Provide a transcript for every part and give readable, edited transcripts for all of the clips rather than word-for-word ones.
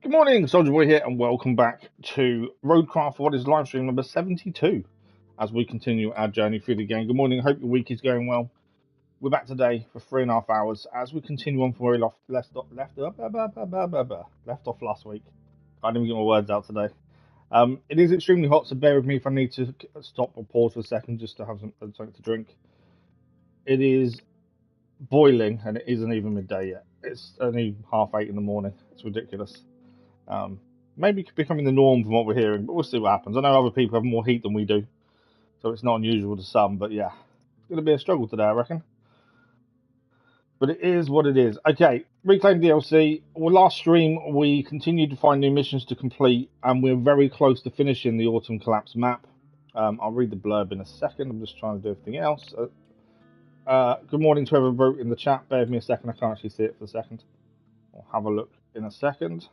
Good morning, Soldier Boy here, and welcome back to RoadCraft, what is live stream number 72, as we continue our journey through the game. Good morning, hope your week is going well. We're back today for 3.5 hours as we continue on from where we left off last week. Can't even get my words out today. It is extremely hot, so bear with me if I need to stop or pause for a second just to have something to drink. It is boiling, and it isn't even midday yet. It's only 8:30 in the morning. It's ridiculous. Maybe becoming the norm from what we're hearing, but we'll see what happens. I know other people have more heat than we do, so it's not unusual to some, but yeah, it's going to be a struggle today, I reckon. But it is what it is. Okay, Reclaim DLC. Well, last stream, we continued to find new missions to complete, and we're very close to finishing the Autumn Collapse map. I'll read the blurb in a second. I'm just trying to do everything else. Good morning to whoever wrote in the chat. Bear with me a second. I can't actually see it for a second. I'll have a look in a second.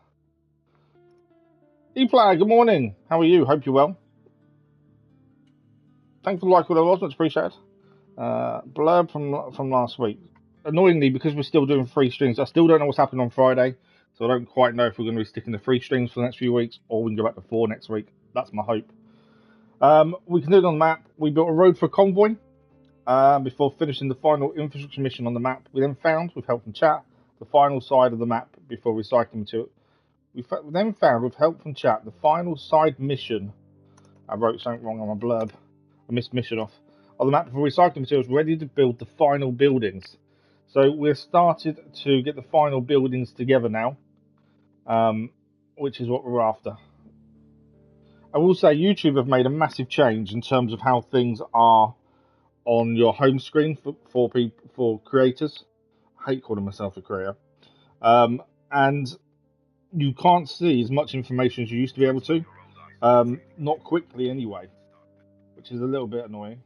E-Player, good morning. How are you? Hope you're well. Thanks for the like, all that was much appreciated. Blurb from last week. Annoyingly, because we're still doing free streams, I still don't know what's happening on Friday, so I don't quite know if we're going to be sticking to free streams for the next few weeks, or we can go back to 4 next week. That's my hope. We continued on the map. We built a road for a convoy before finishing the final infrastructure mission on the map. We then found, with help from chat, the final side of the map before recycling material. We then found, with help from chat, the final side mission. I wrote something wrong on my blurb. I missed mission off. On the map before recycling materials, ready to build the final buildings. So we're started to get the final buildings together now, which is what we're after. I will say YouTube have made a massive change in terms of how things are on your home screen for creators. I hate calling myself a creator. And you can't see as much information as you used to be able to. Not quickly anyway, which is a little bit annoying.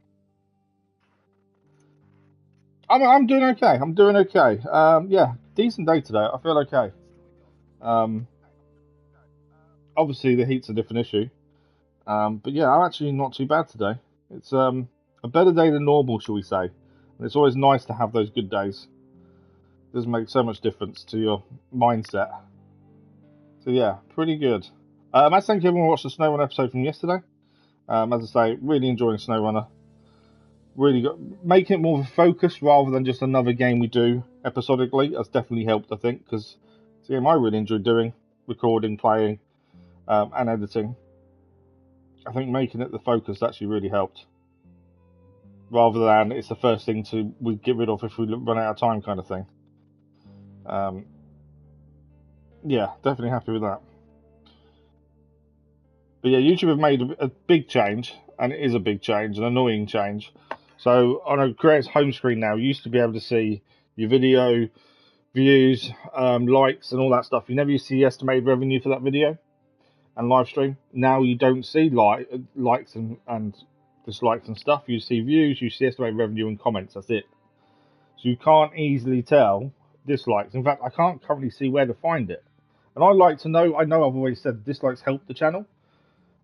I'm doing okay. I'm doing okay. Yeah, decent day today. I feel okay. Obviously the heat's a different issue. But yeah, I'm actually not too bad today. It's a better day than normal, shall we say. And it's always nice to have those good days. It does make so much difference to your mindset. So yeah, pretty good. Thank you everyone who watched the SnowRunner episode from yesterday. As I say, really enjoying SnowRunner. Really good. Making it more of a focus rather than just another game we do episodically has definitely helped, I think, because it's a game I really enjoy doing, recording, playing, and editing. I think making it the focus actually really helped, rather than it's the first thing we get rid of if we run out of time kind of thing. Yeah, definitely happy with that. But yeah, YouTube have made a big change, and it is a big change, an annoying change. So on a creator's home screen now, you used to be able to see your video views, likes, and all that stuff. You never used to see estimated revenue for that video and live stream. Now you don't see likes and dislikes and stuff. You see views, you see estimated revenue and comments. That's it. So you can't easily tell dislikes. In fact, I can't currently see where to find it. And I like to know. I know I've always said dislikes help the channel.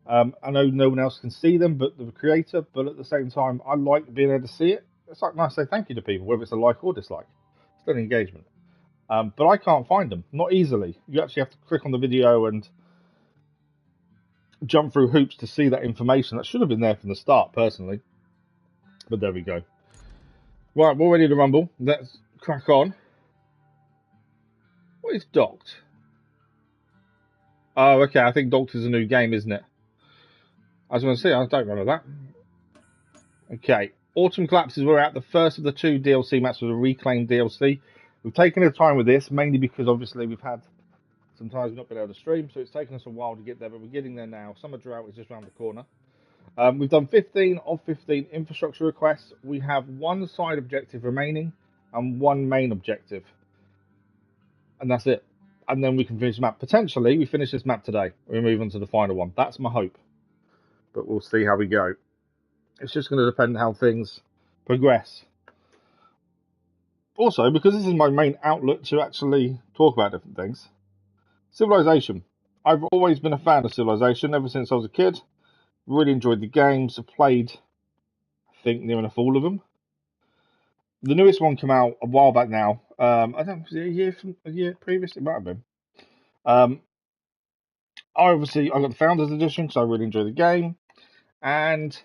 I know no one else can see them but the creator, but at the same time, I like being able to see it. It's like nice to say thank you to people, whether it's a like or dislike. It's still an engagement. But I can't find them, not easily. You actually have to click on the video and jump through hoops to see that information. That should have been there from the start, personally. But there we go. Right, we're ready to rumble. Let's crack on. What is Docked? Oh, okay, I think Docked is a new game, isn't it? I was going to say, I don't remember that. Okay, Autumn Collapses were out. The first of the 2 DLC maps was a Reclaim DLC. We've taken our time with this, mainly because obviously we've had sometimes we've not been able to stream, so it's taken us a while to get there, but we're getting there now. Summer Drought is just around the corner. We've done 15 of 15 infrastructure requests. We have 1 side objective remaining and 1 main objective. And that's it. And then we can finish the map. Potentially, we finish this map today. We move on to the final one. That's my hope. But we'll see how we go. It's just going to depend how things progress. Also, because this is my main outlet to actually talk about different things, Civilization. I've always been a fan of Civilization ever since I was a kid. Really enjoyed the games. I've played, I think, near enough all of them. The newest one came out a while back now. I don't know, was it a year previous? It might have been. I got the Founders Edition because I really enjoy the game, and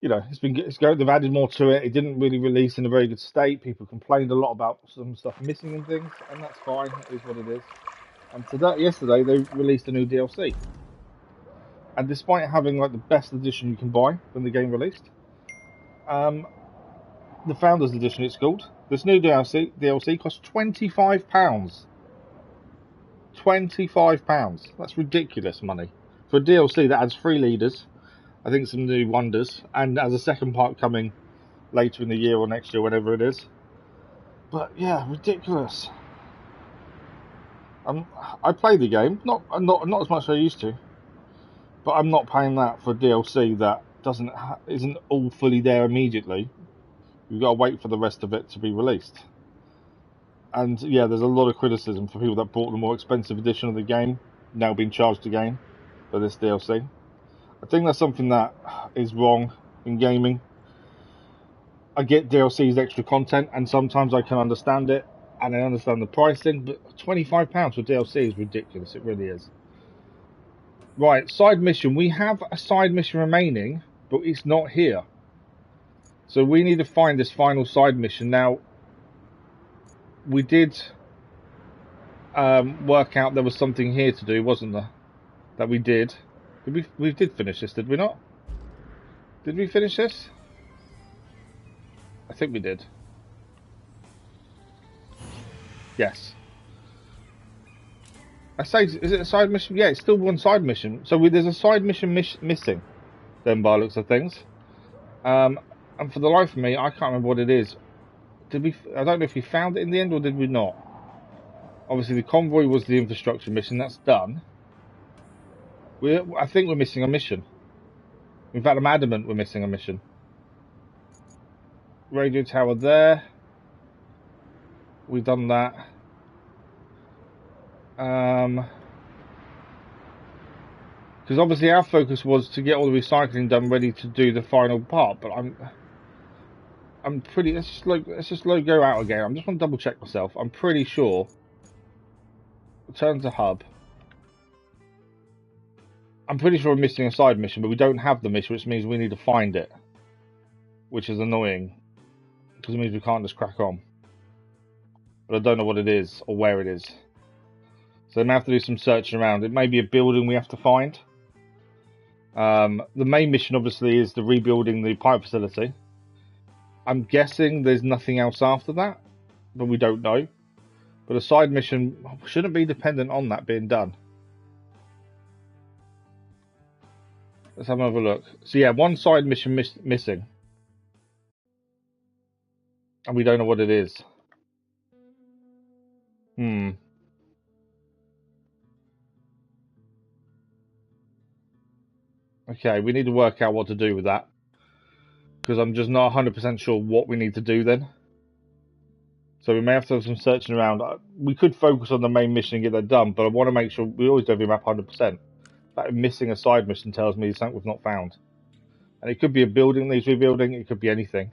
you know, they've added more to it. It didn't really release in a very good state. People complained a lot about some stuff missing and things, and that's fine. It is what it is. And yesterday, they released a new DLC. And despite having like the best edition you can buy when the game released, the Founders Edition it's called. This new DLC costs £25. £25. That's ridiculous money for a DLC that adds 3 leaders. I think some new wonders, and as a second part coming later in the year or next year, whenever it is. But yeah, ridiculous. I play the game, not as much as I used to, but I'm not paying that for DLC that isn't all fully there immediately. You've got to wait for the rest of it to be released. And yeah, there's a lot of criticism for people that bought the more expensive edition of the game now being charged again for this DLC. I think that's something that is wrong in gaming. I get DLC's extra content, and sometimes I can understand it, and I understand the pricing, but £25 for DLC is ridiculous. It really is. Right, side mission. We have a side mission remaining, but it's not here. So we need to find this final side mission. Now, we did work out there was something here to do, wasn't there? That we did. We did finish this, did we not? Did we finish this? I think we did. Yes. I say, is it a side mission? Yeah, it's still one side mission. So there's a side mission missing, then, by looks of things. And for the life of me, I can't remember what it is. I don't know if we found it in the end or did we not. Obviously, the convoy was the infrastructure mission. That's done. I think we're missing a mission. In fact, I'm adamant we're missing a mission. Radio tower there. We've done that. Because obviously our focus was to get all the recycling done, ready to do the final part. But I'm pretty. Let's just go out again. I just want to double check myself. I'm pretty sure. Return to hub. I'm pretty sure we're missing a side mission, but we don't have the mission, which means we need to find it, which is annoying because it means we can't just crack on. But I don't know what it is or where it is. So I may have to do some searching around. It may be a building we have to find. The main mission, obviously, is the rebuilding the pipe facility. I'm guessing there's nothing else after that, but we don't know. But a side mission shouldn't be dependent on that being done. Let's have another look. So yeah, one side mission missing. And we don't know what it is. Okay, we need to work out what to do with that. Because I'm just not 100% sure what we need to do then. So we may have to have some searching around. We could focus on the main mission and get that done, but I want to make sure we always do every map 100%. That missing a side mission tells me something we've not found. And it could be a building that needs rebuilding, it could be anything.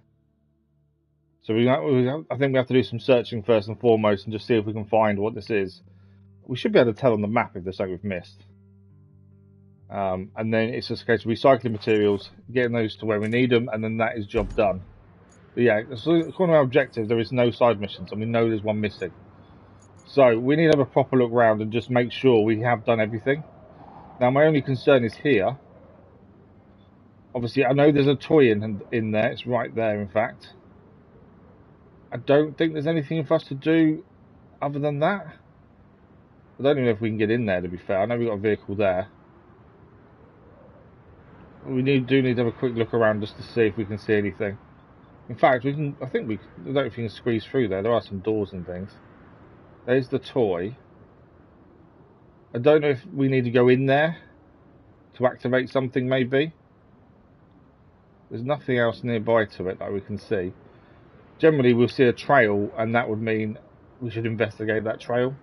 So I think we have to do some searching first and foremost and just see if we can find what this is. We should be able to tell on the map if there's something we've missed. And then it's just a case of recycling materials, getting those to where we need them, and then that is job done. But yeah, according to our objective, there is no side missions, and we know there's one missing. So we need to have a proper look around and just make sure we have done everything. Now, my only concern is here. Obviously, I know there's a toy in there. It's right there, in fact. I don't think there's anything for us to do other than that. I don't even know if we can get in there, to be fair. I know we've got a vehicle there. We do need to have a quick look around just to see if we can see anything. In fact, I don't know if you can squeeze through there. There are some doors and things. There's the toy. I don't know if we need to go in there to activate something, maybe. There's nothing else nearby to it that we can see. Generally, we'll see a trail, and that would mean we should investigate that trail.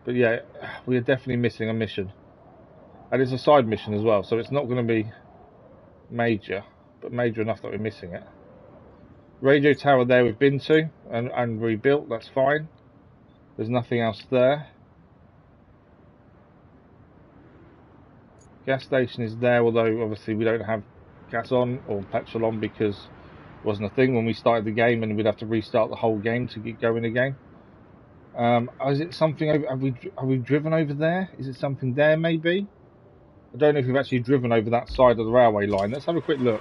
But yeah, we are definitely missing a mission. And it's a side mission as well, so it's not going to be major, but major enough that we're missing it. Radio tower there we've been to and rebuilt, that's fine. There's nothing else there. Gas station is there, although obviously we don't have gas on or petrol on because it wasn't a thing when we started the game, and we'd have to restart the whole game to get going again. Is it something over? Have we driven over there? Is it something there maybe? I don't know if we've actually driven over that side of the railway line. Let's have a quick look.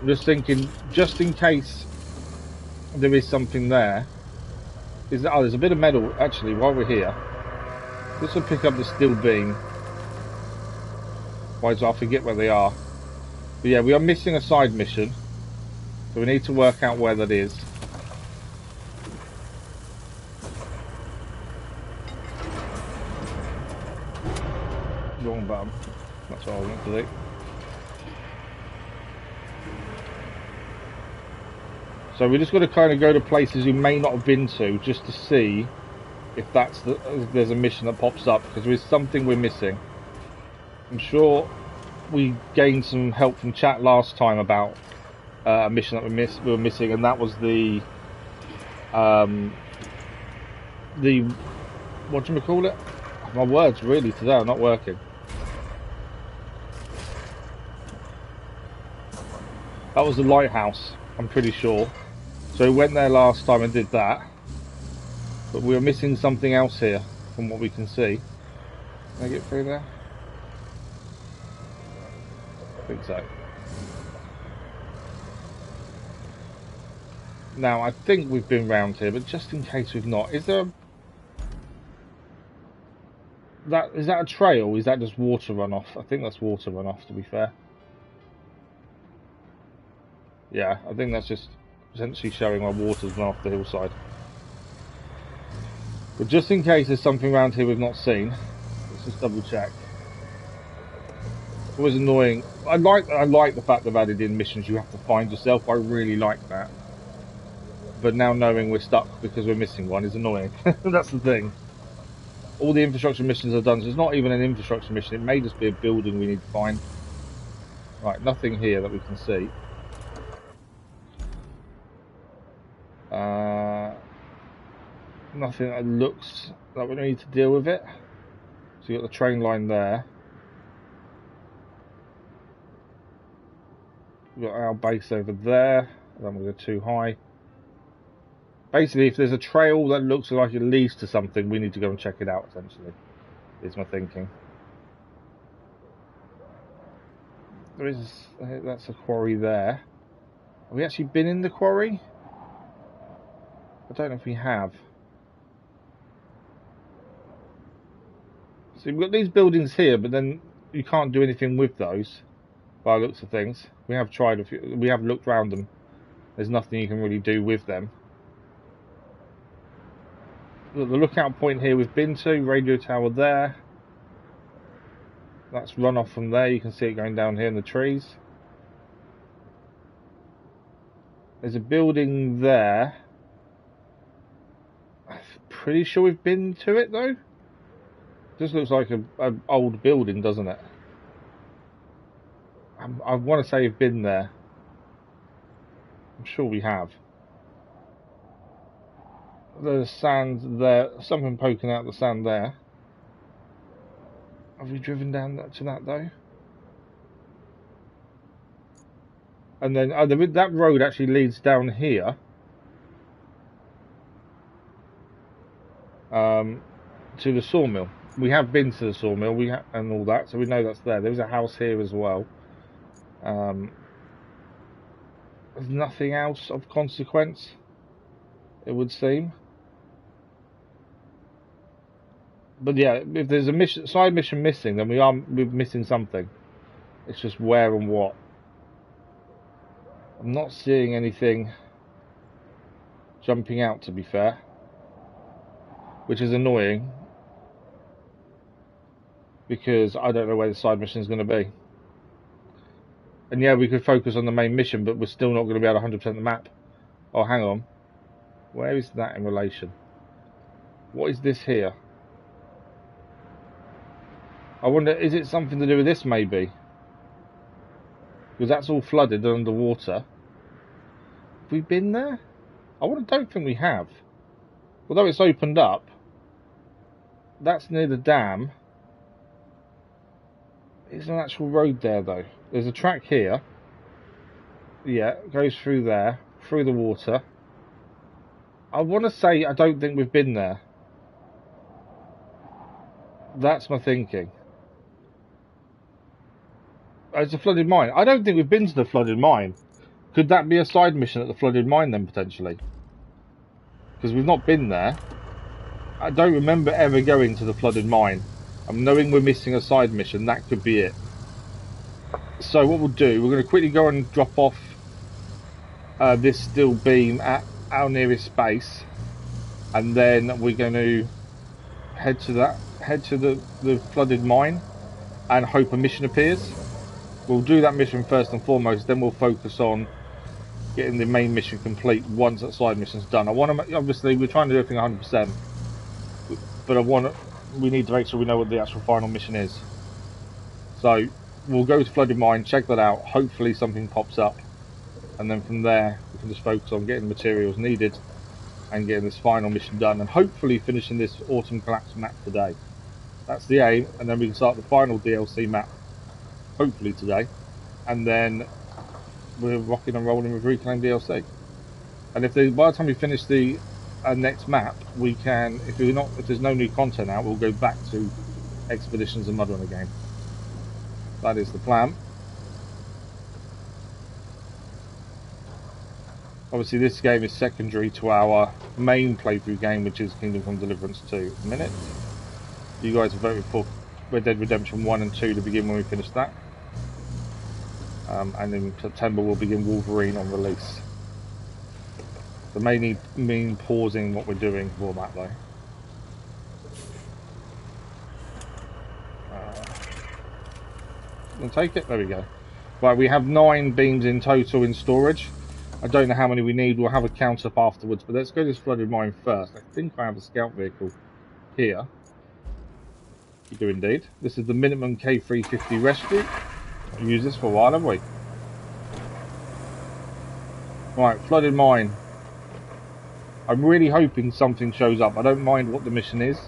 I'm just thinking, just in case there is something there. Is that? Oh, there's a bit of metal actually. While we're here, this will pick up the steel beam. Otherwise, I'll forget where they are. But yeah, we are missing a side mission, so we need to work out where that is. Wrong button. That's what I want to do. So we just got to kind of go to places we may not have been to, just to see if there's a mission that pops up, because there's something we're missing. I'm sure we gained some help from chat last time about a mission that we were missing, and that was the whatchamacallit? My words really today are not working. That was the Lighthouse, I'm pretty sure. So we went there last time and did that, but we were missing something else here from what we can see. Can I get through there? I think so. Now I think we've been round here, but just in case we've not, is that a trail? Is that just water runoff? I think that's water runoff, to be fair. Yeah, I think that's just essentially showing our water's run off the hillside. But just in case there's something around here we've not seen, let's just double check. It was annoying. I like the fact they've added in missions you have to find yourself. I really like that. But now knowing we're stuck because we're missing one is annoying. That's the thing. All the infrastructure missions are done, so it's not even an infrastructure mission. It may just be a building we need to find. Right, nothing here that we can see. Nothing that looks like we need to deal with it. So you've got the train line there. We've got our base over there. I don't want to go too high. Basically, if there's a trail that looks like it leads to something, we need to go and check it out, essentially, is my thinking. That's a quarry there. Have we actually been in the quarry? I don't know if we have. So we've got these buildings here, but then you can't do anything with those, by the looks of things. We have tried we have looked around them. There's nothing you can really do with them. Look, the lookout point here we've been to, radio tower there. That's runoff from there, you can see it going down here in the trees. There's a building there. I'm pretty sure we've been to it though. Just looks like an old building, doesn't it? I want to say we've been there. I'm sure we have. There's sand there, something poking out the sand there. Have we driven down to that though? And then that road actually leads down here. To the sawmill. We have been to the sawmill, and all that, so we know that's there. There's a house here as well. There's nothing else of consequence, it would seem. But yeah, if there's a side mission missing, then we're missing something. It's just where and what. I'm not seeing anything jumping out, to be fair, which is annoying, because I don't know where the side mission is going to be. And yeah, we could focus on the main mission, but we're still not going to be able to 100% the map. Oh, hang on. Where is that in relation? What is this here? I wonder, is it something to do with this maybe? Because that's all flooded and underwater. Have we been there? I don't think we have. Although it's opened up. That's near the dam. There's an actual road there though. There's a track here. Yeah, it goes through there, through the water. I want to say I don't think we've been there. That's my thinking. It's a flooded mine. I don't think we've been to the flooded mine. Could that be a side mission at the flooded mine then, potentially? Because we've not been there. I don't remember ever going to the flooded mine. I'm knowing we're missing a side mission. That could be it. So what we'll do, we're going to quickly go and drop off this steel beam at our nearest base. And then we're going to head to the flooded mine and hope a mission appears. We'll do that mission first and foremost, then we'll focus on getting the main mission complete once that side mission's done. I want to, obviously we're trying to do everything 100%, but we need to make sure we know what the actual final mission is. So we'll go to flooded mine, check that out, hopefully something pops up, and then from there we can just focus on getting the materials needed and getting this final mission done, and hopefully finishing this autumn collapse map today. That's the aim, and then we can start the final DLC map hopefully today, and then we're rocking and rolling with Reclaim DLC. And if by the time we finish the next map, we can, if there's no new content out, we'll go back to Expeditions and Mudrun again. That is the plan. Obviously this game is secondary to our main playthrough game, which is Kingdom Come Deliverance 2. A minute. You guys have voted for Red Dead Redemption 1 and 2 to begin when we finish that. And in September we'll begin Wolverine on release. So may mean pausing what we're doing for that though. We'll take it. There we go. Right, we have 9 beams in total in storage. I don't know how many we need. We'll have a count up afterwards. But let's go to this flooded mine first. I think I have a scout vehicle here. You do indeed. This is the minimum K350 rescue. We've used this for a while, haven't we? Right, flooded mine. I'm really hoping something shows up. I don't mind what the mission is.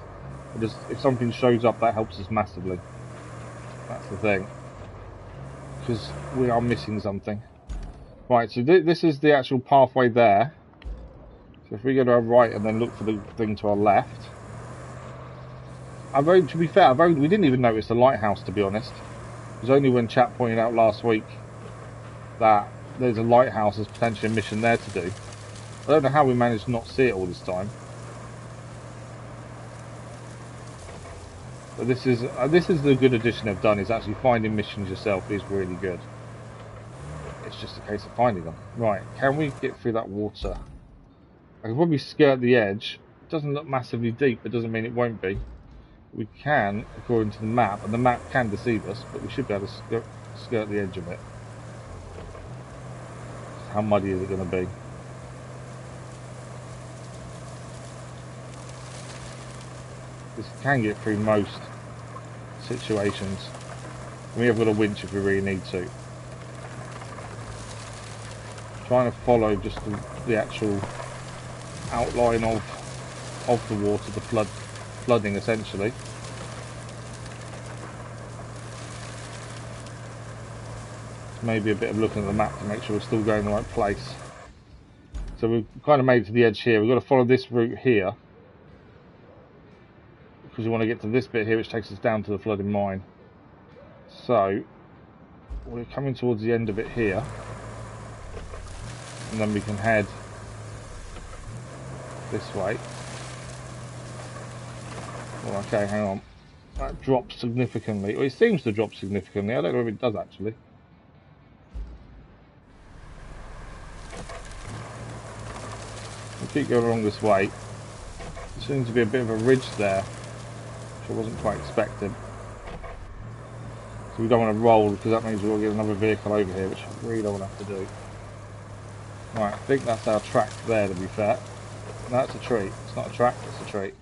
Just, if something shows up, that helps us massively. That's the thing. Because we are missing something. Right, so this is the actual pathway there. So if we go to our right and then look for the thing to our left. To be fair, we didn't even notice the lighthouse, to be honest. It was only when chat pointed out last week that there's a lighthouse, there's potentially a mission there to do. I don't know how we managed to not see it all this time. But this is the good addition they've done, is actually finding missions yourself is really good. It's just a case of finding them. Right, can we get through that water? I can probably skirt the edge. It doesn't look massively deep, but doesn't mean it won't be. We can, according to the map, and the map can deceive us, but we should be able to skirt the edge of it. How muddy is it going to be? This can get through most situations. We have got a winch if we really need to. Trying to follow just the actual outline of the water, the flooding essentially. Maybe a bit of looking at the map to make sure we're still going the right place. So we've kind of made it to the edge here. We've got to follow this route here, because we want to get to this bit here, which takes us down to the flooded mine. So we're coming towards the end of it here, and then we can head this way. Well, okay, hang on. That drops significantly. Well, it seems to drop significantly. I don't know if it does actually. We'll keep going along this way. There seems to be a bit of a ridge there, which I wasn't quite expecting. So we don't want to roll, because that means we'll get another vehicle over here, which I really don't want to have to do. Right, I think that's our track there, to be fair. No, that's a tree. It's not a track, it's a tree.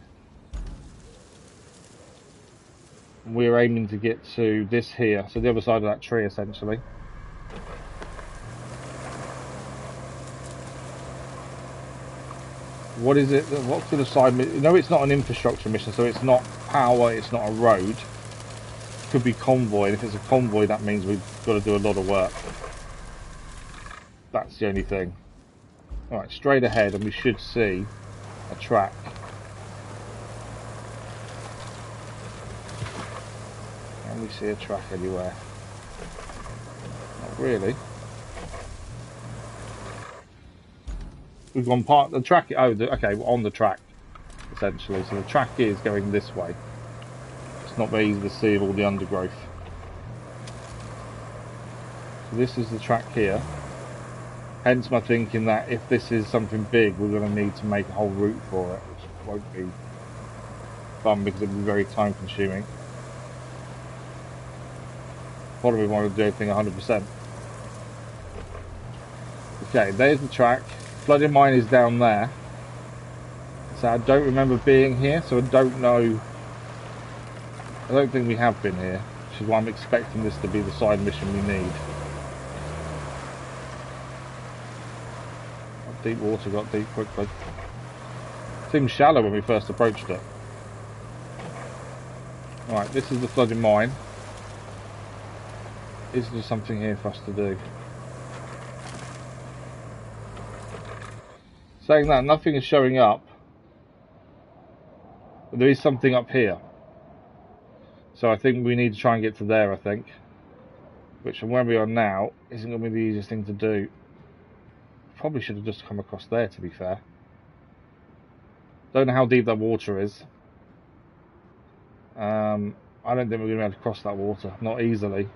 We're aiming to get to this here, so the other side of that tree essentially. What is it? What sort of side? No, it's not an infrastructure mission, so it's not power, it's not a road. Could be convoy, and if it's a convoy, that means we've got to do a lot of work. That's the only thing. Alright, straight ahead, and we should see a track. Can we see a track anywhere? Not really. We've gone part the track. Oh, okay, we're on the track essentially. So the track is going this way. It's not very easy to see all the undergrowth. So this is the track here. Hence my thinking that if this is something big, we're going to need to make a whole route for it, which won't be fun because it'll be very time consuming. Probably want to do everything 100%. Okay, there's the track. Flooding mine is down there. So I don't remember being here, so I don't know. I don't think we have been here, which is why I'm expecting this to be the side mission we need. Deep water got deep quickly. Seemed shallow when we first approached it. Right, this is the flooding mine. Is there something here for us to do? Saying that, nothing is showing up. But there is something up here. So I think we need to try and get to there, I think. Which from where we are now isn't going to be the easiest thing to do. Probably should have just come across there, to be fair. Don't know how deep that water is. I don't think we're going to be able to cross that water. Not easily.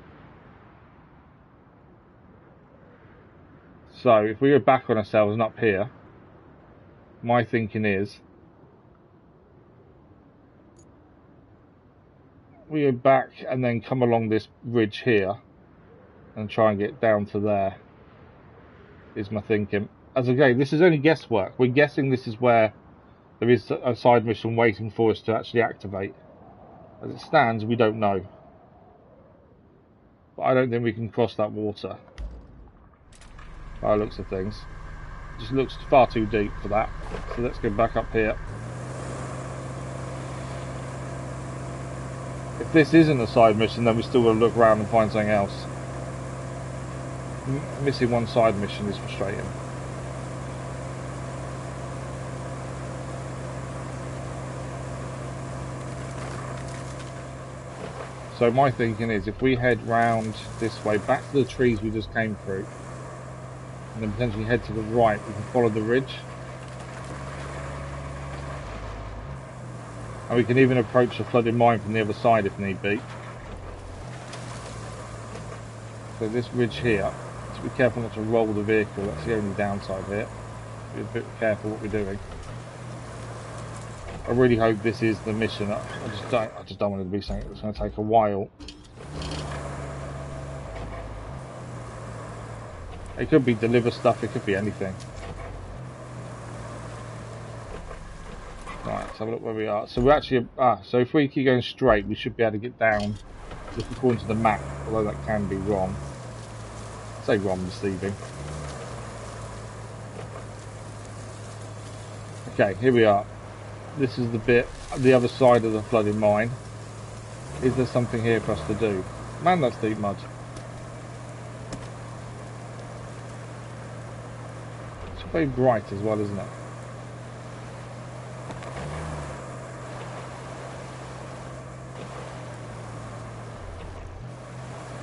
So if we go back on ourselves and up here, my thinking is we go back and then come along this ridge here and try and get down to there. Is my thinking. As again, this is only guesswork. We're guessing this is where there is a side mission waiting for us to actually activate. As it stands, we don't know. But I don't think we can cross that water. By the looks of things. It just looks far too deep for that. So let's go back up here. If this isn't a side mission, then we still got to look around and find something else. Missing one side mission is frustrating. So my thinking is if we head round this way back to the trees we just came through and then potentially head to the right, we can follow the ridge and we can even approach the flooded mine from the other side if need be. So this ridge here, be careful not to roll the vehicle, that's the only downside here. Be a bit careful what we're doing. I really hope this is the mission. I just don't want it to be something that's going to take a while. It could be deliver stuff, it could be anything. Right, let's have a look where we are. So we're actually so if we keep going straight we should be able to get down just according to the map, although that can be wrong. Say wrong, deceiving. Okay, here we are. This is the bit, the other side of the flooded mine. Is there something here for us to do? Man, that's deep mud. It's very bright as well, isn't it?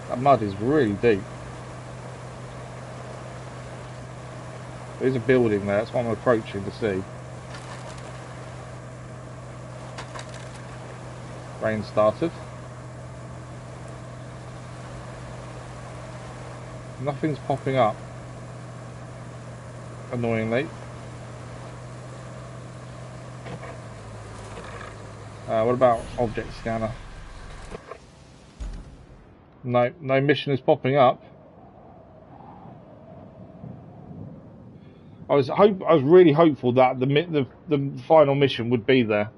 That mud is really deep. There's a building there, that's what I'm approaching to see. Rain started. Nothing's popping up, annoyingly. What about object scanner? No mission is popping up. I was really hopeful that the final mission would be there.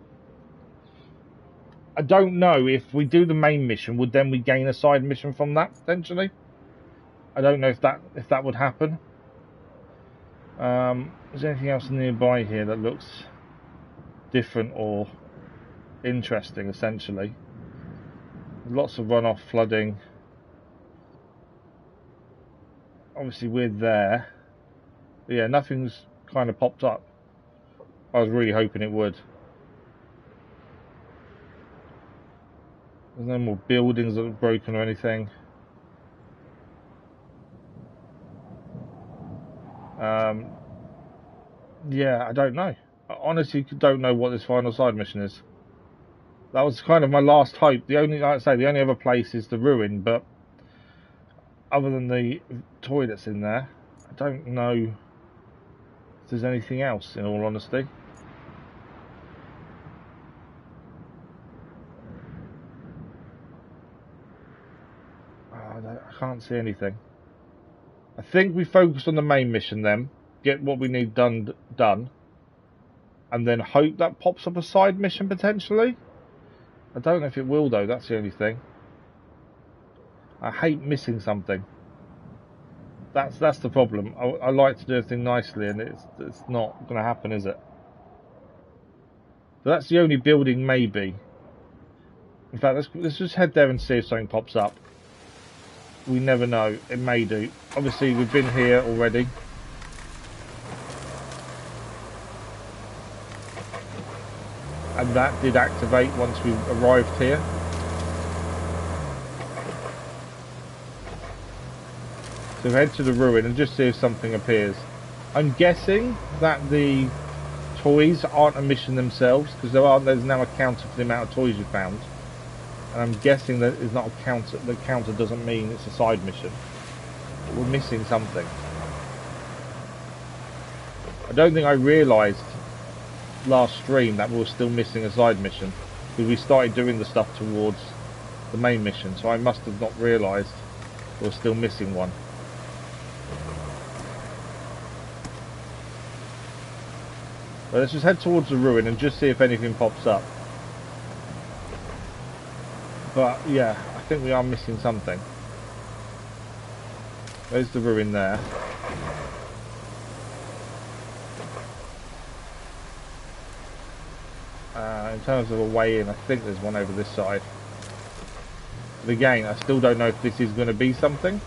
I don't know if we do the main mission, would then we gain a side mission from that potentially? I don't know if that would happen. Is there anything else nearby here that looks different or interesting? Essentially, Lots of runoff, flooding. Obviously we're there. But yeah, nothing's kind of popped up. I was really hoping it would. There's no more buildings that are broken or anything. Yeah, I don't know. I honestly don't know what this final side mission is. That was kind of my last hope. The only, like I say, the only other place is the ruin, but other than the toilets in there, I don't know if there's anything else, in all honesty. I can't see anything. I think we focus on the main mission then, get what we need done, and then hope that pops up a side mission potentially. I don't know if it will though, that's the only thing. I hate missing something. That's the problem. I like to do everything nicely, and it's not going to happen, is it? So that's the only building, maybe. In fact, let's just head there and see if something pops up. We never know. It may do. Obviously, we've been here already. And that did activate once we arrived here. So head to the ruin and just see if something appears. I'm guessing that the toys aren't a mission themselves, because there's now a counter for the amount of toys you found. And I'm guessing that it's not a counter. The counter doesn't mean it's a side mission. But we're missing something. I don't think I realised last stream that we were still missing a side mission, because we started doing the stuff towards the main mission, so I must have not realised we were still missing one. But let's just head towards the ruin and just see if anything pops up. But yeah, I think we are missing something. There's the ruin there. In terms of a way in, I think there's one over this side. But again, I still don't know if this is going to be something.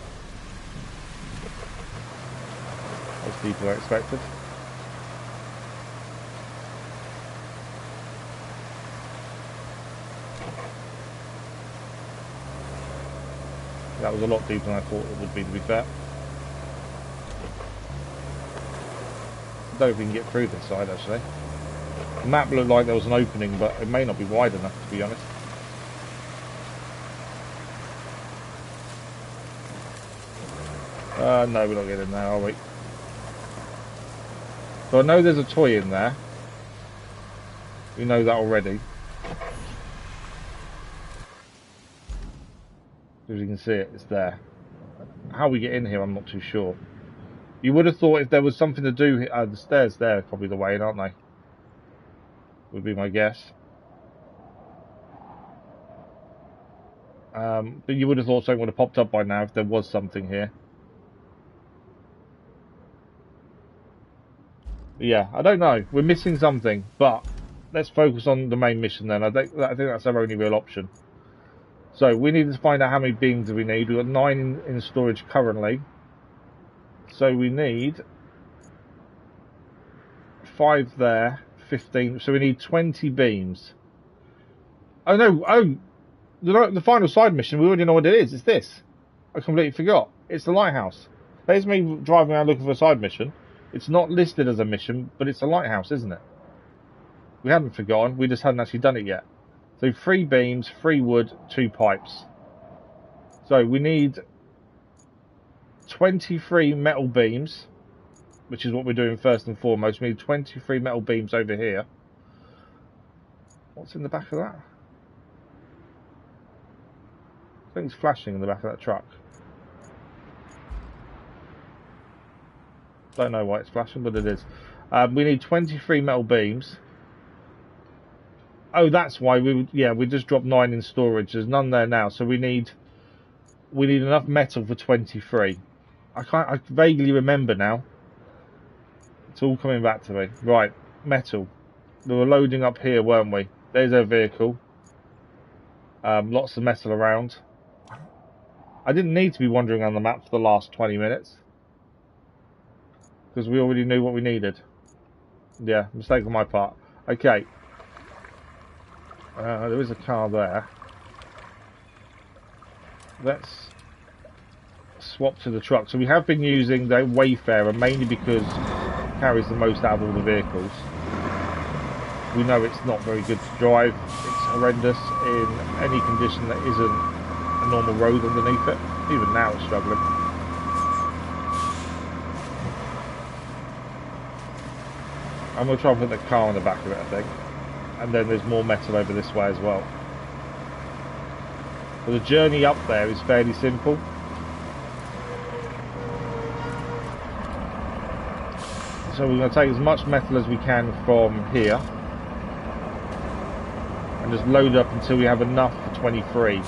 As people are expected. That was a lot deeper than I thought it would be, to be fair. I don't know if we can get through this side, actually. The map looked like there was an opening, but it may not be wide enough, to be honest. No, we're not getting there, are we? So I know there's a toy in there. We know that already. As you can see it, it's there. How we get in here, I'm not too sure. You would have thought if there was something to do here, the stairs there are probably the way in, aren't they? Would be my guess. But you would have thought something would have popped up by now if there was something here. But yeah, I don't know. We're missing something, but let's focus on the main mission then. I think that's our only real option. So we need to find out how many beams do we need. We've got 9 in storage currently. So we need 5 there, 15. So we need 20 beams. Oh no, the final side mission, we already know what it is. It's this. I completely forgot. It's the lighthouse. There's me driving around looking for a side mission. It's not listed as a mission, but it's a lighthouse, isn't it? We hadn't forgotten. We just hadn't actually done it yet. So 3 beams, 3 wood, 2 pipes. So we need 23 metal beams, which is what we're doing first and foremost. We need 23 metal beams over here. What's in the back of that? Things flashing in the back of that truck. Don't know why it's flashing, but it is. We need 23 metal beams. Oh, that's why we just dropped 9 in storage. There's none there now, so we need enough metal for 23. I vaguely remember now. It's all coming back to me. Right, metal. We were loading up here, weren't we? There's our vehicle. Lots of metal around. I didn't need to be wandering on the map for the last 20 minutes. Because we already knew what we needed. Yeah, mistake on my part. Okay. There is a car there. Let's swap to the truck. So we have been using the Wayfarer mainly because it carries the most out of all the vehicles. We know it's not very good to drive. It's horrendous in any condition that isn't a normal road underneath it. Even now it's struggling. I'm going to try and put the car on the back of it, I think. And then there's more metal over this way as well. But the journey up there is fairly simple. So we're going to take as much metal as we can from here. And just load up until we have enough for 23.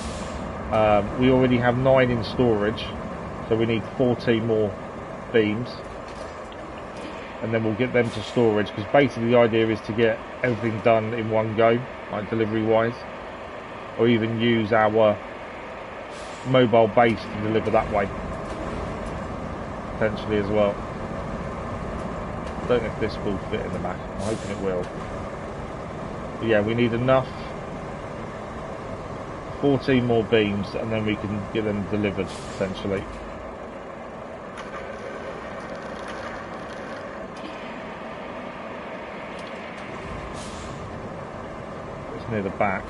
We already have 9 in storage. So we need 14 more beams. And then we'll get them to storage, because basically the idea is to get everything done in one go, like delivery wise, or even use our mobile base to deliver that way potentially as well. I don't know if this will fit in the back. I'm hoping it will. But yeah, we need enough 14 more beams and then we can get them delivered essentially. Near the back.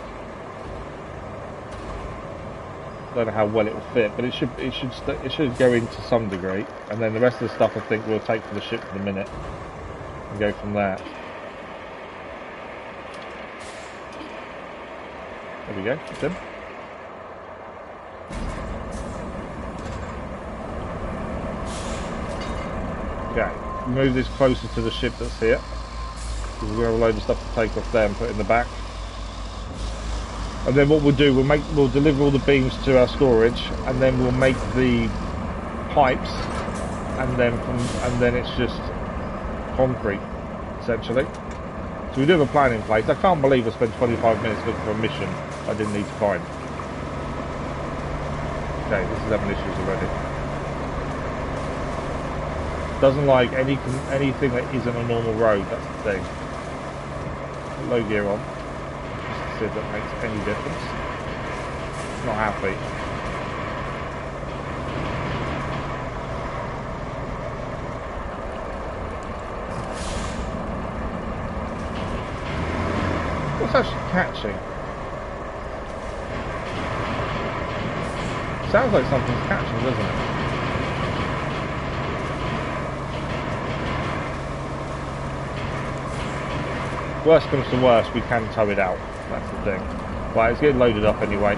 Don't know how well it will fit, but it should go in to some degree, and then the rest of the stuff I think we'll take for the ship for the minute and go from there. There we go. It's in. Okay, move this closer to the ship that's here, because we're going to have a load of stuff to take off there and put in the back. And then what we'll do, we'll deliver all the beams to our storage, and then we'll make the pipes, and then it's just concrete, essentially. So we do have a plan in place. I can't believe I spent 25 minutes looking for a mission I didn't need to find. Okay, this is having issues already. Doesn't like anything that isn't a normal road. That's the thing. Low gear on. See if that makes any difference. Not happy. What's actually catching? Sounds like something's catching, doesn't it? Worst comes to worst, we can tow it out. That's the thing. Right, it's getting loaded up anyway.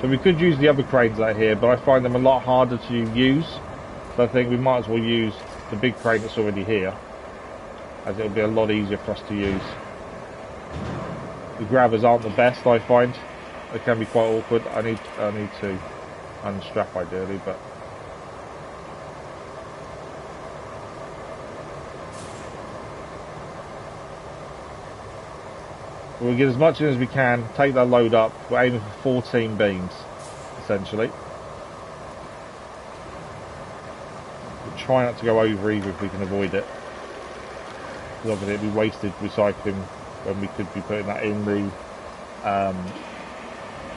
So we could use the other cranes out here, but I find them a lot harder to use. So I think we might as well use the big crane that's already here, as it'll be a lot easier for us to use. The grabbers aren't the best, I find. They can be quite awkward. I need to unstrap ideally, but we'll get as much in as we can, take that load up. We're aiming for 14 beams, essentially. We'll try not to go over either if we can avoid it. Because obviously it'd be wasted recycling when we could be putting that in the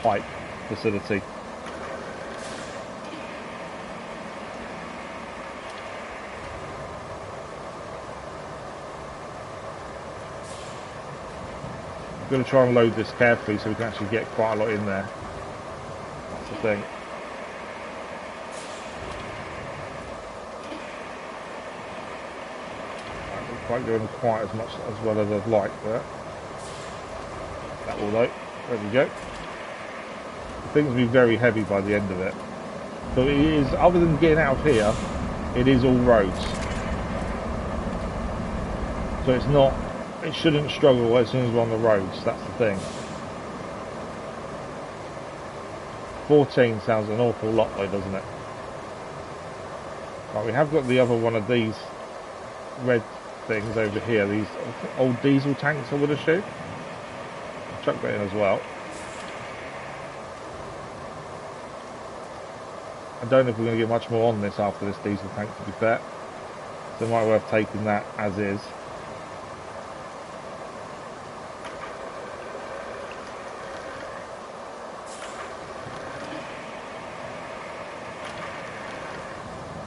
pipe facility. I'm going to try and load this carefully so we can actually get quite a lot in there. That's the thing. I'm not quite doing quite as much as well as I'd like there. That will though. There we go. The thing's going to be very heavy by the end of it. So it is, other than getting out of here, it is all roads. So it's not, it shouldn't struggle as soon as we're on the roads, that's the thing. 14 sounds an awful lot though, doesn't it? Right, we have got the other one of these red things over here, these old diesel tanks, I would assume. I'll chuck that in as well. I don't know if we're going to get much more on this after this diesel tank, to be fair. So it might be worth taking that as is.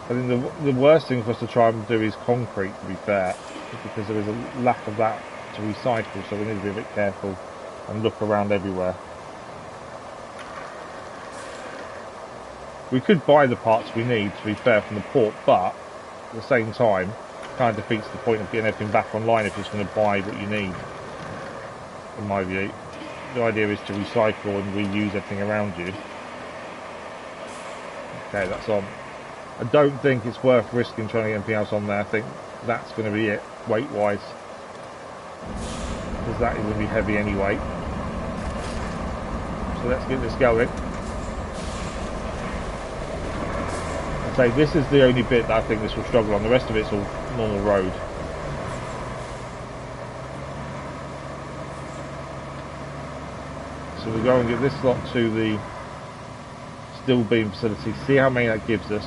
I think the worst thing for us to try and do is concrete, to be fair, because there is a lack of that to recycle, so we need to be a bit careful and look around everywhere. We could buy the parts we need, to be fair, from the port, but at the same time, it kind of defeats the point of getting everything back online if you're just going to buy what you need, in my view. The idea is to recycle and reuse everything around you. Okay, that's on. I don't think it's worth risking trying to get anything else on there. I think that's going to be it, weight-wise. Because that is going to be heavy anyway. So let's get this going. I'd say this is the only bit that I think this will struggle on. The rest of it's all normal road. So we'll go and get this lot to the steel beam facility, see how many that gives us.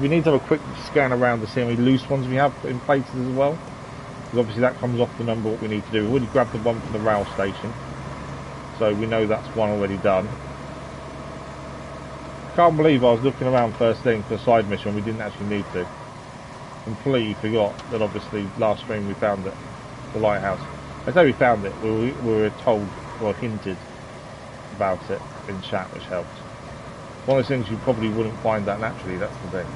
We need to have a quick scan around to see how many loose ones we have in places as well, because obviously that comes off the number what we need to do. We've already grabbed the one from the rail station, so we know that's one already done. Can't believe I was looking around first thing for a side mission we didn't actually need to. Completely forgot that obviously last stream we found it, the Lighthouse. I say we found it, we were told, or hinted about it in chat, which helped. One of those things you probably wouldn't find that naturally, that's the thing.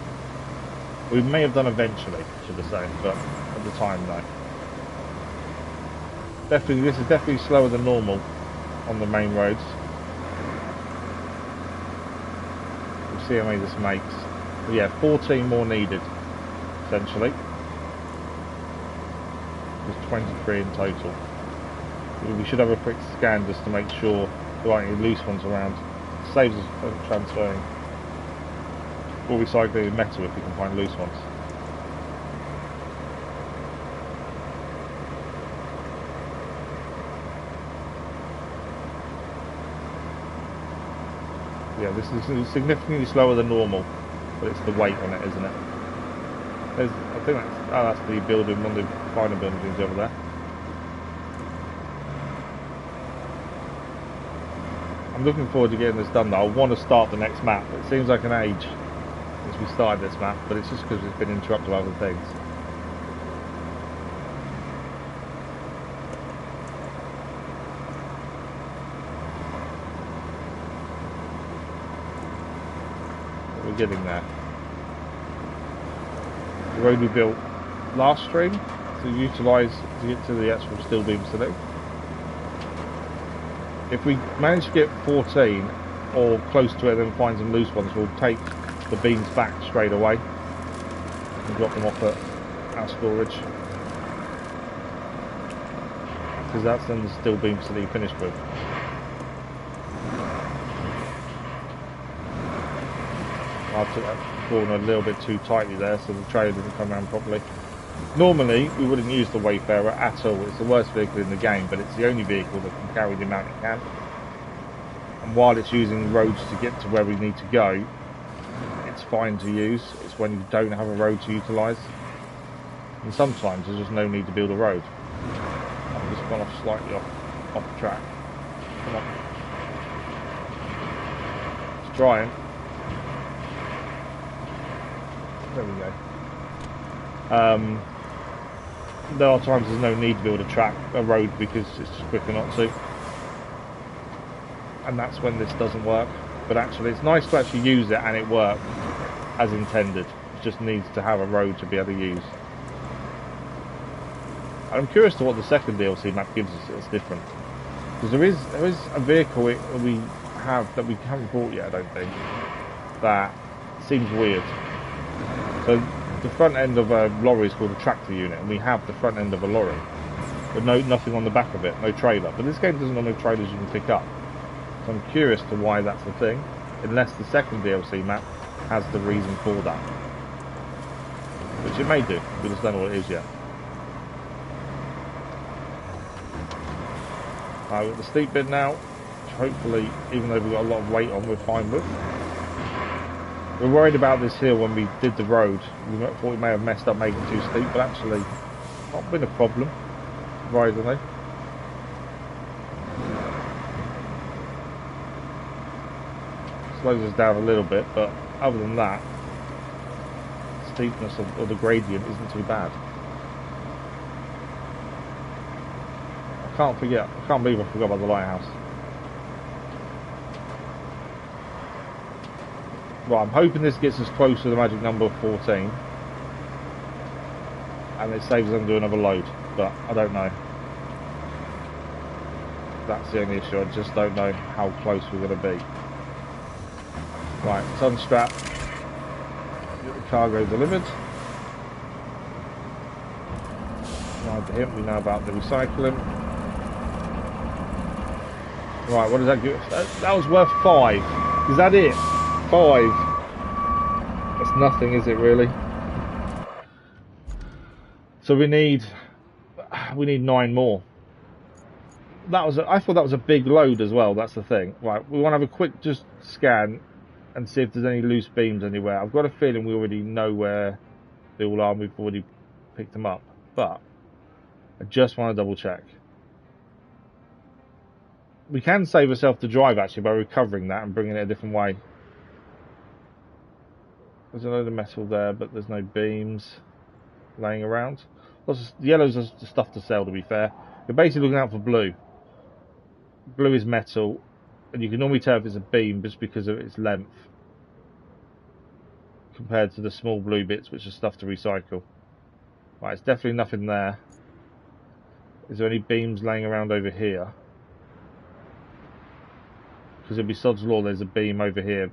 We may have done eventually, should I say, but at the time, no. Definitely, this is definitely slower than normal on the main roads. We'll see how many this makes. But yeah, 14 more needed, essentially. There's 23 in total. We should have a quick scan just to make sure there aren't any loose ones around. Saves us from transferring or recycling metal if we can find loose ones. Yeah, this is significantly slower than normal, but it's the weight on it, isn't it? I think that's the building, one of the final buildings over there. I'm looking forward to getting this done though. I want to start the next map. It seems like an age since we started this map, but it's just because it's been interrupted by other things. We're getting there. The road we built last stream to utilise to get to the actual steel beam facility. If we manage to get 14 or close to it and then find some loose ones, we'll take the beams back straight away and drop them off at our storage, because that's then the steel beam facility finished with. I took that corner a little bit too tightly there, so the trailer didn't come around properly. Normally, we wouldn't use the Wayfarer at all. It's the worst vehicle in the game, but it's the only vehicle that can carry the amount it can. And while it's using roads to get to where we need to go, it's fine to use. It's when you don't have a road to utilise. And sometimes there's just no need to build a road. I've just gone off slightly off track. Come on. It's trying. There we go. There are times there's no need to build a road because it's just quicker not to, and that's when this doesn't work. But actually it's nice to actually use it and it works as intended. It just needs to have a road to be able to use. And I'm curious to what the second DLC map gives us that's different, because there is a vehicle we have that we haven't bought yet, I don't think, that seems weird. So the front end of a lorry is called a tractor unit, and we have the front end of a lorry, but nothing on the back of it, no trailer. But this game doesn't have no trailers you can pick up, so I'm curious to why that's the thing, unless the second DLC map has the reason for that, which it may do. We just don't know what it is yet. We've got the steep bit now, which hopefully, even though we've got a lot of weight on, we're fine with. We're worried about this hill when we did the road. We thought we may have messed up making it too steep, but actually, not been a problem, surprisingly. Slows us down a little bit, but other than that, the steepness of the gradient isn't too bad. I can't believe I forgot about the lighthouse. Right, I'm hoping this gets us close to the magic number of 14. And it saves them to do another load, but I don't know. That's the only issue, I just don't know how close we're going to be. Right, it's unstrapped. Get the cargo delivered. Ride the hint, we know about the recycling. Right, what does that give? That was worth 5. Is that it? 5. That's nothing, is it really? So we need 9 more. I thought that was a big load as well. That's the thing. Right, we want to have a quick just scan and see if there's any loose beams anywhere. I've got a feeling we already know where they all are and we've already picked them up, but I just want to double check. We can save ourselves the drive actually by recovering that and bringing it a different way. There's a load of metal there, but there's no beams laying around. Yellow's is the stuff to sell, to be fair. You're basically looking out for blue. Blue is metal, and you can normally tell if it's a beam just because of its length compared to the small blue bits, which are stuff to recycle. Right, it's definitely nothing there. Is there any beams laying around over here? Because it'd be sod's law, there's a beam over here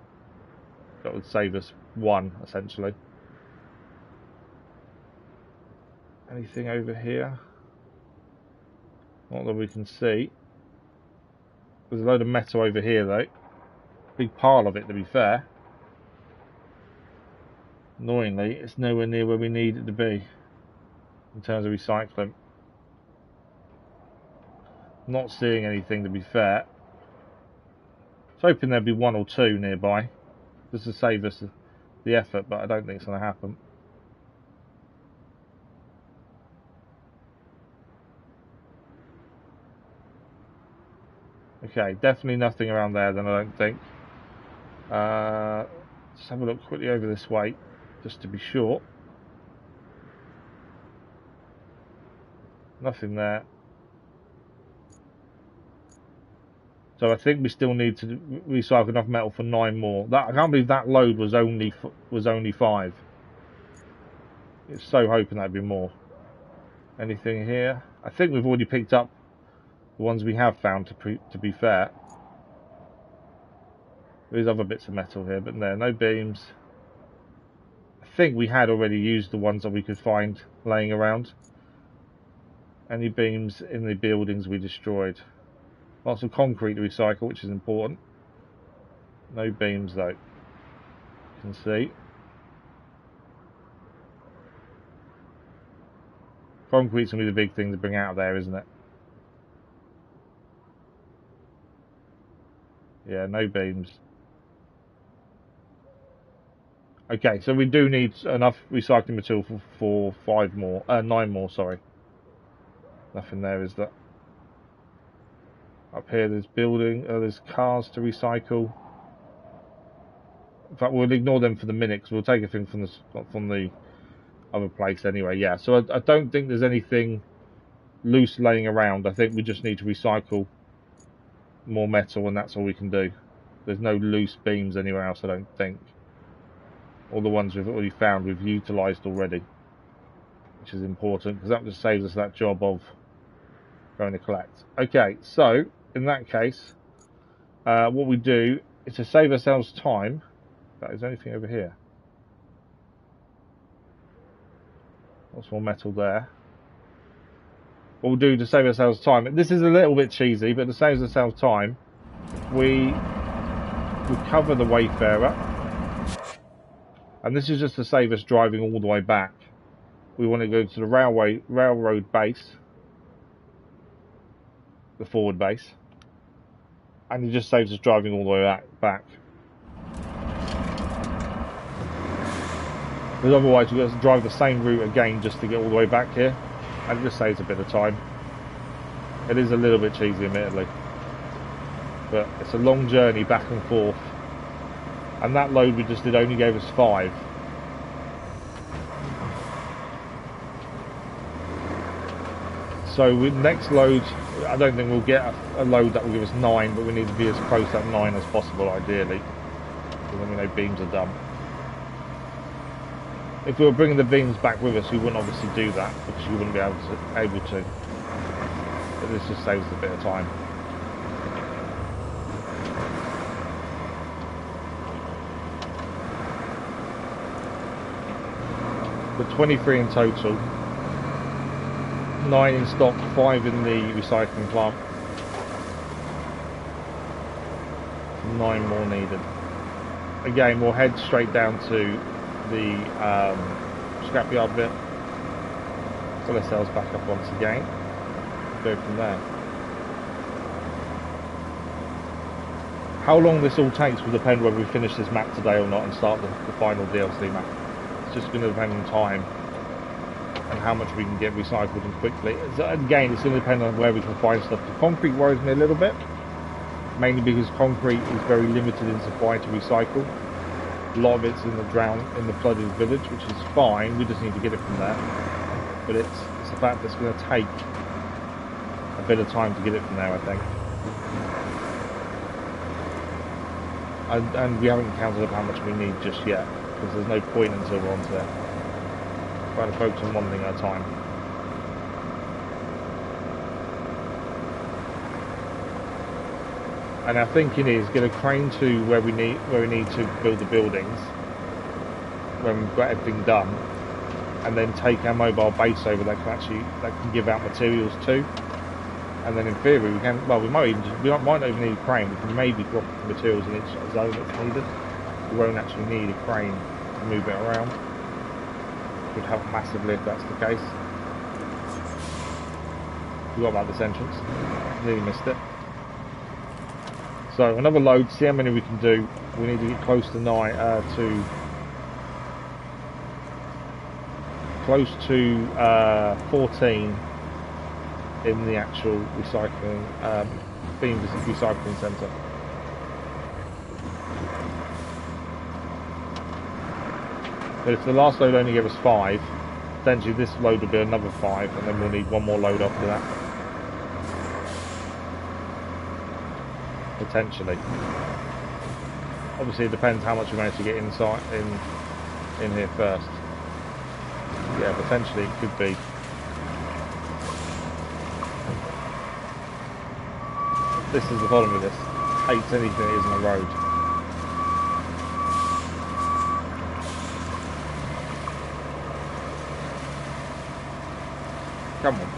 that would save us 1, essentially. Anything over here? Not that we can see. There's a load of metal over here though. Big pile of it, to be fair. Annoyingly, it's nowhere near where we need it to be in terms of recycling. Not seeing anything, to be fair. I was hoping there'd be 1 or 2 nearby just to save us the effort, but I don't think it's going to happen. Okay, definitely nothing around there then, I don't think. Let's have a look quickly over this way, just to be sure. Nothing there. So I think we still need to recycle enough metal for 9 more. I can't believe that load was only 5. It's so hoping that'd be more. Anything here? I think we've already picked up the ones we have found, to be fair. There's other bits of metal here, but no beams. I think we had already used the ones that we could find laying around. Any beams in the buildings we destroyed. Lots of concrete to recycle, which is important. No beams though. You can see. Concrete's going to be the big thing to bring out of there, isn't it? Yeah, no beams. Okay, so we do need enough recycling material for 9 more, sorry. Nothing there, is there? Up here there's there's cars to recycle. In fact, we'll ignore them for the minute because we'll take a thing from the other place anyway. Yeah, so I don't think there's anything loose laying around. I think we just need to recycle more metal and that's all we can do. There's no loose beams anywhere else, I don't think. All the ones we've already found we've utilised already, which is important because that just saves us that job of going to collect. Okay, so in that case, what we do is to save ourselves time. Is there anything over here? Lots more metal there. What we'll do to save ourselves time, this is a little bit cheesy, but to save ourselves time, we recover the Wayfarer, and this is just to save us driving all the way back. We want to go to the railroad base, the forward base, and it just saves us driving all the way back. Because otherwise we've got to drive the same route again just to get all the way back here, and it just saves a bit of time. It is a little bit cheesy, admittedly, but it's a long journey back and forth, and that load we just did only gave us 5. So with next load, I don't think we'll get a load that will give us 9, but we need to be as close to that 9 as possible, ideally, because then we know beams are done. If we were bringing the beams back with us, we wouldn't obviously do that, because we wouldn't be able to. But this just saves a bit of time. But 23 in total. 9 in stock, 5 in the recycling plant. 9 more needed. Again, we'll head straight down to the scrapyard bit. Fill ourselves back up once again. Go from there. How long this all takes will depend whether we finish this map today or not and start the final DLC map. It's just going to depend on time and how much we can get recycled and quickly. So again, it's going to depend on where we can find stuff. The concrete worries me a little bit, mainly because concrete is very limited in supply to recycle. A lot of it's in the flooded village, which is fine. We just need to get it from there. But it's the fact that it's going to take a bit of time to get it from there, I think. And we haven't counted up how much we need just yet, because there's no point until we're onto there. Trying to focus on one thing at a time. And our thinking is get a crane to where we need to build the buildings when we've got everything done, and then take our mobile base over that can give out materials to. And then in theory we can, well, we might not even need a crane. We can maybe drop materials in each zone that's needed. We won't actually need a crane to move it around. It would help massively if that's the case. Forgot about this entrance. Nearly missed it. So another load, see how many we can do. We need to get close to 14 in the actual recycling beam recycling centre. But if the last load only gave us 5, potentially this load will be another 5, and then we'll need one more load after that. Potentially. Obviously it depends how much we manage to get inside in here first. Yeah, potentially it could be. This is the problem with this. Hates anything that isn't a road. Come on.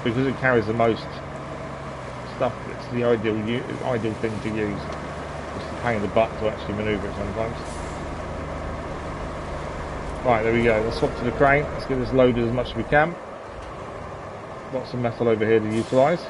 Because it carries the most stuff, it's the ideal thing to use. It's a pain in the butt to actually manoeuvre it sometimes. Right, there we go. Let's swap to the crane. Let's get this loaded as much as we can. Lots of metal over here to utilise.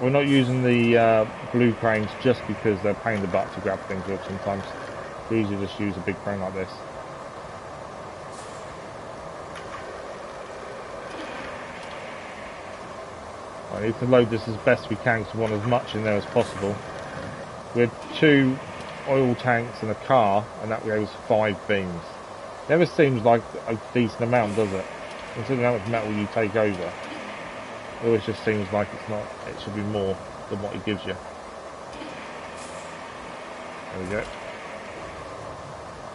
We're not using the blue cranes just because they're a pain in the butt to grab things with sometimes. We usually just use a big crane like this. I need to load this as best we can because we want as much in there as possible. We had 2 oil tanks and a car, and that gave us 5 beams. Never seems like a decent amount, does it? Considering how much metal you take over. It always just seems like it's not. It should be more than what it gives you. There we go.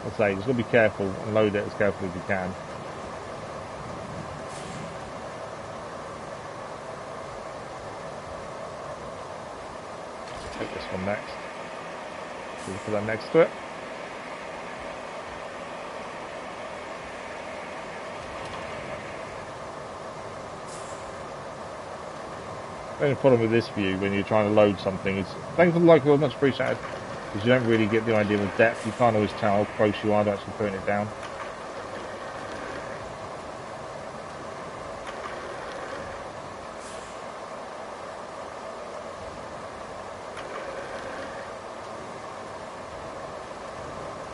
I'll say, just got to be careful and load it as carefully as you can. Take this one next. So we'll put that next to it. The only problem with this view when you're trying to load something is, thanks for the like, much appreciated, because you don't really get the idea of depth. You can't always tell how close you are to actually putting it down.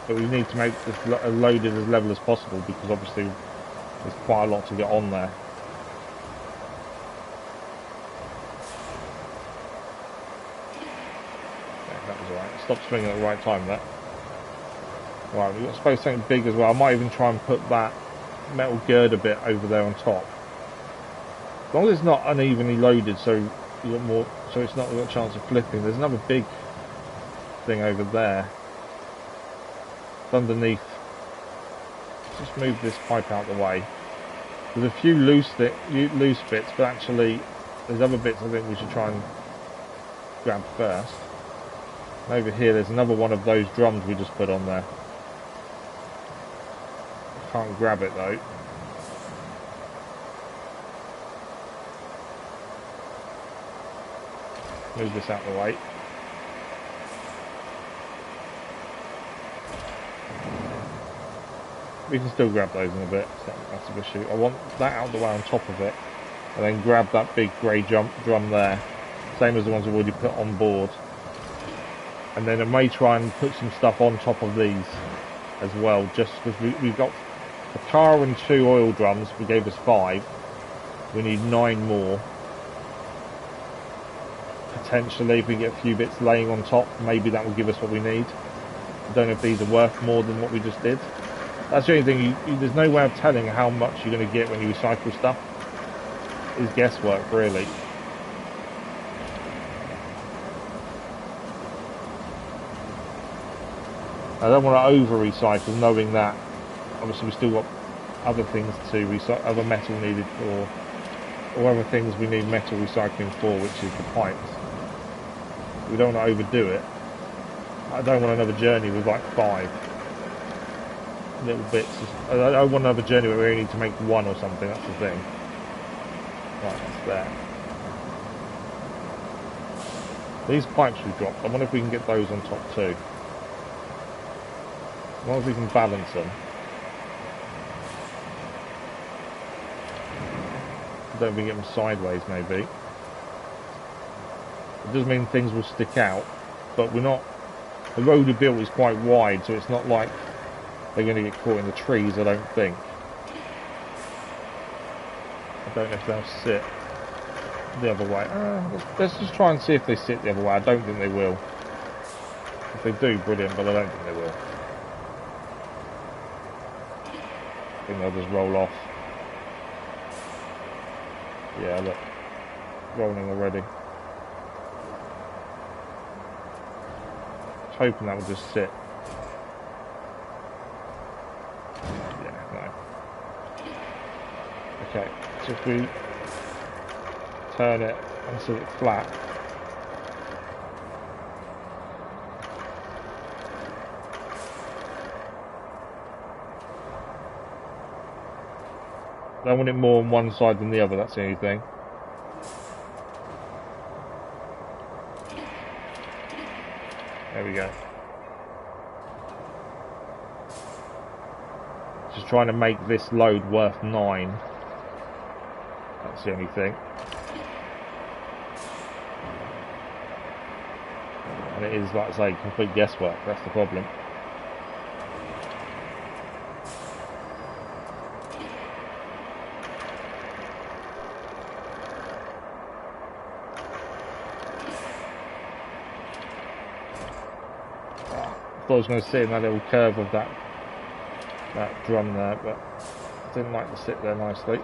But we need to make this loaded as level as possible, because obviously there's quite a lot to get on there. Okay, that was alright. Stop swinging at the right time, that. Right, we've got to suppose something big as well. I might even try and put that metal girder bit over there on top. As long as it's not unevenly loaded, so you got more, so it's not got a chance of flipping. There's another big thing over there. Underneath. Just move this pipe out of the way. There's a few loose bits, but actually there's other bits I think we should try and grab first. And over here there's another one of those drums we just put on there. Can't grab it though. Move this out of the way. We can still grab those in a bit, it's not a massive issue. I want that out of the way on top of it, and then grab that big grey drum there, same as the ones we've already put on board. And then I may try and put some stuff on top of these as well, just because we've got a car and 2 oil drums, we gave us 5, we need 9 more. Potentially, if we get a few bits laying on top, maybe that will give us what we need. I don't know if these are worth more than what we just did. That's the only thing, there's no way of telling how much you're going to get when you recycle stuff. It's guesswork, really. I don't want to over-recycle, knowing that obviously we've still got other things to recycle, other metal needed for, or other things we need metal recycling for, which is the pipes. We don't want to overdo it. I don't want another journey with like 5 little bits. I want another journey where we only need to make 1 or something, that's the thing. Right, that's there. These pipes we've dropped, I wonder if we can get those on top too. As long as we can balance them. I don't know if we can get them sideways maybe. It does mean things will stick out, but we're not, the road we built is quite wide, so it's not like they're going to get caught in the trees, I don't think. I don't know if they'll sit the other way. Let's just try and see if they sit the other way. I don't think they will. If they do, brilliant, but I don't think they will. I think they'll just roll off. Yeah, look. Rolling already. I was hoping that would just sit. Okay, so if we turn it and set it flat, I want it more on one side than the other, that's the only thing. There we go. Just trying to make this load worth 9. That's the only thing. And it is, like I say, complete guesswork, that's the problem. I thought I was going to sit in that little curve of that drum there, but I didn't like to sit there nicely.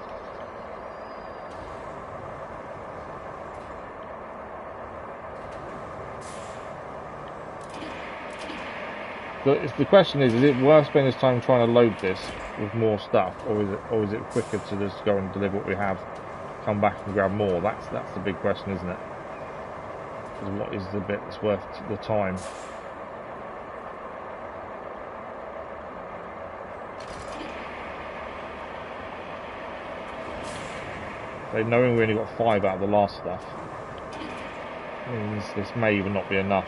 But the question is it worth spending this time trying to load this with more stuff, or is it quicker to just go and deliver what we have, come back and grab more? That's the big question, isn't it? Because what is the bit that's worth the time? Knowing we only got 5 out of the last stuff, means this may even not be enough.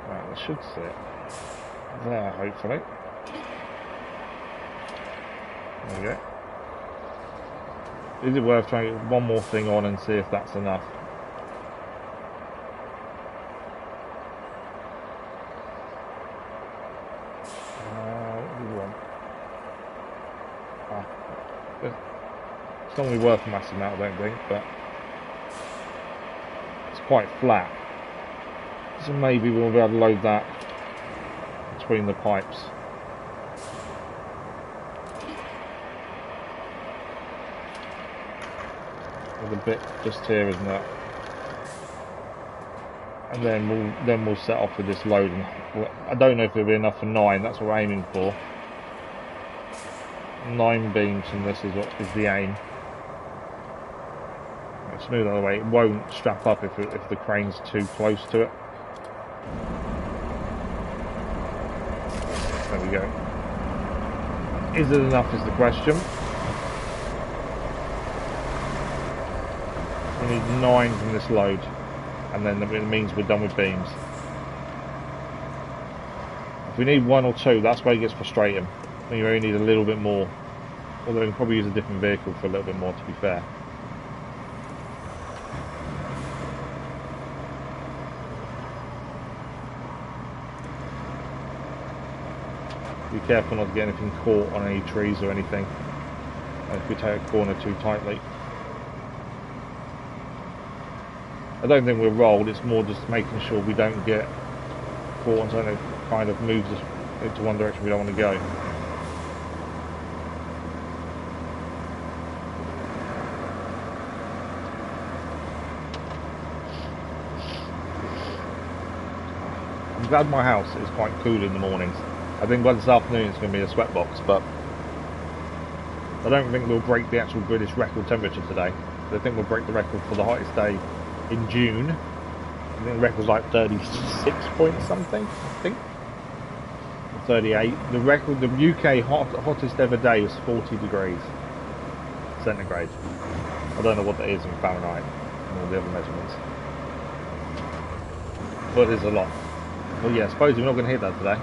Right, that should sit there, hopefully. There we go. Is it worth trying to get one more thing on and see if that's enough? What do we want? It's not going to be worth a massive amount, I don't think, but it's quite flat. So maybe we'll be able to load that between the pipes. There's a bit just here, isn't it? And then we'll set off with this load. And I don't know if it'll be enough for 9. That's what we're aiming for. 9 beams from this is the aim. Smooth out of the way. It won't strap up if the crane's too close to it. There we go. Is it enough is the question. We need 9 from this load, and then it means we're done with beams. If we need 1 or 2, that's where it gets frustrating. I think you only need a little bit more, although we can probably use a different vehicle for a little bit more, to be fair. Be careful not to get anything caught on any trees or anything if we take a corner too tightly. I don't think we're rolled, it's more just making sure we don't get caught on something that kind of moves us into one direction we don't want to go. I'm glad my house is quite cool in the mornings. I think by this afternoon it's going to be a sweatbox, but I don't think we'll break the actual British record temperature today. I think we'll break the record for the hottest day in June. I think the record's like 36 point something, I think. 38. The record, the UK hottest ever day was 40 degrees centigrade. I don't know what that is in Fahrenheit and all the other measurements. But it's a lot. Well, yeah, I suppose we're not going to hit that today.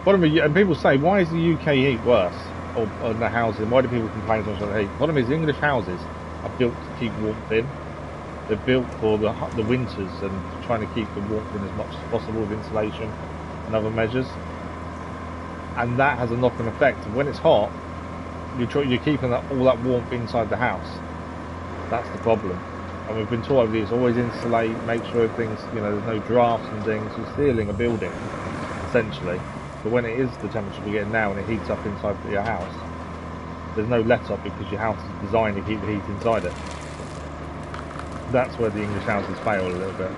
And people say, why is the UK heat worse? Or the housing, why do people complain so much about the heat? The problem is, English houses are built to keep warmth in. They're built for the winters and trying to keep the warmth in as much as possible with insulation and other measures. And that has a knock-on effect. When it's hot, you're keeping all that warmth inside the house. That's the problem. And we've been taught over the years, always insulate, make sure things, there's no drafts and things. You're sealing a building, essentially. But when it is the temperature we're getting now and it heats up inside your house, there's no let-up because your house is designed to keep the heat inside it. That's where the English houses fail a little bit.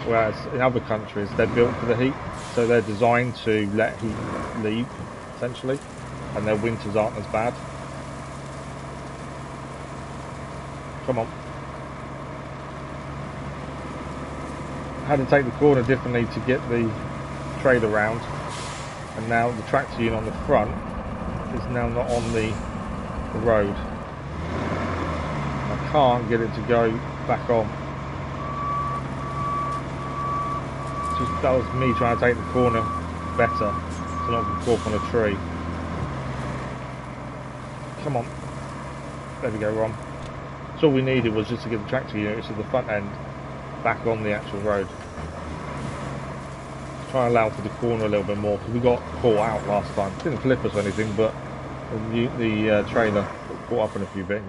Whereas in other countries, they're built for the heat, so they're designed to let heat leave, essentially, and their winters aren't as bad. Come on. Had to take the corner differently to get the trailer round, and now the tractor unit on the front is now not on the road. I can't get it to go back on. That was me trying to take the corner better to not get caught on a tree. Come on. There we go, Ron. So all we needed was just to get the tractor unit to the front end back on the actual road. Try and allow for the corner a little bit more, because we got caught out last time. Didn't flip us or anything, but the trailer got caught up in a few bits.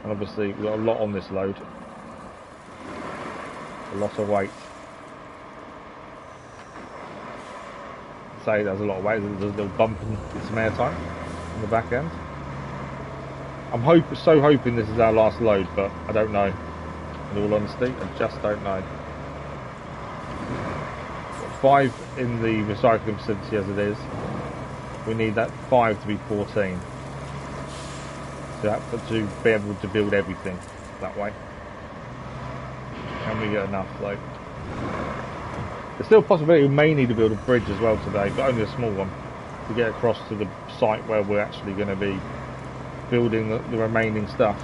And obviously we've got a lot on this load. A lot of weight. Say there's a lot of weight, there's a little bump and some airtime on the back end. I'm so hoping this is our last load, but I don't know. In all honesty, I just don't know. Got 5 in the recycling facility as it is. we need that 5 to be 14. To be able to build everything that way. Can we get enough though? There's still a possibility we may need to build a bridge as well today, but only a small one, to get across to the site where we're actually going to be building the remaining stuff.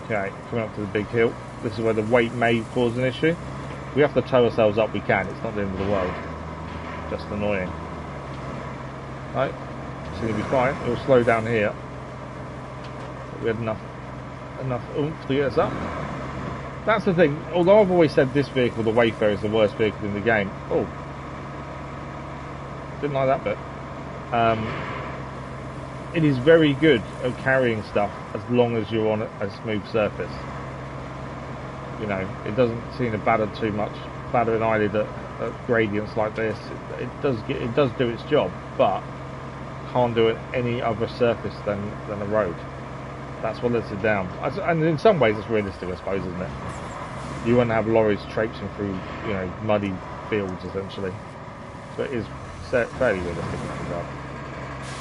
Okay, coming up to the big hill. This is where the weight may cause an issue. If we have to tow ourselves up, we can. It's not the end of the world. Just annoying. Right, it's going to be fine. It will slow down here. But we had enough oomph to get us up. That's the thing. Although I've always said this vehicle, the Wayfarer, is the worst vehicle in the game. Oh, didn't like that bit. It is very good at carrying stuff as long as you're on a smooth surface. You know, it doesn't seem to batter too much, batter an eyelid at gradients like this. It does do its job, but can't do it any other surface than a road. That's what lets it down. And in some ways, it's realistic, I suppose, isn't it? You wouldn't have lorries traipsing through, you know, muddy fields essentially. So it is fairly realistic in that regard.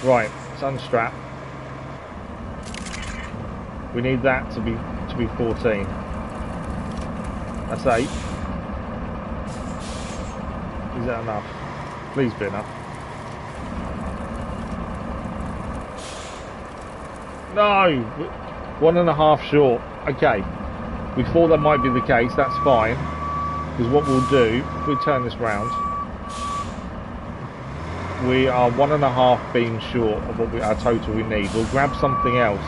Right. Unstrap. We need that to be 14. That's 8. Is that enough? Please be enough. No! 1.5 short. Okay. We thought that might be the case. That's fine. Because what we'll do, if we turn this round, we are 1.5 beams short of what our total we need. We'll grab something else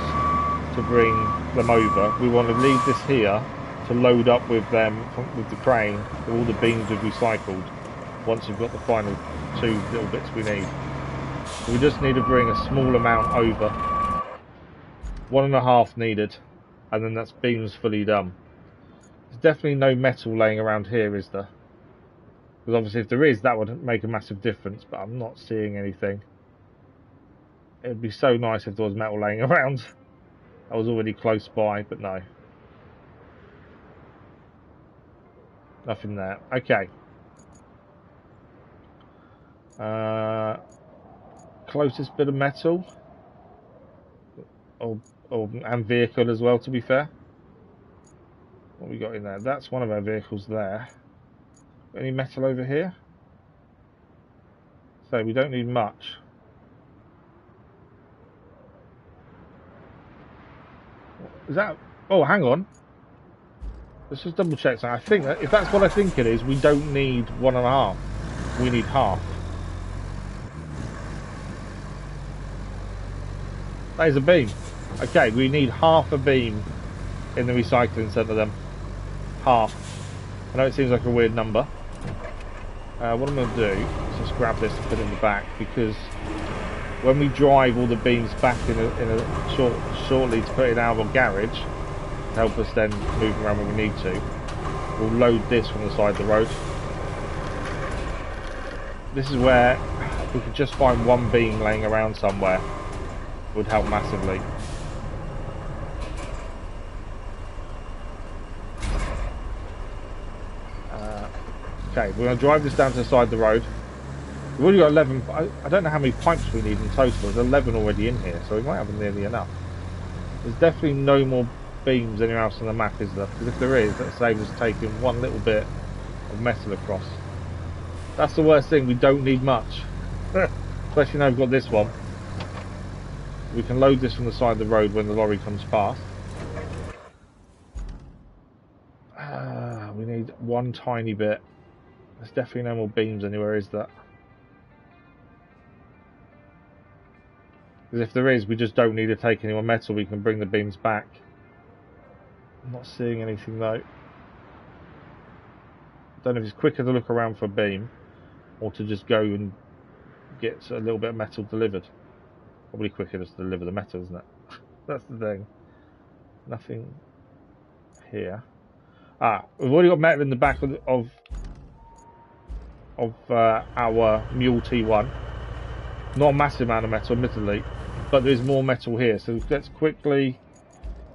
to bring them over. We want to leave this here to load up with them with the crane with all the beams we've recycled once we've got the final 2 little bits we need. We just need to bring a small amount over. 1.5 needed, and then that's beams fully done. There's definitely no metal laying around here, is there? Because obviously if there is, that would make a massive difference, but I'm not seeing anything. It would be so nice if there was metal laying around. I was already close by, but no. Nothing there. Okay. Closest bit of metal. And vehicle as well, to be fair. What we got in there? That's one of our vehicles there. Any metal over here? So we don't need much. Is that... Oh, hang on. Let's just double check. So I think that if that's what I think it is, we don't need 1.5. We need half. That is a beam. Okay, we need half a beam in the recycling centre then. Half. I know it seems like a weird number. What I'm going to do is just grab this and put it in the back, because when we drive all the beams back shortly to put in our garage to help us then move around when we need to, we'll load this from the side of the road. This is where if we could just find one beam laying around somewhere, it would help massively. Okay, we're going to drive this down to the side of the road. We've already got 11, I don't know how many pipes we need in total. There's 11 already in here, so we might have nearly enough. There's definitely no more beams anywhere else on the map, is there? Because if there is, that saves us taking one little bit of metal across. That's the worst thing, we don't need much. Especially now we've got this one. We can load this from the side of the road when the lorry comes past. We need one tiny bit. There's definitely no more beams anywhere, is there? Because if there is, we just don't need to take any more metal. We can bring the beams back. I'm not seeing anything though. Don't know if it's quicker to look around for a beam or to just go and get a little bit of metal delivered. Probably quicker just to deliver the metal, isn't it? That's the thing. Nothing here. We've already got metal in the back of our Mule T1. Not a massive amount of metal, admittedly, but there's more metal here. So let's quickly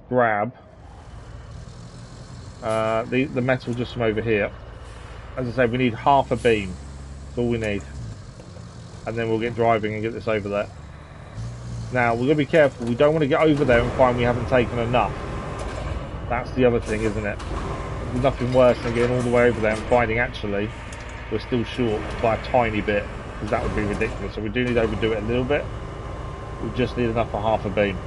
grab the metal just from over here. As I say, we need half a beam. That's all we need. And then we'll get driving and get this over there. Now, we're going to be careful. We don't want to get over there and find we haven't taken enough. That's the other thing, isn't it? There's nothing worse than getting all the way over there and finding actually we're still short by a tiny bit, because that would be ridiculous. So we do need to overdo it a little bit. We just need enough for half a beam.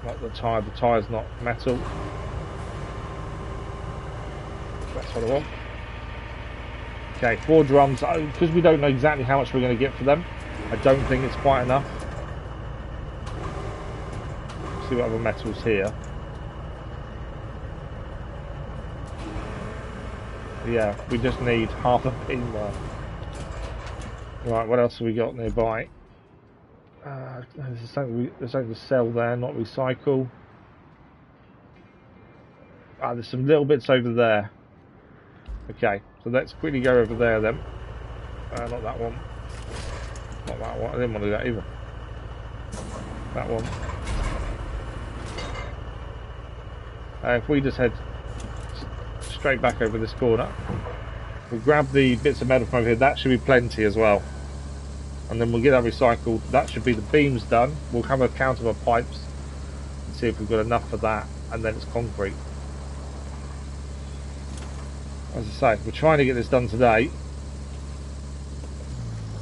Like the tire's not metal. That's what I want. Okay, 4 drums. Because we don't know exactly how much we're going to get for them, I don't think it's quite enough. Let's see what other metals here. Yeah, we just need half a beam there. Right, what else have we got nearby? There's something to sell there, not recycle. There's some little bits over there. Okay, so let's quickly go over there then. Not that one. Not that one. I didn't want to do that either. That one. If we just head straight back over this corner, we'll grab the bits of metal from over here. That should be plenty as well. And then we'll get that recycled. That should be the beams done. We'll have a count of our pipes and see if we've got enough for that. And then it's concrete. As I say, we're trying to get this done today.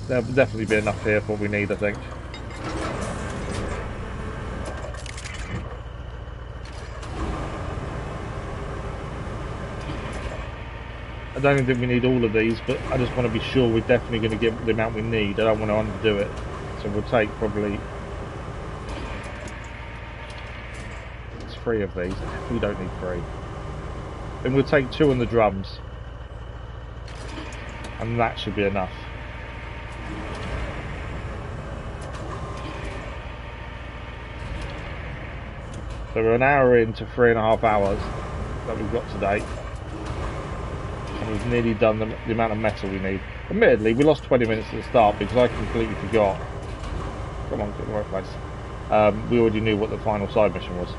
There'll definitely be enough here for what we need, I think. I don't think we need all of these, but I just want to be sure we're definitely going to get the amount we need. I don't want to underdo it. So we'll take probably... It's 3 of these. We don't need 3. Then we'll take 2 on the drums. And that should be enough. So we're an hour into 3.5 hours that we've got today. And we've nearly done the amount of metal we need. Admittedly, we lost 20 minutes at the start because I completely forgot. Come on, get in the right place. We already knew what the final side mission was.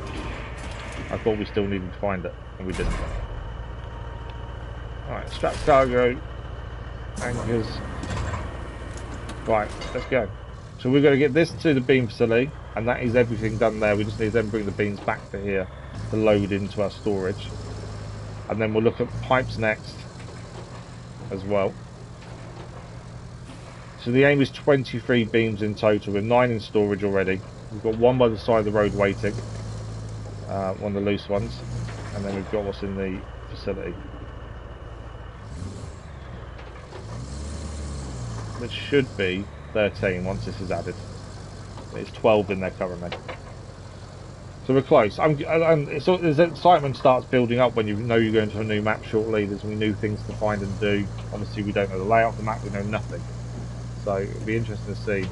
I thought we still needed to find it, and we didn't. Alright, strap cargo, anchors. Right, let's go. So we're going to get this to the beam facility, and that is everything done there. We just need to then bring the beams back to here to load into our storage. And then we'll look at pipes next as well. So the aim is 23 beams in total, with 9 in storage already. We've got 1 by the side of the road waiting, one of the loose ones, and then we've got what's in the facility. Which should be 13 once this is added. It's 12 in there currently. So we're close. There's excitement starts building up when you know you're going to a new map shortly. There's going to be new things to find and do. Obviously we don't know the layout of the map, we know nothing. So it'll be interesting to see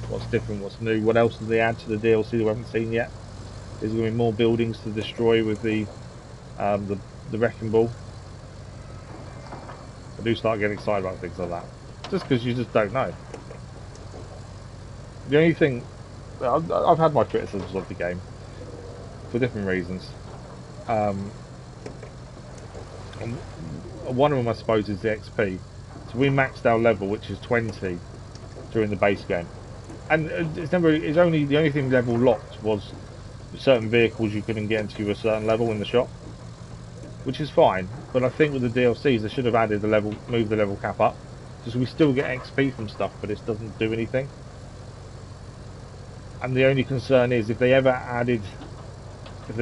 what's different, what's new. What else do they add to the DLC that we haven't seen yet? Is there going to be more buildings to destroy with the wrecking ball? I do start getting excited about things like that. Just because you just don't know. The only thing... I've had my criticisms of the game. For different reasons. One of them, I suppose, is the XP. So we maxed our level, which is 20, during the base game, and the only thing level locked was certain vehicles you couldn't get into a certain level in the shop, which is fine. But I think with the DLCs, they should have added the level, moved the level cap up, because we still get XP from stuff, but it doesn't do anything. And the only concern is if they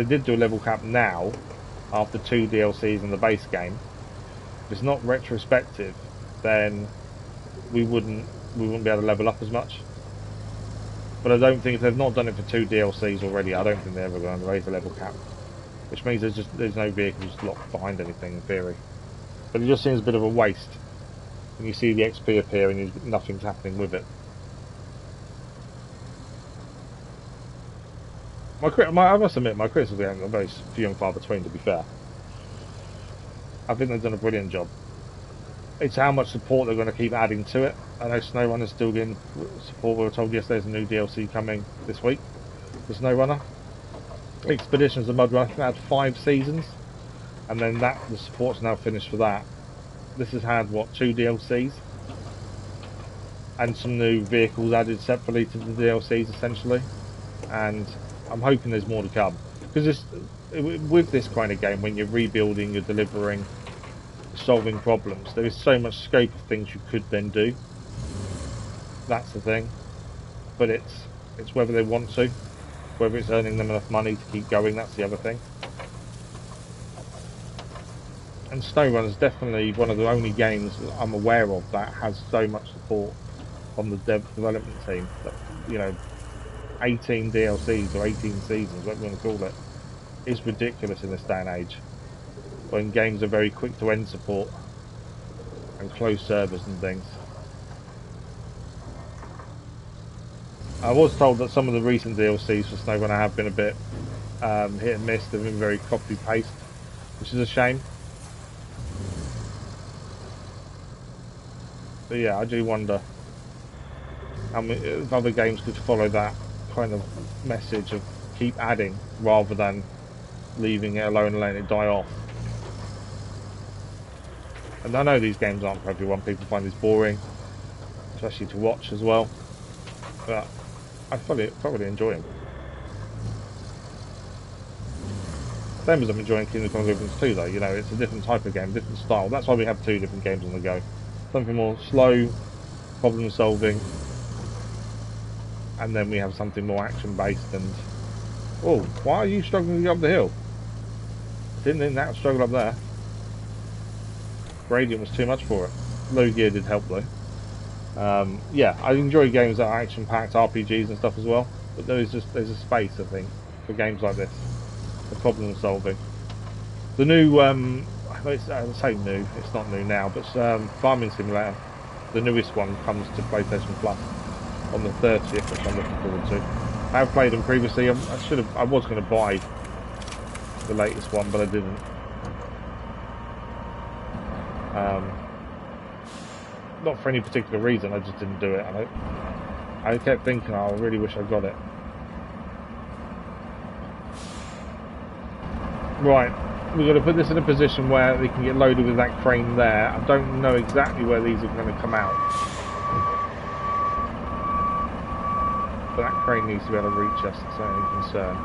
did do a level cap now, after 2 DLCs in the base game, if it's not retrospective, then we wouldn't be able to level up as much. But I don't think, if they've not done it for 2 DLCs already, I don't think they're ever going to raise the level cap. Which means there's no vehicles locked behind anything in theory. But it just seems a bit of a waste when you see the XP appear and nothing's happening with it. I must admit, my criticism are very few and far between, to be fair. I think they've done a brilliant job. It's how much support they're going to keep adding to it. I know SnowRunner's still getting support. We were told yesterday there's a new DLC coming this week for SnowRunner. Expeditions of Mud Run, I think, had 5 seasons, and then the support's now finished for that. This has had, what, 2 DLCs? And some new vehicles added separately to the DLCs, essentially. And I'm hoping there's more to come. Because with this kind of game, when you're rebuilding, you're delivering, solving problems, there is so much scope of things you could then do. That's the thing. But it's whether they want to, whether it's earning them enough money to keep going. That's the other thing. And SnowRunner is definitely one of the only games that I'm aware of that has so much support from the development team. That, you know, 18 DLCs or 18 seasons, whatever you want to call it, is ridiculous in this day and age, when games are very quick to end support and close servers and things. I was told that some of the recent DLCs for SnowRunner have been a bit hit and miss. They've been very copy-paste, which is a shame. But yeah, I do wonder how many if other games could follow that kind of message of keep adding rather than leaving it alone and letting it die off. And I know these games aren't for everyone. People find these boring, especially to watch as well. But I thoroughly enjoy them. Same as I'm enjoying Kingdom Come Deliverance 2, though. You know, it's a different type of game, different style. That's why we have 2 different games on the go. Something more slow, problem solving, and then we have something more action based. And oh, why are you struggling to get up the hill? Didn't think that would struggle up there. Gradient was too much for it. Low gear did help though. Yeah, I enjoy games that are action-packed, RPGs and stuff as well. But there's a space, I think, for games like this, for problem solving. The new, I say new, it's not new now, but Farming Simulator, the newest one, comes to PlayStation Plus on the 30th, which I'm looking forward to. I have played them previously. I was going to buy the latest one, but I didn't. Not for any particular reason, I just didn't do it. I kept thinking, oh, I really wish I got it. Right, we've got to put this in a position where they can get loaded with that crane there. I don't know exactly where these are going to come out, but that crane needs to be able to reach us, that's not any concern.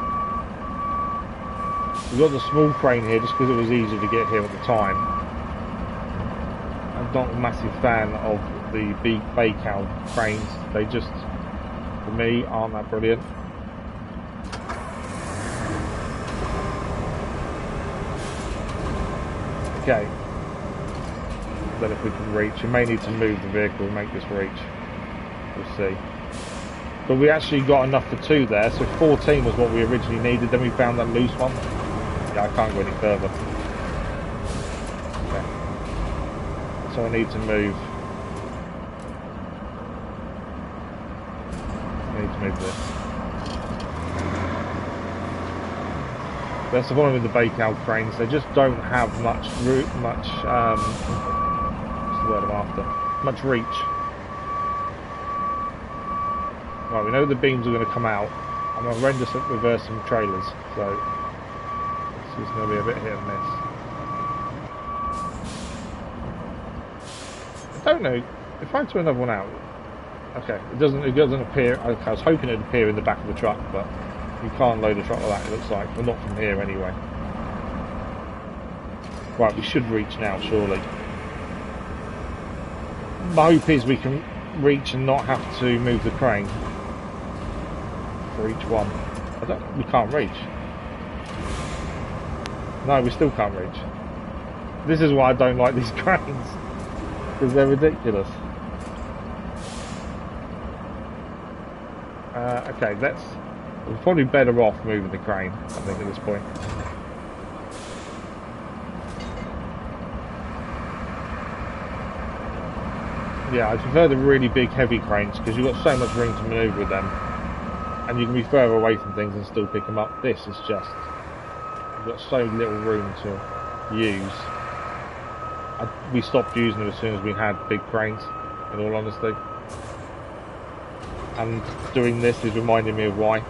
We've got the small crane here just because it was easier to get here at the time. I'm not a massive fan of the big Baykal cranes. They just, for me, aren't that brilliant. Okay. Then if we can reach, we may need to move the vehicle and make this reach. We'll see. But we actually got enough for 2 there, so 14 was what we originally needed. Then we found that loose one. Yeah, I can't go any further. So I need to move. I need to move this. That's the problem with the Baykal cranes. They just don't have much what's the word I'm after? Much reach. Right, we know the beams are going to come out. I'm horrendous at reversing trailers, so this is going to be a bit hit and miss. I don't know if I throw another one out. Okay, it doesn't appear. I was hoping it'd appear in the back of the truck, but you can't load a truck like that. It looks like, well, not from here anyway. Right, we should reach now, surely. My hope is we can reach and not have to move the crane for each one. We can't reach. No, we still can't reach. This is why I don't like these cranes. Because they're ridiculous. Okay, we're probably better off moving the crane, I think, at this point. Yeah, I prefer the really big heavy cranes because you've got so much room to manoeuvre with them, and you can be further away from things and still pick them up. This is just, you've got so little room to use. We stopped using them as soon as we had big cranes, in all honesty. And doing this is reminding me of why.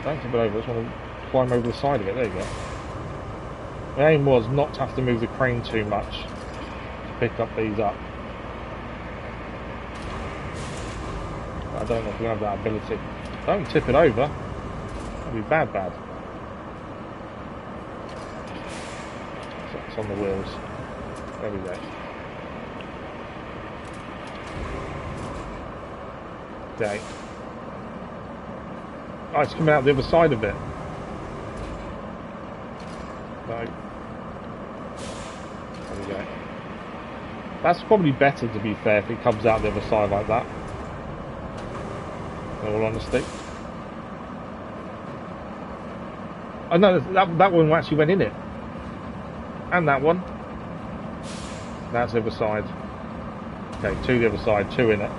Don't tip it over, I just want to climb over the side of it, there you go. The aim was not to have to move the crane too much to pick up these up. I don't know if we have that ability. Don't tip it over. That'd be bad. So it's on the wheels. There we go. Okay. Oh, it's coming out the other side of it. No. There we go. That's probably better, to be fair, if it comes out the other side like that. In all honesty. Oh no, that one actually went in it. And that one. That's the other side. Okay, two the other side, two in it.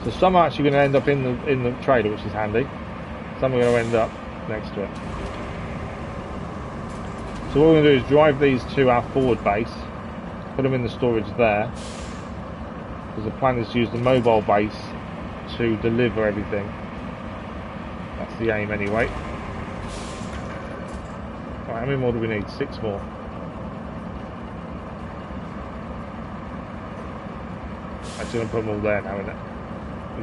So some are actually going to end up in the trailer, which is handy. Some are going to end up next to it. So what we're going to do is drive these to our forward base, put them in the storage there, because the plan is to use the mobile base to deliver everything. That's the aim anyway. Right, how many more do we need? 6 more. Actually, I'm going to put them all there now, isn't it?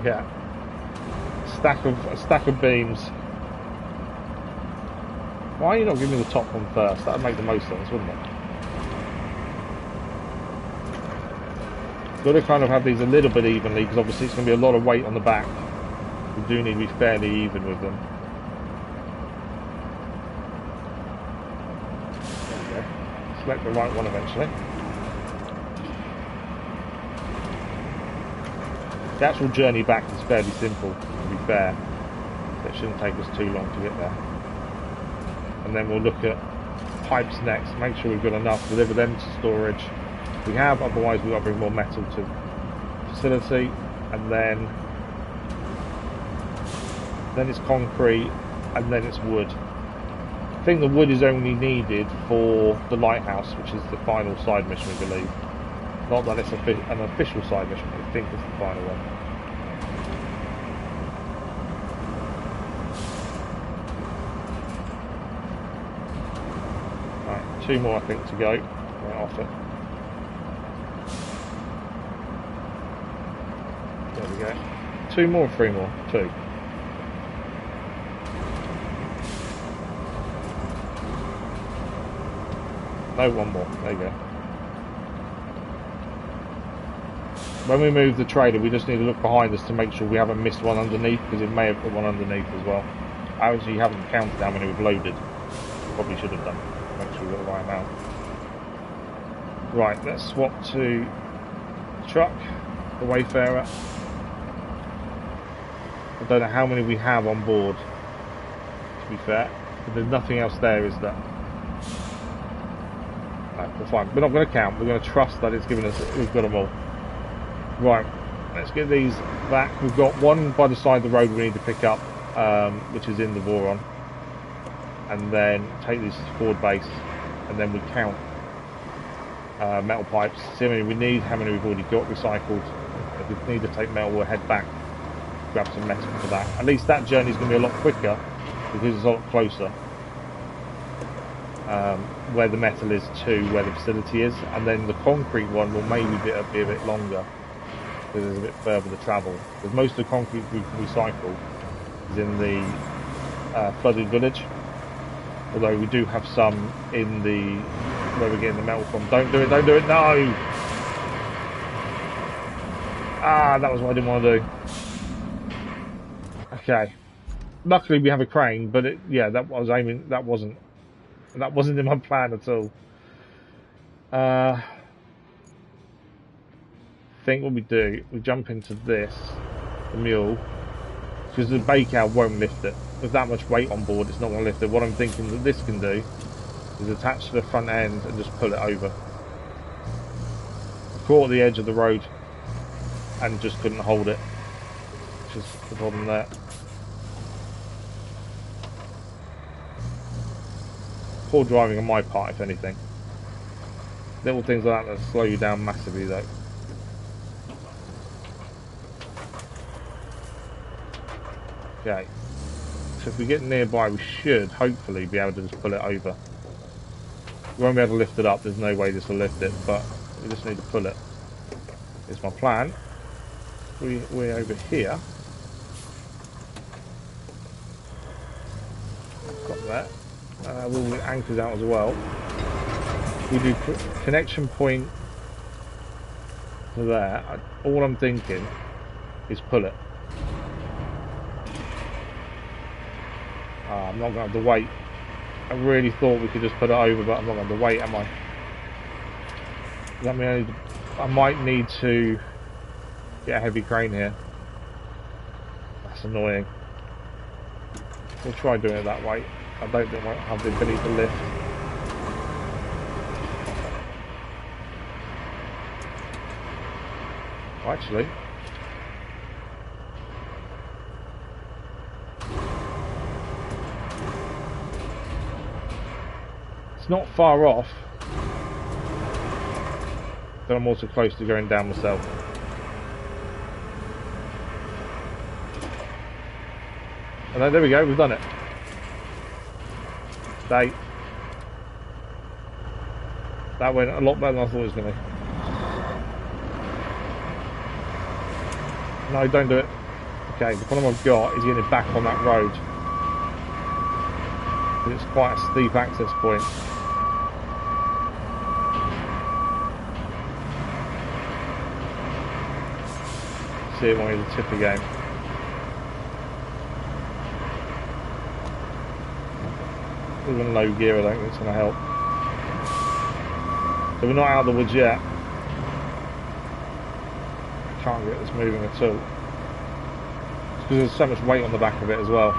Yeah. A stack of beams. Why are you not giving me the top one first? That would make the most sense, wouldn't it? Got to kind of have these a little bit evenly, because obviously it's going to be a lot of weight on the back. We do need to be fairly even with them. There we go. Select the right one eventually. The actual journey back is fairly simple, to be fair. So it shouldn't take us too long to get there. And then we'll look at pipes next, make sure we've got enough, deliver them to storage. We have, otherwise we've got to bring more metal to the facility, and then it's concrete, and then it's wood. I think the wood is only needed for the lighthouse, which is the final side mission, we believe. Not that it's an official side mission, but I think it's the final one. Right, 2 more I think to go. Right off it. There we go. 2 more or 3 more? 2. No, 1 more. There you go. When we move the trailer, we just need to look behind us to make sure we haven't missed one underneath, because it may have put one underneath as well. I actually haven't counted how many we've loaded. Probably should have done. Make sure we've got the right amount. Right, let's swap to the truck, the Wayfarer. I don't know how many we have on board, to be fair, but there's nothing else there, is there? No, we're fine. We're not going to count. We're going to trust that it's given us. We've got them all. Right, let's get these back. We've got one by the side of the road we need to pick up, which is in the Voron, and then take these to forward base, and then we count metal pipes, see how many we need, how many we've already got recycled. If we need to take metal, we'll head back, grab some metal for that. At least that journey is going to be a lot quicker, because it's a lot closer. Where the metal is to where the facility is, and then the concrete one will maybe be a bit longer, because there's a bit further to travel. Because most of the concrete we can recycle is in the flooded village, although we do have some in the where we're getting the metal from. Don't do it, don't do it, no! Ah, that was what I didn't want to do. Okay. Luckily we have a crane, but yeah, that wasn't in my plan at all. I think what we do, we jump into this, the mule, because the bay cow won't lift it. With that much weight on board, it's not going to lift it. What I'm thinking that this can do is attach to the front end and just pull it over. I caught at the edge of the road and just couldn't hold it, which is the problem there. Poor driving on my part, if anything. Little things like that slow you down massively, though. Okay. So if we get nearby, we should hopefully be able to just pull it over. We won't be able to lift it up. There's no way this will lift it, but we just need to pull it. Here's my plan. We're over here. Got that. We'll get anchors out as well. We do connection point to there. All I'm thinking is pull it. I'm not going to have to wait. I really thought we could just put it over, but I'm not going to have to wait, am I? Does that mean I might need to get a heavy crane here? That's annoying. We'll try doing it that way. I don't think I might have the ability to lift. Actually, it's not far off, but I'm also close to going down myself. And then, there we go, we've done it. That went a lot better than I thought it was going to. No, don't do it. Okay, the problem I've got is getting it back on that road. It's quite a steep access point. See it when we tip again. Even low gear, I don't think it's going to help. So we're not out of the woods yet. Can't get this moving at all. It's because there's so much weight on the back of it as well.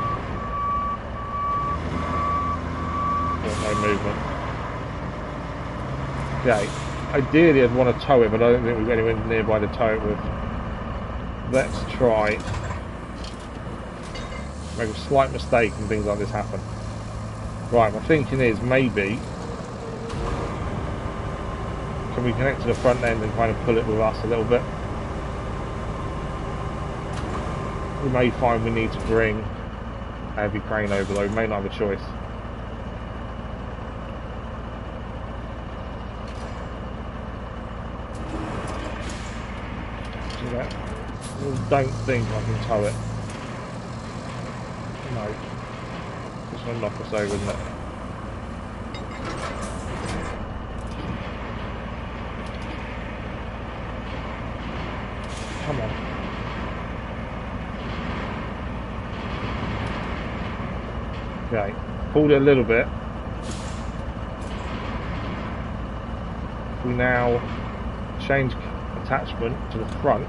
No movement. Okay. Ideally I'd want to tow it, but I don't think we've got anyone nearby to tow it with. Let's try. Make a slight mistake and things like this happen. Right, my thinking is maybe can we connect to the front end and kind of pull it with us a little bit? We may find we need to bring a heavy crane over though, we may not have a choice. I don't think I can tow it. No. It's going to knock us over, isn't it? Come on. Okay, pulled it a little bit. If we now change attachment to the front,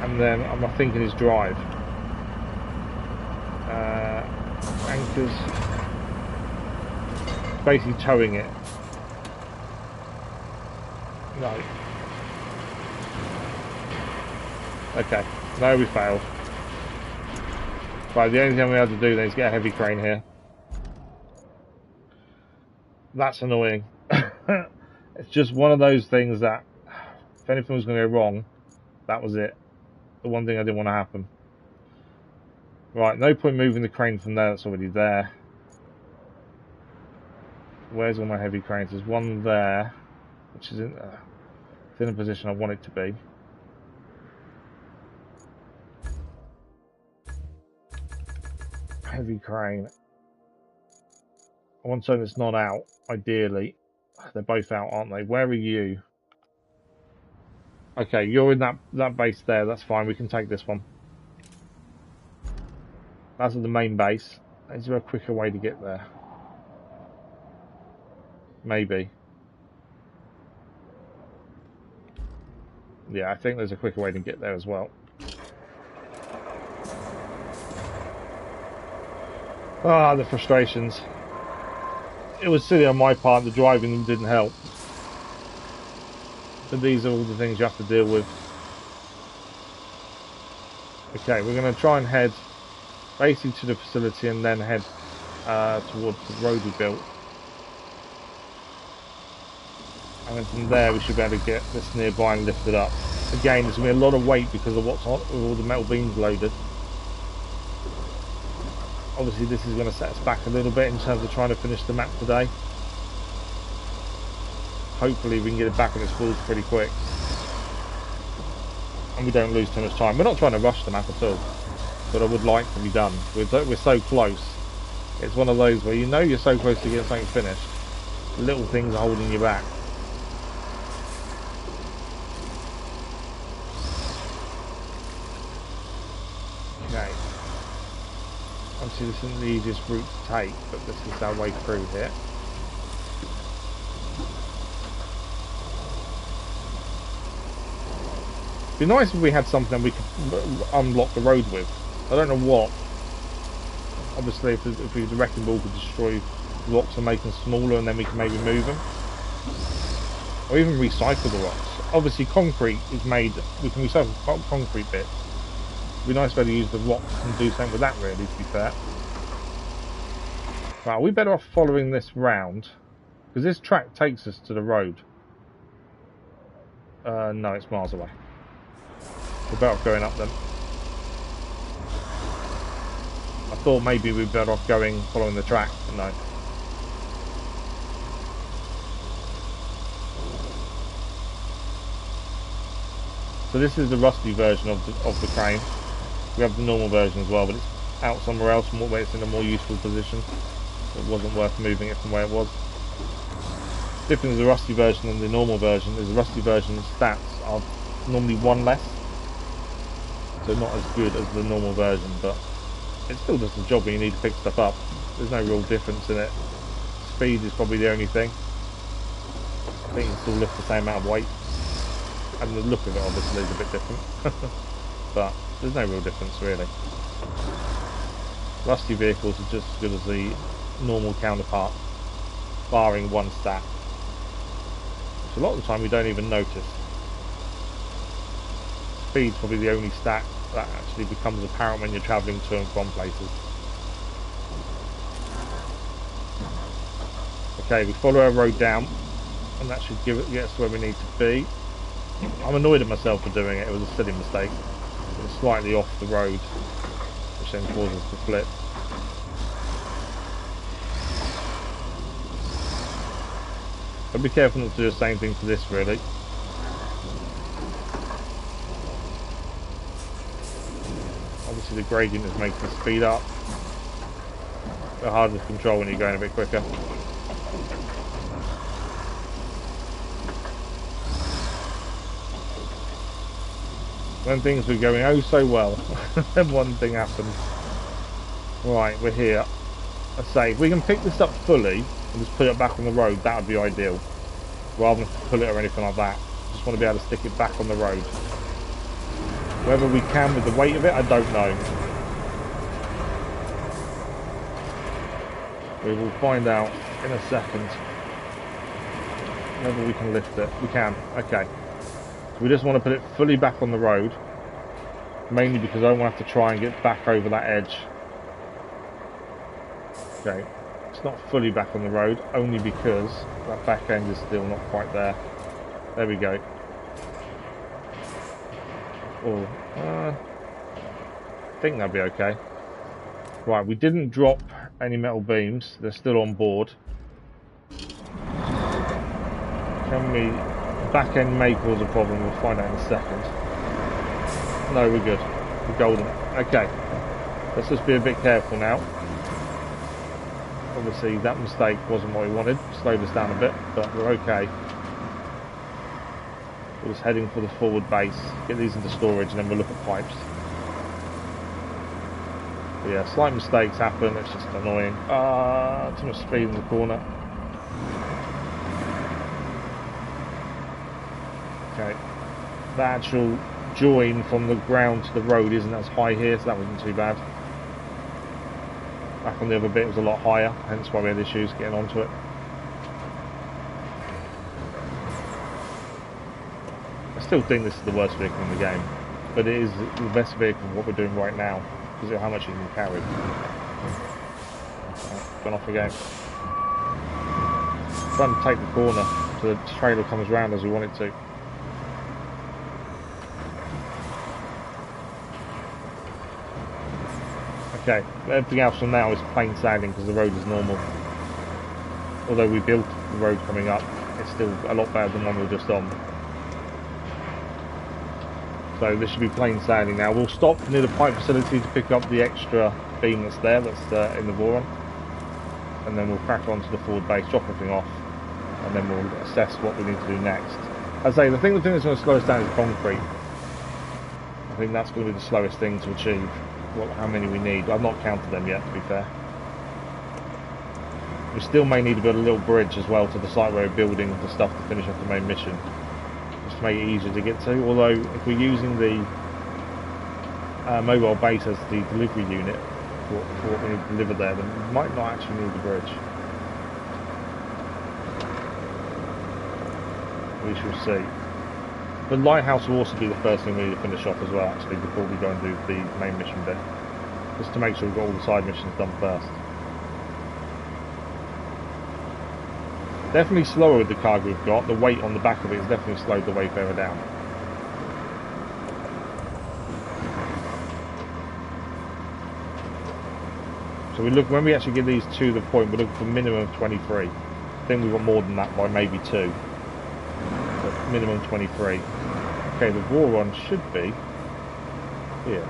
and then I'm thinking is drive. Anchors, basically towing it. No. Okay, no, we failed. Right, the only thing we have to do then is get a heavy crane here. That's annoying. It's just one of those things that if anything was going to go wrong, that was it. The one thing I didn't want to happen. Right, no point moving the crane from there, that's already there. Where's all my heavy cranes? There's one there, which is in the position I want it to be. Heavy crane. I want something that's not out, ideally. They're both out, aren't they? Where are you? Okay, you're in that base there, that's fine, we can take this one. That's at the main base. Is there a quicker way to get there? Maybe. Yeah, I think there's a quicker way to get there as well. Ah, the frustrations. It was silly on my part, the driving didn't help. But these are all the things you have to deal with. Okay, we're going to try and head basically to the facility and then head towards the road we built. And then from there we should be able to get this nearby and lift it up. Again, there's going to be a lot of weight because of what's on with all the metal beams loaded. Obviously this is going to set us back a little bit in terms of trying to finish the map today. Hopefully we can get it back on its wheels pretty quick. And we don't lose too much time. We're not trying to rush the map at all. But I would like to be done. We're so close. It's one of those where you know you're so close to getting something finished. Little things are holding you back. Okay. Obviously this isn't the easiest route to take, but this is our way through here. It'd be nice if we had something we could unblock the road with. I don't know what. Obviously if the wrecking ball could destroy rocks and make them smaller and then we can maybe move them. Or even recycle the rocks. Obviously concrete is made, we can recycle concrete bits. It'd be nice to be able to use the rocks and do something with that really, to be fair. Right, we're better off following this round. Because this track takes us to the road. No, it's miles away. We're better off going up then. I thought maybe we'd be better off following the track, but no. So this is the rusty version of the crane. We have the normal version as well, but it's out somewhere else where it's in a more useful position. It wasn't worth moving it from where it was. The difference with the rusty version and the normal version is the rusty version's stats are normally 1 less. So not as good as the normal version, but it still does the job when you need to pick stuff up. There's no real difference in it. Speed is probably the only thing. I think you can still lift the same amount of weight. And the look of it obviously is a bit different. But there's no real difference really. Rusty vehicles are just as good as the normal counterpart, barring 1 stat. Which a lot of the time we don't even notice. Speed's probably the only stat that actually becomes apparent when you're travelling to and from places. Okay, we follow our road down and that should get us to where we need to be. I'm annoyed at myself for doing it, it was a silly mistake. It was slightly off the road, which then causes us to flip. But be careful not to do the same thing to this really. Obviously the gradient is making the speed up. A bit harder to control when you're going a bit quicker. When things were going oh so well, then one thing happened. Right, we're here. I say, if we can pick this up fully and just put it back on the road, that would be ideal. Rather than pull it or anything like that. Just want to be able to stick it back on the road. Whether we can with the weight of it, I don't know. We will find out in a second. Whether we can lift it. We can, okay. So we just want to put it fully back on the road. Mainly because I won't have to try and get back over that edge. Okay. It's not fully back on the road, only because that back end is still not quite there. There we go. Oh, I think that'll be okay. Right, we didn't drop any metal beams. They're still on board. Can we... Back end may cause a problem. We'll find out in a second. No, we're good. We're golden. Okay. Let's just be a bit careful now. Obviously, that mistake wasn't what we wanted. Slowed us down a bit, but we're okay. We're just heading for the forward base. Get these into storage, and then we'll look at pipes. But yeah, slight mistakes happen. It's just annoying. Too much speed in the corner. Okay. The actual join from the ground to the road isn't as high here, so that wasn't too bad. Back on the other bit it was a lot higher, hence why we had issues getting onto it. I still think this is the worst vehicle in the game, but it is the best vehicle for what we're doing right now. because of how much you can carry. Gone off again. Trying to take the corner so the trailer comes round as we want it to. Okay, everything else from now is plain sailing because the road is normal. Although we built the road coming up, it's still a lot better than one we were just on. So this should be plain sailing now. We'll stop near the pipe facility to pick up the extra beam that's there, that's in the Voron. And then we'll crack on to the forward base, drop everything off, and then we'll assess what we need to do next. As I say, the thing that's going to slow us down is concrete. I think that's going to be the slowest thing to achieve. How many we need. I've not counted them yet, to be fair. We still may need to build a little bridge as well to the site where we're building the stuff to finish off the main mission. Just to make it easier to get to. Although, if we're using the mobile base as the delivery unit for what we need to deliver there, then we might not actually need the bridge. We shall see. The Lighthouse will also be the first thing we need to finish off as well, actually, before we go and do the main mission bit. Just to make sure we've got all the side missions done first. Definitely slower with the cargo we've got. The weight on the back of it has definitely slowed the Wayfarer down. So we look, when we actually get these to the point, we're looking for a minimum of 23. I think we've got more than that by maybe 2. But minimum 23. Okay, the Voron should be here.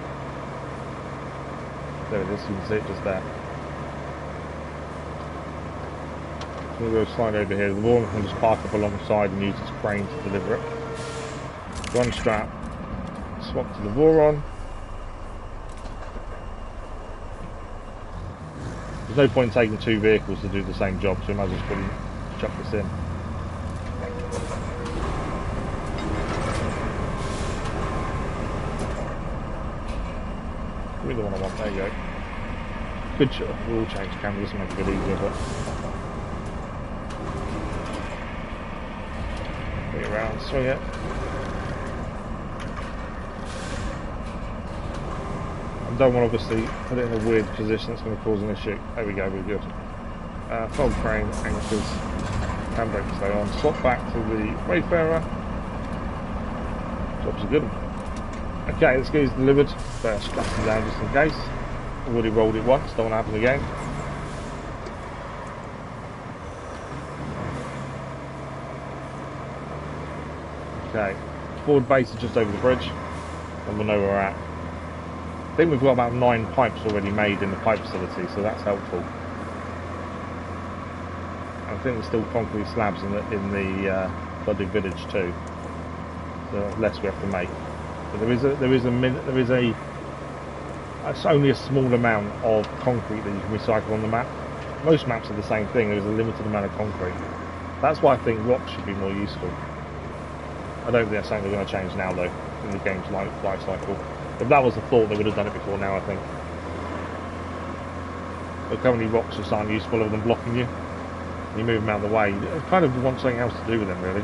There it is, you can see it just there. We'll go slide over here. The Voron can just park up alongside and use its crane to deliver it. One strap, swap to the Voron. There's no point in taking 2 vehicles to do the same job, so we might as well just chuck this in. Really the one I want, there you go. Good shot. We'll change cameras to make it a bit easier, but bring it around, swing it. I don't want to obviously put it in a weird position that's going to cause an issue. There we go, we're good. Fold crane, anchors, handbrake stay on. Swap back to the Wayfarer. Job's a good one. Okay, let's get these delivered. Better strap them down just in case. Already rolled it once, don't want to happen again. Okay, forward base is just over the bridge, and we'll know where we're at. I think we've got about 9 pipes already made in the pipe facility, so that's helpful. I think there's still concrete slabs in the flooded village too, so less we have to make. But it's only a small amount of concrete that you can recycle on the map. Most maps are the same thing. There's a limited amount of concrete. That's why I think rocks should be more useful. I don't think that's something they're going to change now though in the game's life cycle. If that was the thought, they would have done it before now, I think. But currently rocks are starting useful other than blocking you. You move them out of the way. You kind of want something else to do with them, really.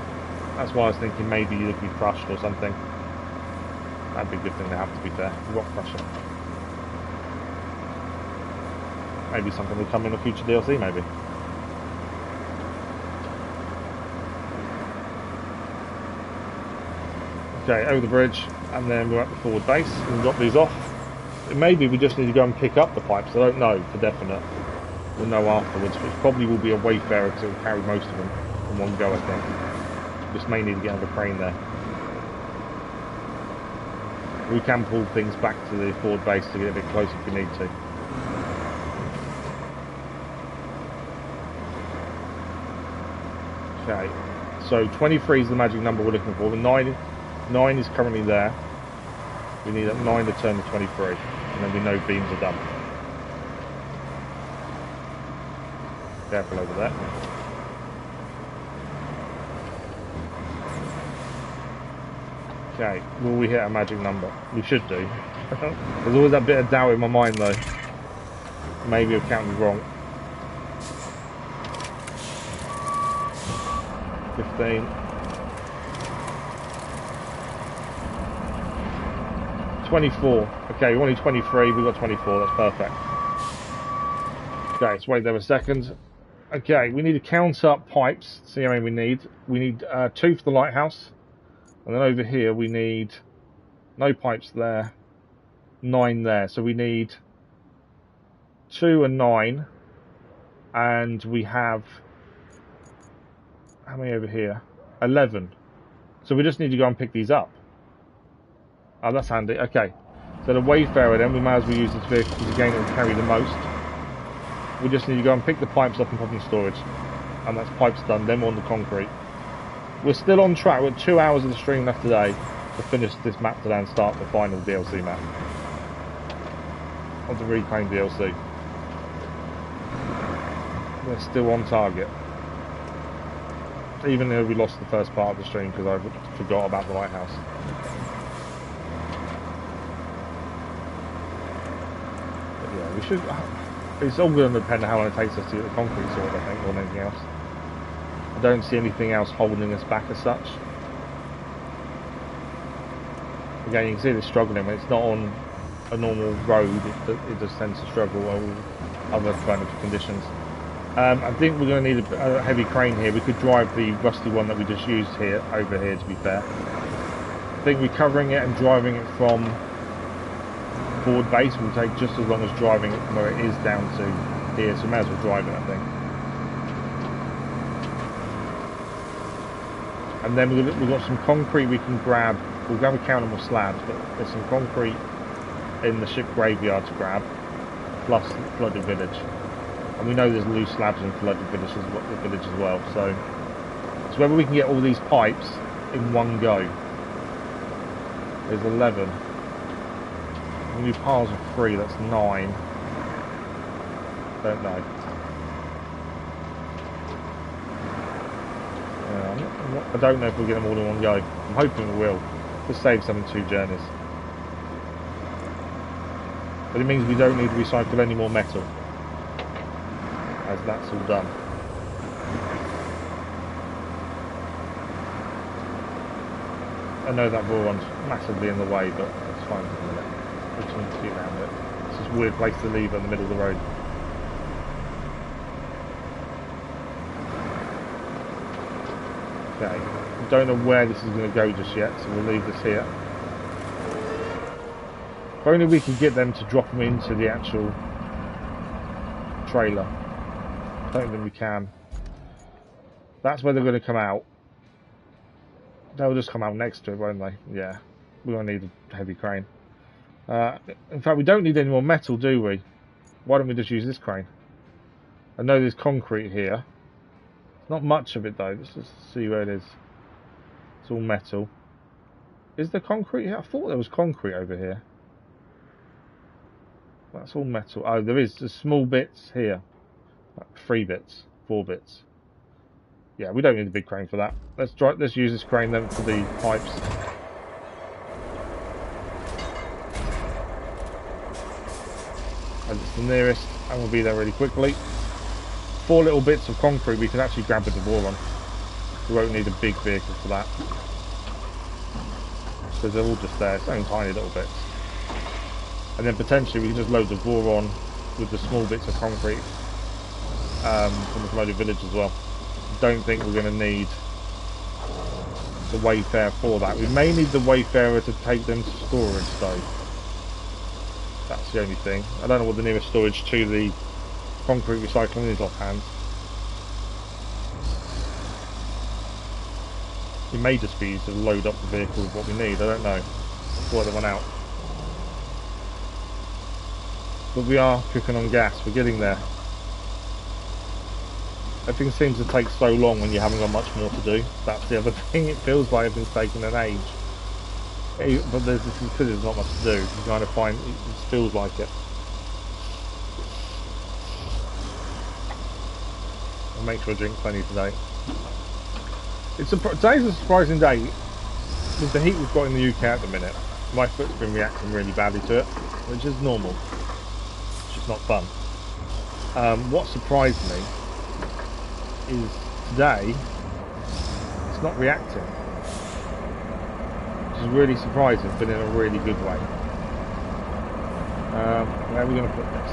That's why I was thinking maybe you could be crushed or something. That'd be a good thing to have, to be fair. Rock crusher. Maybe something will come in a future DLC, maybe. Okay, over the bridge, and then we're at the forward base, and we'll drop these off. Maybe we just need to go and pick up the pipes, I don't know for definite. We'll know afterwards, which probably will be a Wayfarer because it will carry most of them in one go, I think. Just may need to get on the crane there. We can pull things back to the forward base to get a bit closer if we need to. Okay, so 23 is the magic number we're looking for. The 9 is currently there. We need a 9 to turn to 23, and then we know beams are done. Careful over there. Okay, will we hit a magic number? We should do. There's always that bit of doubt in my mind though. Maybe I've counted wrong. 15. 24. Okay, we wanted 23. We got 24. That's perfect. Okay, let's wait there a second. Okay, we need to count up pipes. See how many we need. We need 2 for the lighthouse. And then over here we need no pipes there. 9 there. So we need 2 and 9. And we have... how many over here? 11. So we just need to go and pick these up. Oh, that's handy. Okay. So the Wayfarer then, we might as well use this vehicle because again it will carry the most. We just need to go and pick the pipes up and put them in storage. And that's pipes done, then we're on the concrete. We're still on track. We're 2 hours of the stream left today to finish this map today and start the final DLC map. Of the Reclaim DLC. We're still on target. Even though we lost the first part of the stream because I forgot about the lighthouse. But yeah, we should... it's all going to depend on how long it takes us to get the concrete sorted, I think, more than anything else. I don't see anything else holding us back as such. Again, you can see they're struggling. When it's not on a normal road, it just tends to struggle with other kind of conditions. I think we're going to need a heavy crane here. We could drive the rusty one that we just used here over here, to be fair. I think recovering it and driving it from board base will take just as long as driving it from where it is down to here, so we may as well drive it, I think. And then we've got some concrete we can grab. We'll grab a count more slabs, but there's some concrete in the ship graveyard to grab, plus flooded village. And we know there's loose slabs in flooded village as well, so whether we can get all these pipes in one go. There's 11. We need piles of 3, that's 9. Don't know. I don't know if we'll get them all in one go. I'm hoping we will. Just save some in 2 journeys. But it means we don't need to recycle any more metal, as that's all done. I know that Voron's massively in the way, but it's fine for a minute. We just need to get around it. It's just a weird place to leave in the middle of the road. Okay, I don't know where this is going to go just yet, so we'll leave this here. If only we could get them to drop them into the actual trailer. I don't think we can. That's where they're going to come out. They'll just come out next to it, won't they? Yeah. We won't need a heavy crane. In fact, we don't need any more metal, do we? Why don't we just use this crane? I know there's concrete here. Not much of it, though. Let's just see where it is. It's all metal. Is there concrete here? I thought there was concrete over here. That's all metal. Oh, there is. There's small bits here. 3 bits, 4 bits. Yeah, we don't need a big crane for that. Let's use this crane then for the pipes. As it's the nearest, and we'll be there really quickly. 4 little bits of concrete we can actually grab with the Voron. We won't need a big vehicle for that, because they're all just there. It's only tiny little bits. And then potentially we can just load the Voron with the small bits of concrete from the flooded village as well. Don't think we're going to need the Wayfarer for that. We may need the Wayfarer to take them to storage though. That's the only thing. I don't know what the nearest storage to the concrete recycling is offhand. It may just be to load up the vehicle with what we need. I don't know. Before they run out. But we are cooking on gas. We're getting there. Everything seems to take so long when you haven't got much more to do. That's the other thing. It feels like everything's taking an age. But because there's not much to do, you kind of find it just feels like it. I'll make sure I drink plenty today. Today's a surprising day. With the heat we've got in the UK at the minute, my foot's been reacting really badly to it, which is normal. It's just not fun. What surprised me is today it's not reacting, which is really surprising, but in a really good way. Where are we going to put this?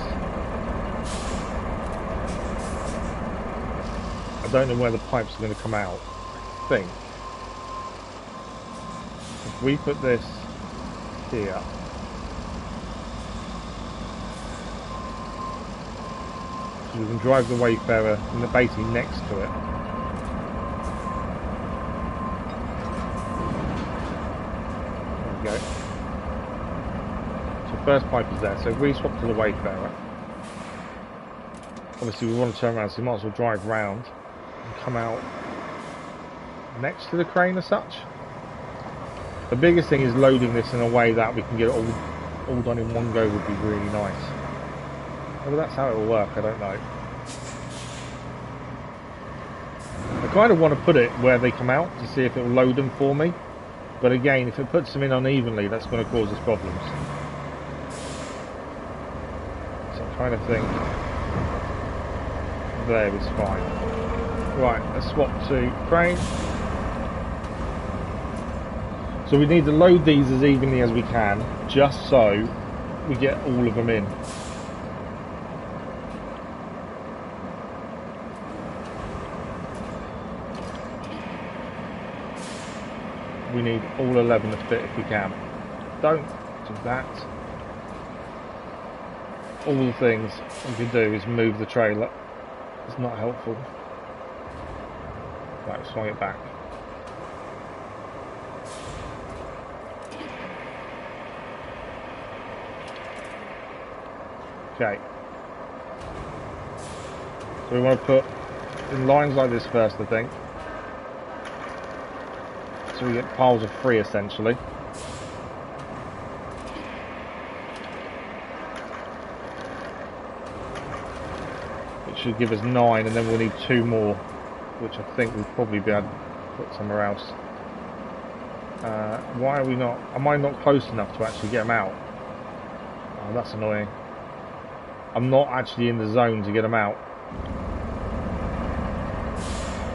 I don't know where the pipes are going to come out. I think if we put this here, so we can drive the Wayfarer basically next to it. There we go. So first pipe is there. So if we swap to the Wayfarer, obviously we want to turn around, so you might as well drive round and come out next to the crane as such. The biggest thing is loading this in a way that we can get it all done in one go would be really nice. Whether that's how it will work, I don't know. I kind of want to put it where they come out to see if it will load them for me. But again, if it puts them in unevenly, that's going to cause us problems. So I'm trying to think. There is fine. Right, let's swap to crane. So we need to load these as evenly as we can, just so we get all of them in. We need all 11 to fit if we can. Don't do that. All the things we can do is move the trailer. It's not helpful. Right, swing it back. Okay. So we want to put in lines like this first, I think. So we get piles of 3 essentially. It should give us 9, and then we'll need 2 more, which I think we'll probably be able to put somewhere else. Why are we not? Am I not close enough to actually get them out? Oh, that's annoying. I'm not actually in the zone to get them out.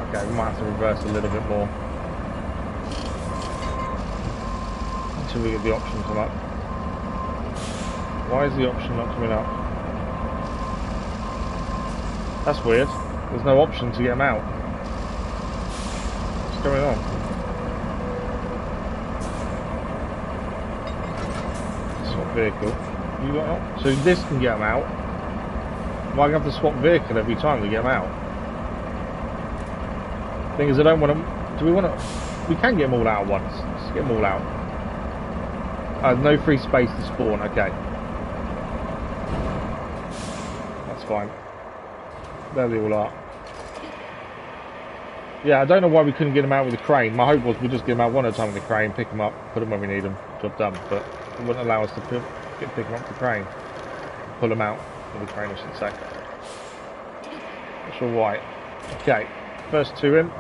Okay, we might have to reverse a little bit more until we get the option come up. Why is the option not coming up? That's weird. There's no option to get them out. What's going on? Swap vehicle. You got so this can get them out. Am I going to have to swap vehicle every time to get them out? Thing is, I don't want them. Do we want to? We can get them all out at once. Let's get them all out. No free space to spawn. Okay, that's fine. There they all are. Yeah, I don't know why we couldn't get them out with the crane. My hope was we'd just get them out one at a time with the crane, pick them up, put them where we need them, job done. But it wouldn't allow us to pick them up with the crane. Pull them out with the crane, I should say. Not sure why. Okay, first 2 in.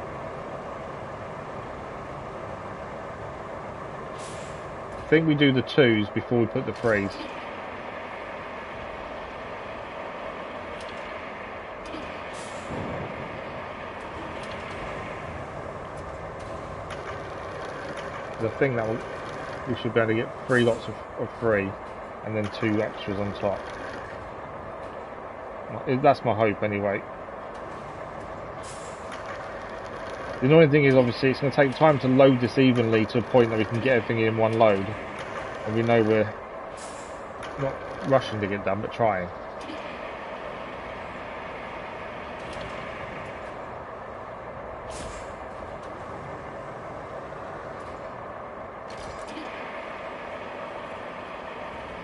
I think we do the 2s before we put the 3s. I think that we should be able to get 3 lots of 3 and then 2 extras on top. That's my hope anyway. The annoying thing is obviously it's going to take time to load this evenly to a point that we can get everything in one load, and we know we're not rushing to get done but trying.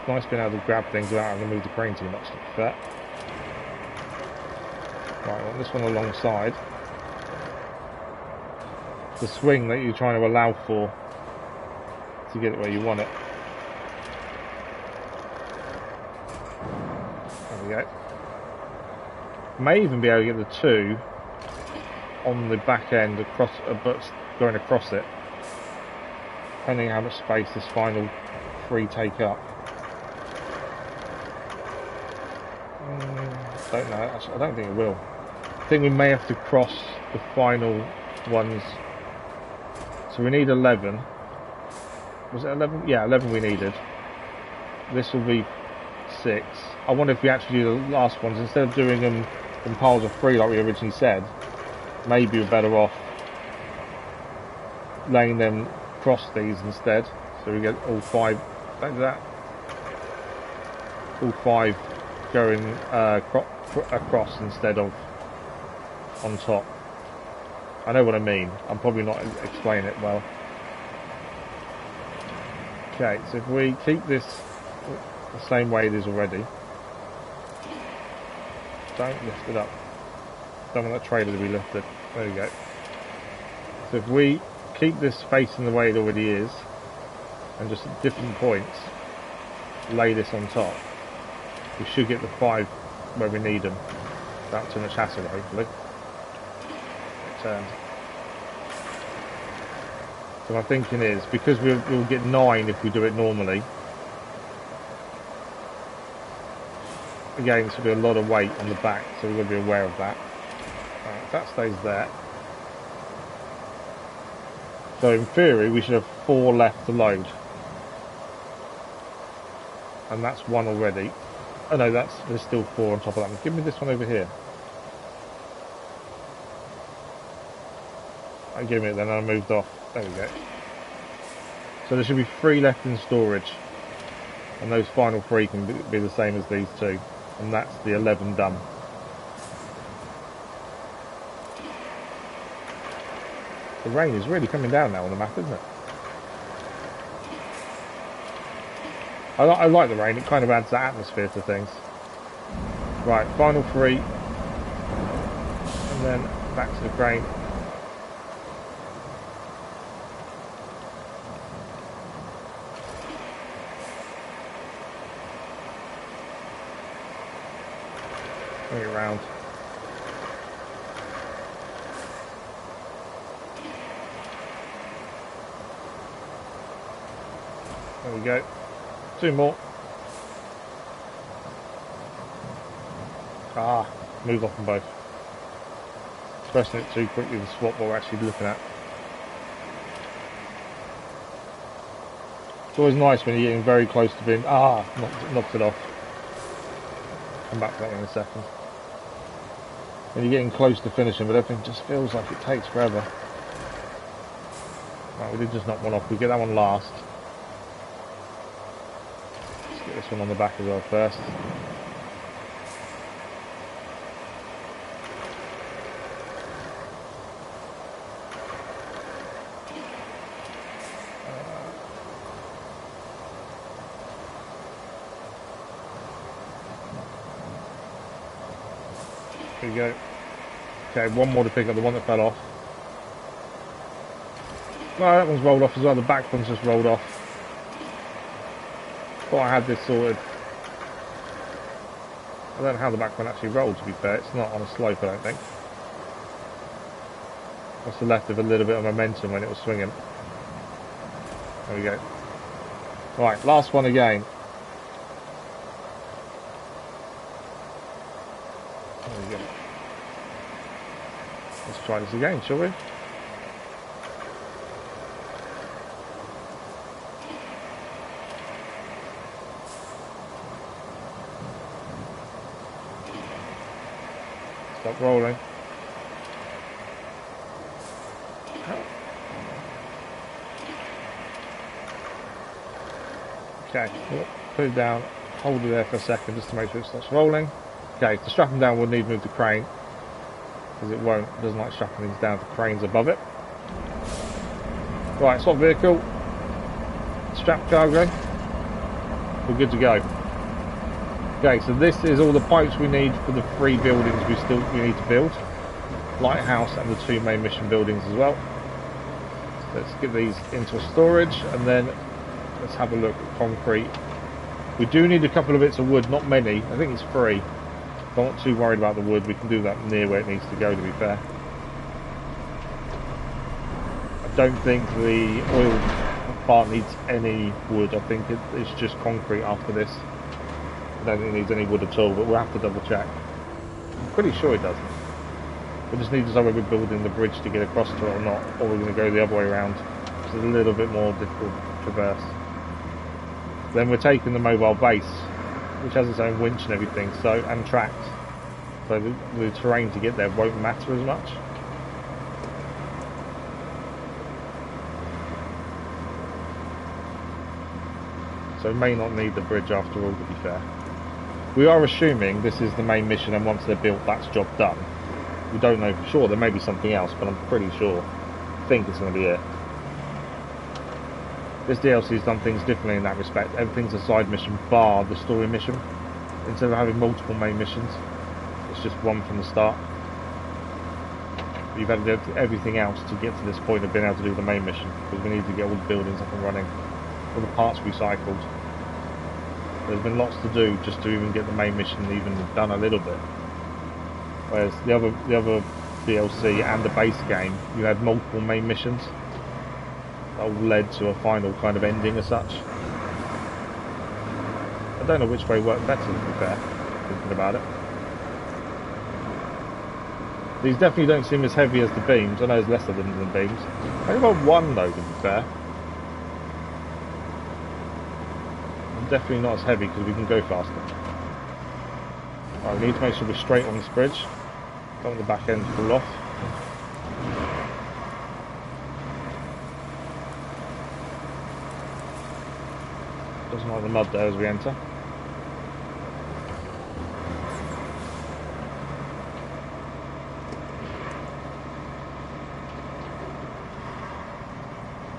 Nice being able to grab things without having to move the crane too much, to be fair. Right, I want this one alongside. The swing that you're trying to allow for to get it where you want it. There we go. May even be able to get the 2 on the back end across, but going across it, depending on how much space this final 3 take up. Don't know, actually, I don't think it will. I think we may have to cross the final ones. So we need 11. Was it 11? Yeah, 11 we needed. This will be 6. I wonder if we actually do the last ones, instead of doing them in piles of 3 like we originally said, maybe we're better off laying them across these instead. So we get all 5, like that. All 5 going across instead of on top. I know what I mean. I'm probably not explaining it well. Okay, so if we keep this the same way it is already, don't lift it up. Don't want that trailer to be lifted. There we go. So if we keep this facing the way it already is, and just at different points lay this on top, we should get the 5 where we need them without too much hassle, hopefully. Turn. So my thinking is, because we'll get 9 if we do it normally, again it's going to be a lot of weight on the back, so we've got to be aware of that. Right, that stays there. So in theory we should have 4 left to load. And that's 1 already. Oh no, there's still 4 on top of that. Give me this one over here. I give it then, I moved off. There we go. So there should be 3 left in storage. And those final 3 can be the same as these 2. And that's the 11 done. The rain is really coming down now on the map, isn't it? I like the rain, it kind of adds that atmosphere to things. Right, final 3. And then back to the crane. Bring it around. There we go. 2 more. Move off them both. Pressing it too quickly to swap what we're actually looking at. It's always nice when you're getting very close to being... knocked it off. Come back to that in a second. When you're getting close to finishing, but everything just feels like it takes forever. Right, we did just knock one off. We get that one last. Let's get this one on the back as well first. Here we go. Okay, one more to pick up, the one that fell off. No, that one's rolled off as well, the back one's just rolled off. Thought I had this sorted. I don't know how the back one actually rolled, to be fair. It's not on a slope, I don't think. Must have left with a little bit of momentum when it was swinging. There we go. Right, last one again. There we go. Let's try this again, shall we? Stop rolling. Okay, put it down, hold it there for a second just to make sure it stops rolling. Okay, to strap them down we'll need to move the crane, because it doesn't like strapping these down to cranes above it. Right, swap vehicle, strap cargo, we're good to go. Okay, so this is all the pipes we need for the 3 buildings we need to build. Lighthouse and the 2 main mission buildings as well. Let's get these into a storage and then let's have a look at concrete. We do need a couple of bits of wood, not many. I think it's 3. I'm not too worried about the wood. We can do that near where it needs to go, to be fair. I don't think the oil part needs any wood. I think it's just concrete after this. I don't think it needs any wood at all, but we'll have to double check. I'm pretty sure it doesn't. We just need to decide whether we're building the bridge to get across to it or not, or we're going to go the other way around. It's a little bit more difficult to traverse. Then we're taking the mobile base which has its own winch and everything, so, and tracks. So the terrain to get there won't matter as much. So we may not need the bridge after all, to be fair. We are assuming this is the main mission, and once they're built, that's job done. We don't know for sure, there may be something else, but I'm pretty sure. I think it's going to be it. This DLC has done things differently in that respect. Everything's a side mission, bar the story mission. Instead of having multiple main missions, it's just one from the start. You've had to do everything else to get to this point of being able to do the main mission, because we need to get all the buildings up and running, all the parts recycled. There's been lots to do just to even get the main mission even done a little bit. Whereas the other DLC and the base game, you had multiple main missions that all led to a final kind of ending as such. I don't know which way worked better, to be fair, thinking about it. These definitely don't seem as heavy as the beams. I know there's less of them than beams. I only got one though, to be fair. Definitely not as heavy because we can go faster. Right, we need to make sure we're straight on this bridge. Don't want the back end to fall off. Doesn't like the mud there as we enter.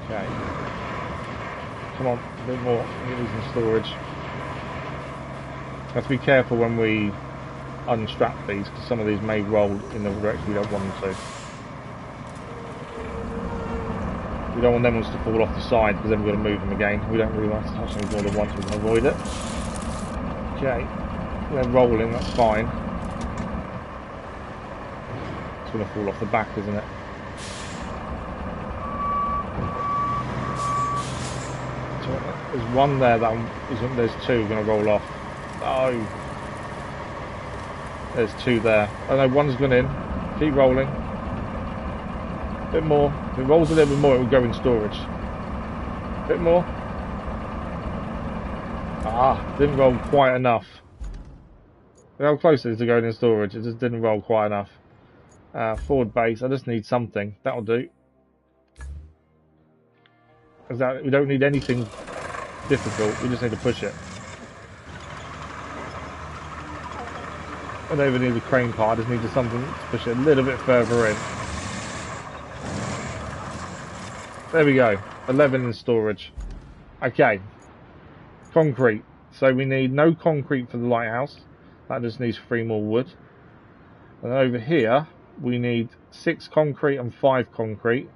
Okay. Come on, a bit more. We're losing storage. Have to be careful when we unstrap these, because some of these may roll in the direction we don't want them to. We don't want them ones to fall off the side, because then we've got to move them again. We don't really want to touch them more than once, we can avoid it. Okay, they're rolling, that's fine. It's going to fall off the back, isn't it? There's one there that isn't. There's two going to roll off. Oh, there's two there. Oh no, one's gone in. Keep rolling. A bit more. If it rolls a little bit more, it will go in storage. A bit more. Ah, didn't roll quite enough. Look how close it is to going in storage. It just didn't roll quite enough. Forward base. I just need something. That'll do. We don't need anything difficult, we just need to push it. I don't even need the crane part, I just needed something to push it a little bit further in. There we go, 11 in storage. Okay, concrete. So we need no concrete for the lighthouse, that just needs 3 more wood. And over here, we need 6 concrete and 5 concrete.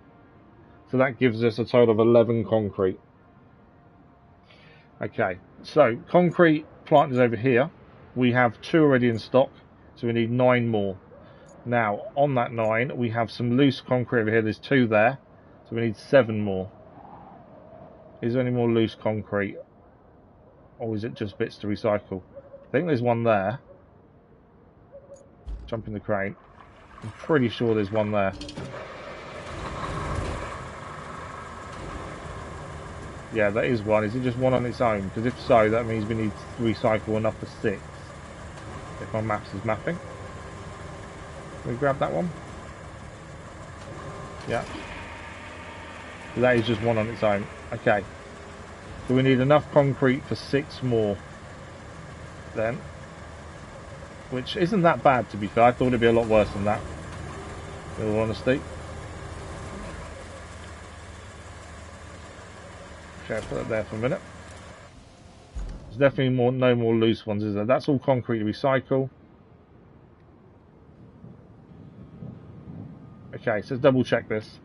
So that gives us a total of 11 concrete. Okay, so concrete plant is over here. We have 2 already in stock, so we need 9 more. Now, on that 9, we have some loose concrete over here. There's 2 there, so we need 7 more. Is there any more loose concrete? Or is it just bits to recycle? I think there's one there. Jump in the crane. I'm pretty sure there's one there. Yeah, that is one. Is it just one on its own? Because if so, that means we need to recycle enough for 6. If my maps is mapping. Can we grab that one? Yeah. That is just one on its own. Okay. So we need enough concrete for 6 more. Then. Which isn't that bad, to be fair. I thought it'd be a lot worse than that. In all honesty. Okay, I'll put it there for a minute. There's definitely no more loose ones, is there? That's all concrete to recycle. Okay, so let's double check this.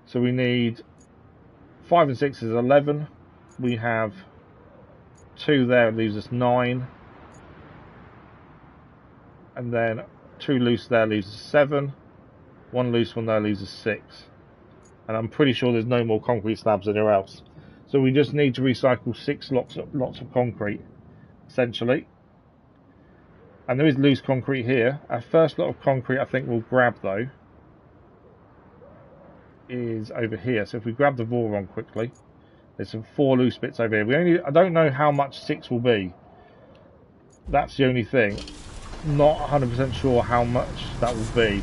So we need 5 and 6 is 11. We have 2 there, it leaves us 9. And then 2 loose there leaves us 7. 1 loose one there leaves us 6. And I'm pretty sure there's no more concrete slabs anywhere else. So we just need to recycle 6 lots of concrete, essentially. And there is loose concrete here. Our first lot of concrete I think we'll grab though is over here. So if we grab the Voron quickly, there's some 4 loose bits over here. I don't know how much 6 will be. That's the only thing. Not 100% sure how much that will be.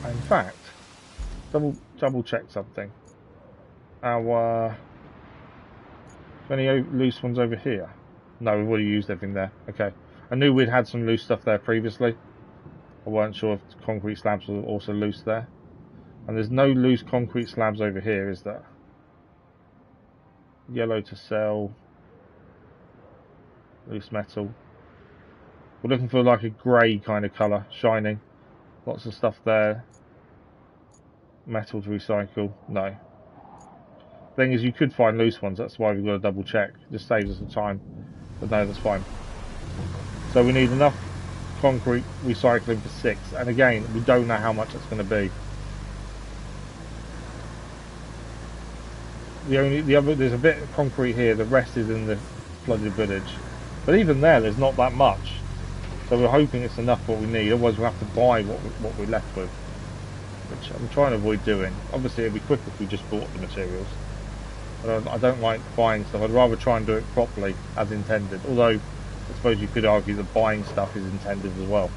In fact, double check something. Any loose ones over here? No, we've already used everything there. Okay. I knew we'd had some loose stuff there previously. I weren't sure if concrete slabs were also loose there. And there's no loose concrete slabs over here, is there? Yellow to sell. Loose metal. We're looking for like a grey kind of colour, shining. Lots of stuff there. Metal to recycle. No. Thing is, you could find loose ones. That's why we've got to double check. Just saves us the time. But no, that's fine. So we need enough concrete recycling for 6. And again, we don't know how much it's going to be. There's a bit of concrete here. The rest is in the flooded village. But even there's not that much. So we're hoping it's enough what we need. Otherwise, we'll have to buy what we're left with, which I'm trying to avoid doing. Obviously, it'd be quicker if we just bought the materials. But I don't like buying stuff. I'd rather try and do it properly, as intended. Although, I suppose you could argue that buying stuff is intended as well.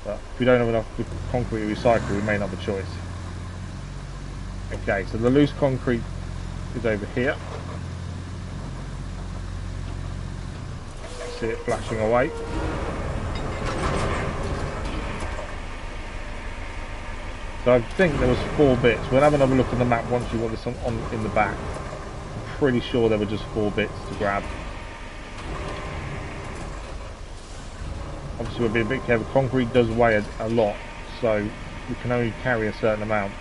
But if we don't have enough concrete to recycle, we may not have a choice. Okay, so the loose concrete is over here. See it flashing away. So I think there was 4 bits. We'll have another look at the map once you want this in the back. I'm pretty sure there were just 4 bits to grab. Obviously we'll be a bit careful. Concrete does weigh a lot, so we can only carry a certain amount.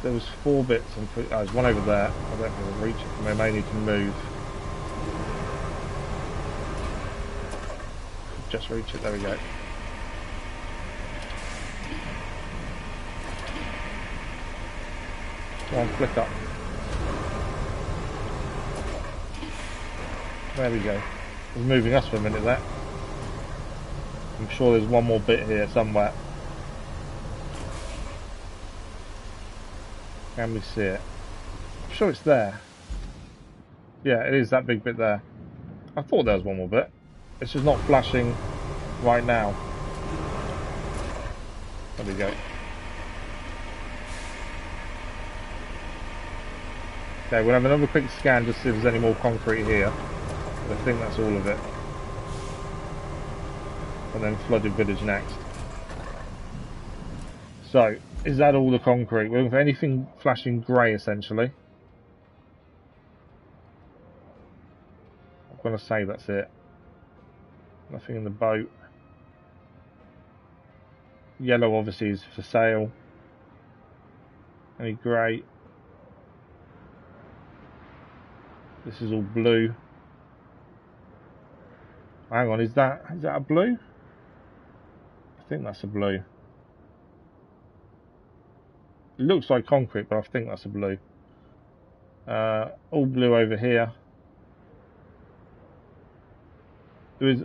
There was 4 bits, and there's one over there. I don't think I'll reach it. I may need to move. Just reach it. There we go. Come on, flick up. There we go. It was moving us for a minute there. I'm sure there's one more bit here somewhere. Can we see it? I'm sure it's there. Yeah, it is that big bit there. I thought there was one more bit. It's just not flashing right now. There we go. Okay, we'll have another quick scan just to see if there's any more concrete here. But I think that's all of it. And then flooded village next. So, is that all the concrete? We're looking for anything flashing grey, essentially. I'm going to say that's it. Nothing in the boat. Yellow, obviously, is for sale. Any grey? This is all blue. Hang on, is that a blue? I think that's a blue. It looks like concrete, but I think that's a blue. All blue over here. There is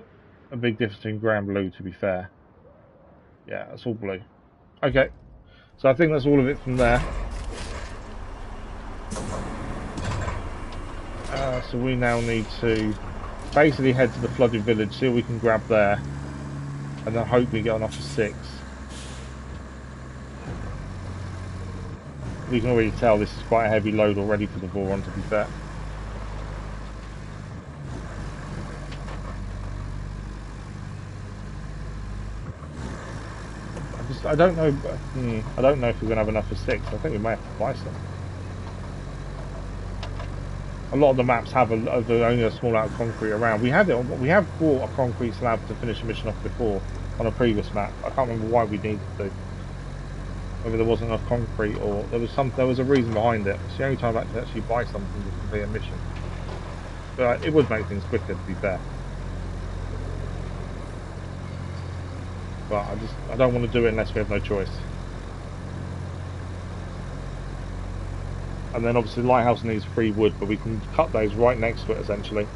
a big difference between grey and blue, to be fair. Yeah, that's all blue. Okay, so I think that's all of it from there. So we now need to basically head to the flooded village, see what we can grab there, and then hope we get on off for 6. You can already tell this is quite a heavy load already for the Voron, to be fair. I don't know. I don't know if we're going to have enough for 6. I think we may have to buy some. A lot of the maps have only a small amount of concrete around. We have bought a concrete slab to finish a mission off before on a previous map. I can't remember why we needed to. Whether there wasn't enough concrete or there was a reason behind it. It's the only time I had to actually buy something to complete a mission. But it would make things quicker, to be fair. But I don't want to do it unless we have no choice. And then obviously the Lighthouse needs free wood, but we can cut those right next to it essentially.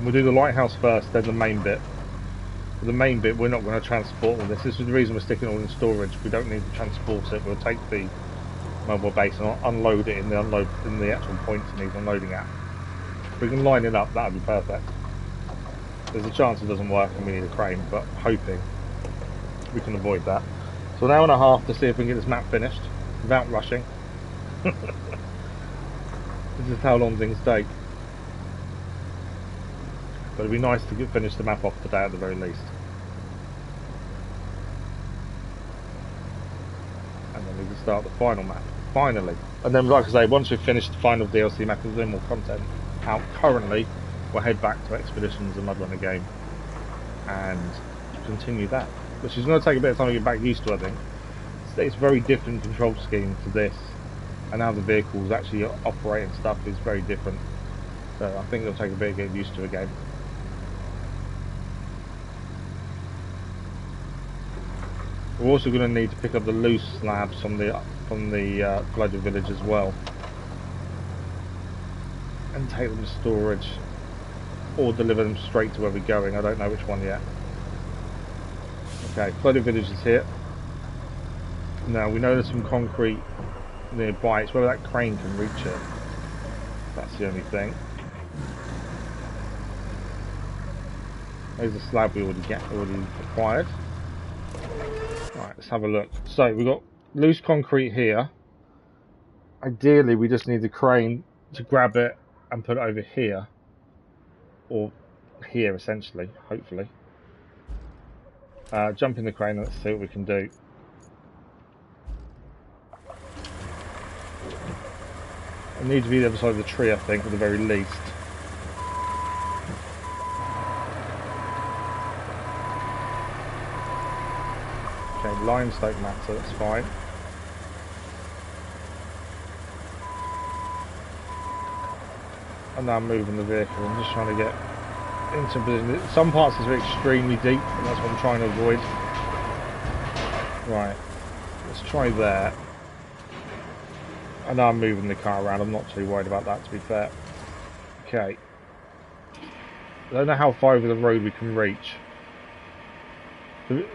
We'll do the lighthouse first, then the main bit. For the main bit, we're not going to transport all this. This is the reason we're sticking it all in storage. We don't need to transport it. We'll take the mobile base and unload it in the actual points it needs unloading at. If we can line it up, that would be perfect. There's a chance it doesn't work and we need a crane, but hoping we can avoid that. So an hour and a half to see if we can get this map finished without rushing. This is how long things take. But it'd be nice to finish the map off today at the very least. And then we can start the final map, finally. And then, like I say, once we've finished the final DLC map, there's no more content out currently, we'll head back to Expeditions and Mud Runner game and continue that. Which is going to take a bit of time to get back used to, I think. It's a very different control scheme to this, and how the vehicles actually operate and stuff is very different. So I think it'll take a bit of getting used to again. We're also going to need to pick up the loose slabs from the flooded village as well, and take them to storage, or deliver them straight to where we're going. I don't know which one yet. Okay, flooded village is here. Now we know there's some concrete nearby. It's whether that crane can reach it. That's the only thing. There's a slab we already acquired. Right, let's have a look. So we've got loose concrete here. Ideally, we just need the crane to grab it and put it over here, or here essentially. Hopefully, jump in the crane and let's see what we can do. I need to be the other side of the tree, I think, at the very least. Okay, limestone matter, that's fine. And now I'm moving the vehicle. I'm just trying to get into position. Some parts are extremely deep, and that's what I'm trying to avoid. Right, let's try there. I know I'm moving the car around, I'm not too worried about that, to be fair. Okay. I don't know how far over the road we can reach.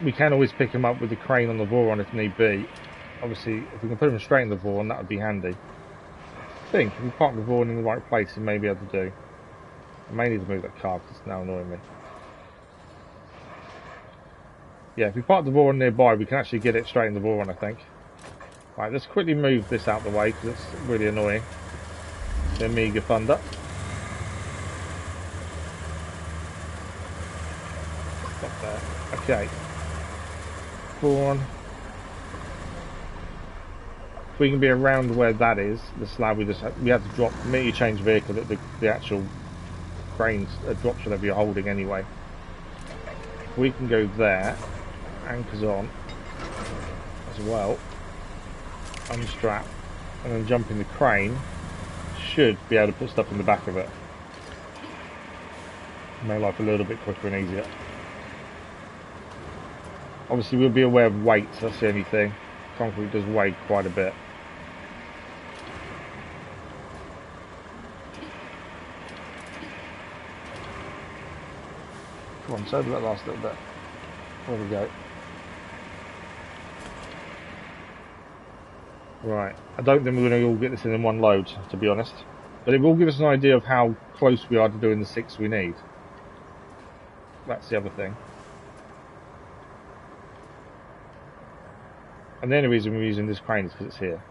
We can always pick him up with the crane on the Voron if need be. Obviously, if we can put him straight in the Voron, that would be handy. I think if we park the Voron in the right place, we may be able to do. I may need to move that car because it's now annoying me. Yeah, if we park the Voron nearby, we can actually get it straight in the Voron, I think. Right, let's quickly move this out the way because it's really annoying. The Amiga Thunder. Stop there. Okay. Voron. If we can be around where that is, the slab we have to drop. The minute you change vehicle, the actual crane drops whatever you're holding anyway. We can go there, anchors on as well. Unstrap and then jump in the crane. Should be able to put stuff in the back of it. Make life a little bit quicker and easier. Obviously we'll be aware of weight, so that's the only thing. Concrete does weigh quite a bit. Come on, sober that last little bit. There we go. Right, I don't think we're going to all get this in one load, to be honest. But it will give us an idea of how close we are to doing the 6 we need. That's the other thing. And the only reason we're using this crane is because it's here.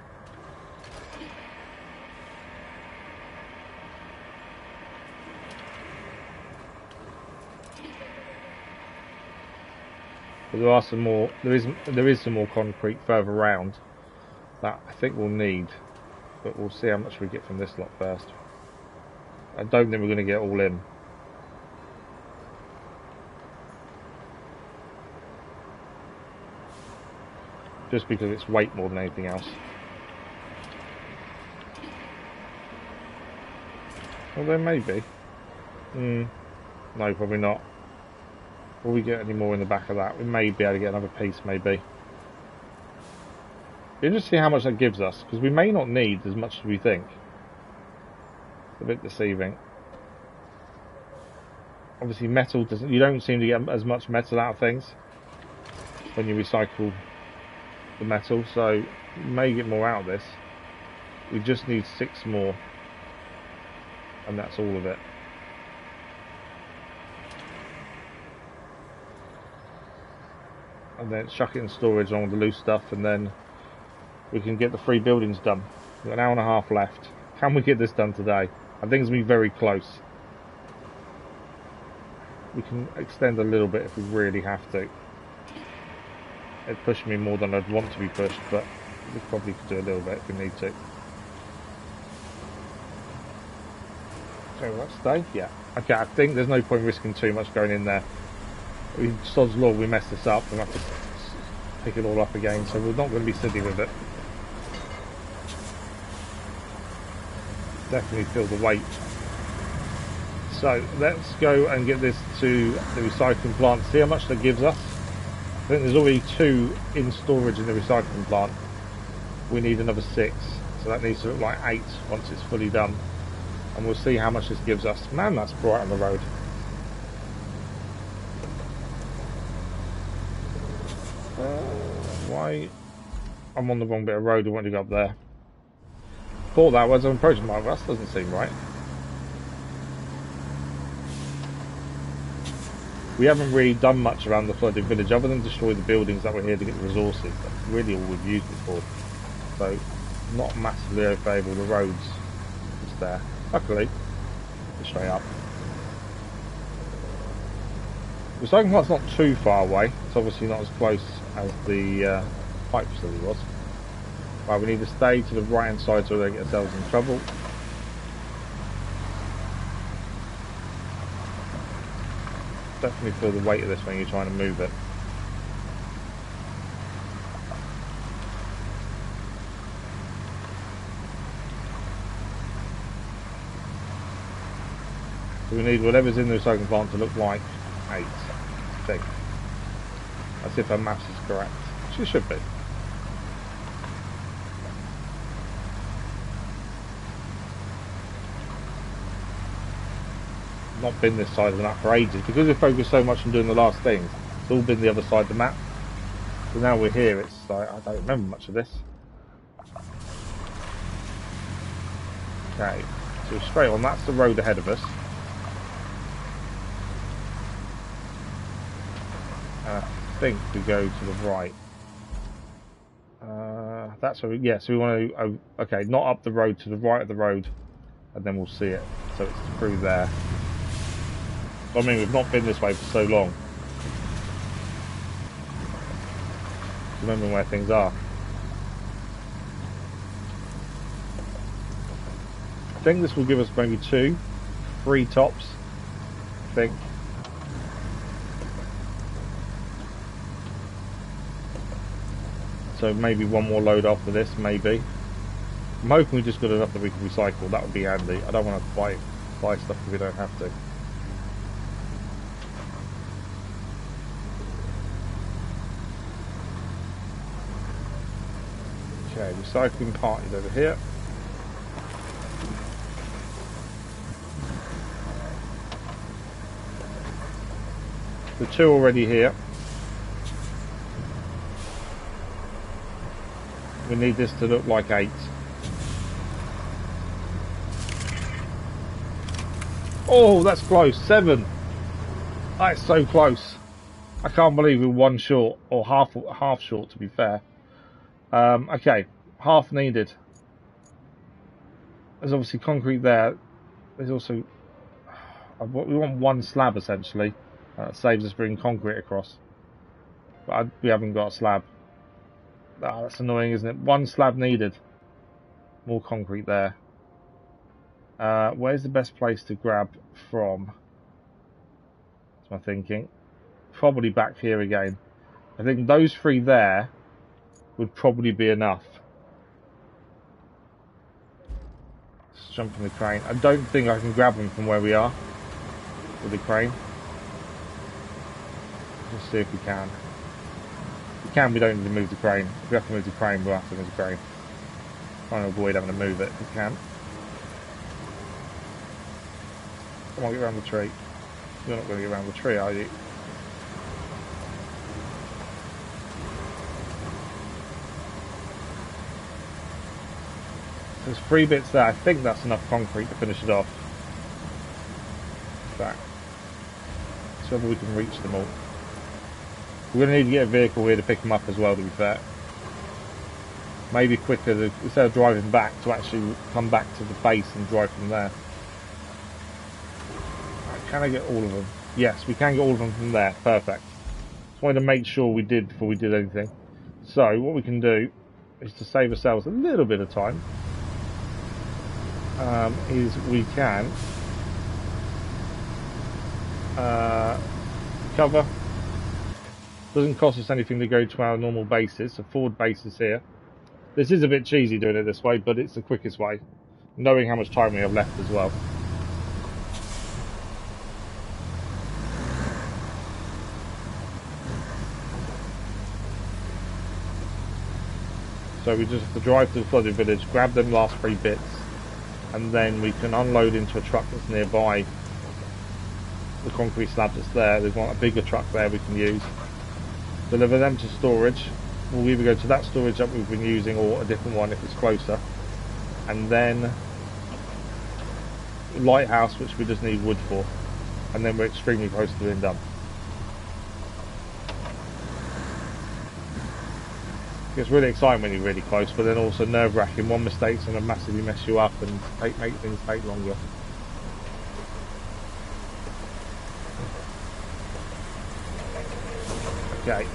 But there are some more. There is some more concrete further around that I think we'll need, but we'll see how much we get from this lot first. I don't think we're going to get all in. Just because it's weight more than anything else. Well, there may be. No, probably not. Will we get any more in the back of that? We may be able to get another piece, maybe. Interesting to see how much that gives us, because we may not need as much as we think. It's a bit deceiving. Obviously metal doesn't, you don't seem to get as much metal out of things when you recycle the metal, so you may get more out of this. We just need 6 more, and that's all of it. And then chuck it in storage along with the loose stuff, and then we can get the 3 buildings done. We've got an hour and a half left. Can we get this done today? I think it's going to be very close. We can extend a little bit if we really have to. It pushed me more than I'd want to be pushed, but we probably could do a little bit if we need to. Okay, will that stay? Yeah. Okay, I think there's no point risking too much going in there. Sod's law, we messed this up. We'll have to pick it all up again, so we're not going to be silly with it. Definitely feel the weight. So let's go and get this to the recycling plant, see how much that gives us. I think there's already 2 in storage in the recycling plant. We need another 6, so that needs to look like 8 once it's fully done. And we'll see how much this gives us. Man, that's bright on the road. Why? I'm on the wrong bit of road. I want to go up there. Thought that was an approaching mark. That doesn't seem right. We haven't really done much around the flooded village other than destroy the buildings that were here to get the resources. That's really all we've used it for. So, not massively unfavourable. The roads just there. Luckily, it's straight up. The recycling plant's not too far away. It's obviously not as close as the pipe facility was. Right, we need to stay to the right hand side so we don't get ourselves in trouble. Definitely feel the weight of this when you're trying to move it. So we need whatever's in the recycling plant to look like 8, I think. Let's see if our maths is correct. Which it should be. Not been this side of the map for ages because we focused so much on doing the last things. It's all been the other side of the map. So now we're here, it's like I don't remember much of this. Okay, so straight on, that's the road ahead of us. I think we go to the right. That's where we, yeah, so we want to, okay, not up the road, to the right of the road, and then we'll see it. So it's through there. I mean, we've not been this way for so long. Remembering where things are. I think this will give us maybe 2, 3 tops. I think. So maybe 1 more load after this, maybe. I'm hoping we just got enough that we can recycle. That would be handy. I don't want to buy stuff if we don't have to. Okay, recycling part is over here. The 2 already here. We need this to look like 8. Oh, that's close. 7. That's so close. I can't believe we're 1 short, or half short to be fair. Okay, half needed. There's obviously concrete there. There's also we want 1 slab essentially. That saves us bringing concrete across. But we haven't got a slab. Oh, that's annoying, isn't it? 1 slab needed. More concrete there. Where's the best place to grab from? That's my thinking. Probably back here again. I think those 3 there would probably be enough. Just jump in the crane. I don't think I can grab them from where we are with the crane. Let's see if we can. If we can, we don't need to move the crane. If we have to move the crane, we'll have to move the crane. Trying to avoid having to move it if we can. Come on, get around the tree. You're not going to get around the tree, are you? There's 3 bits there. I think that's enough concrete to finish it off. That. So whether we can reach them all. We're going to need to get a vehicle here to pick them up as well, to be fair. Maybe quicker, instead of driving back, to actually come back to the base and drive from there. Right, can I get all of them? Yes, we can get all of them from there. Perfect. Just wanted to make sure we did before we did anything. So, what we can do is to save ourselves a little bit of time. Is we can cover. Doesn't cost us anything to go to our normal bases, so forward bases here. This is a bit cheesy doing it this way, but it's the quickest way, knowing how much time we have left as well. So we just have to drive to the flooded village, grab them last 3 bits, and then we can unload into a truck that's nearby the concrete slab that's there. There's a bigger truck there we can use. Deliver them to storage. We'll either go to that storage that we've been using or a different one if it's closer. And then Lighthouse, which we just need wood for. And then we're extremely close to being done. It's really exciting when you're really close, but then also nerve-wracking. One mistake's going to massively mess you up and make things take longer. Okay.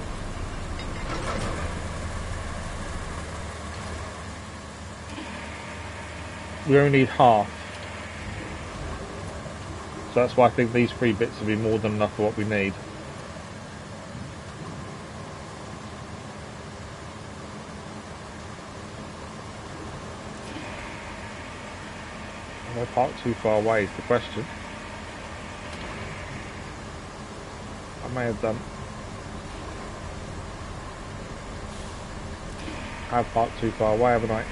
We only need half. So that's why I think these 3 bits will be more than enough for what we need. Am I parked too far away is the question. I may have done. I've parked too far away, haven't I?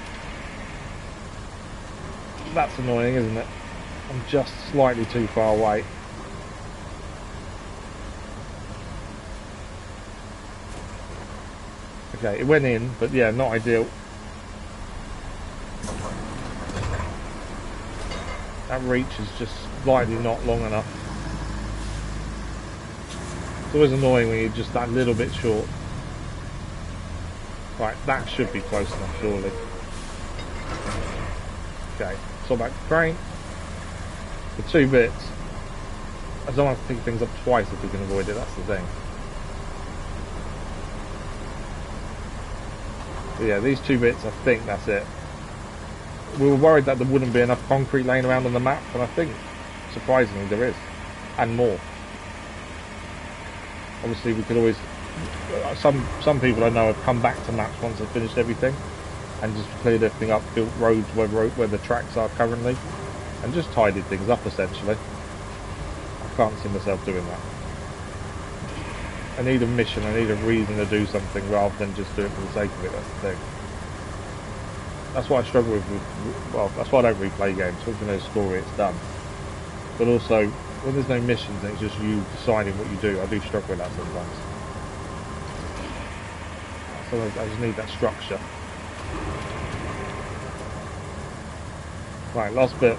That's annoying, isn't it? I'm just slightly too far away. Okay, it went in, but yeah, not ideal. That reach is just slightly not long enough. It's always annoying when you're just that little bit short. Right, that should be close enough, surely. Okay, so back to crane. The 2 bits. I don't have to pick things up twice if we can avoid it, that's the thing. But yeah, these 2 bits, I think that's it. We were worried that there wouldn't be enough concrete laying around on the map, and I think, surprisingly, there is. And more. Obviously, we could always... Some people I know have come back to maps once they've finished everything, and just cleared everything up, built roads where the tracks are currently, and just tidied things up, essentially. I can't see myself doing that. I need a mission, I need a reason to do something, rather than just do it for the sake of it, that's the thing. That's what I struggle with, well, that's why I don't replay games. Once you know the story, it's done. But also, when there's no missions and it's just you deciding what you do, I do struggle with that sometimes. So I just need that structure. Right, last bit.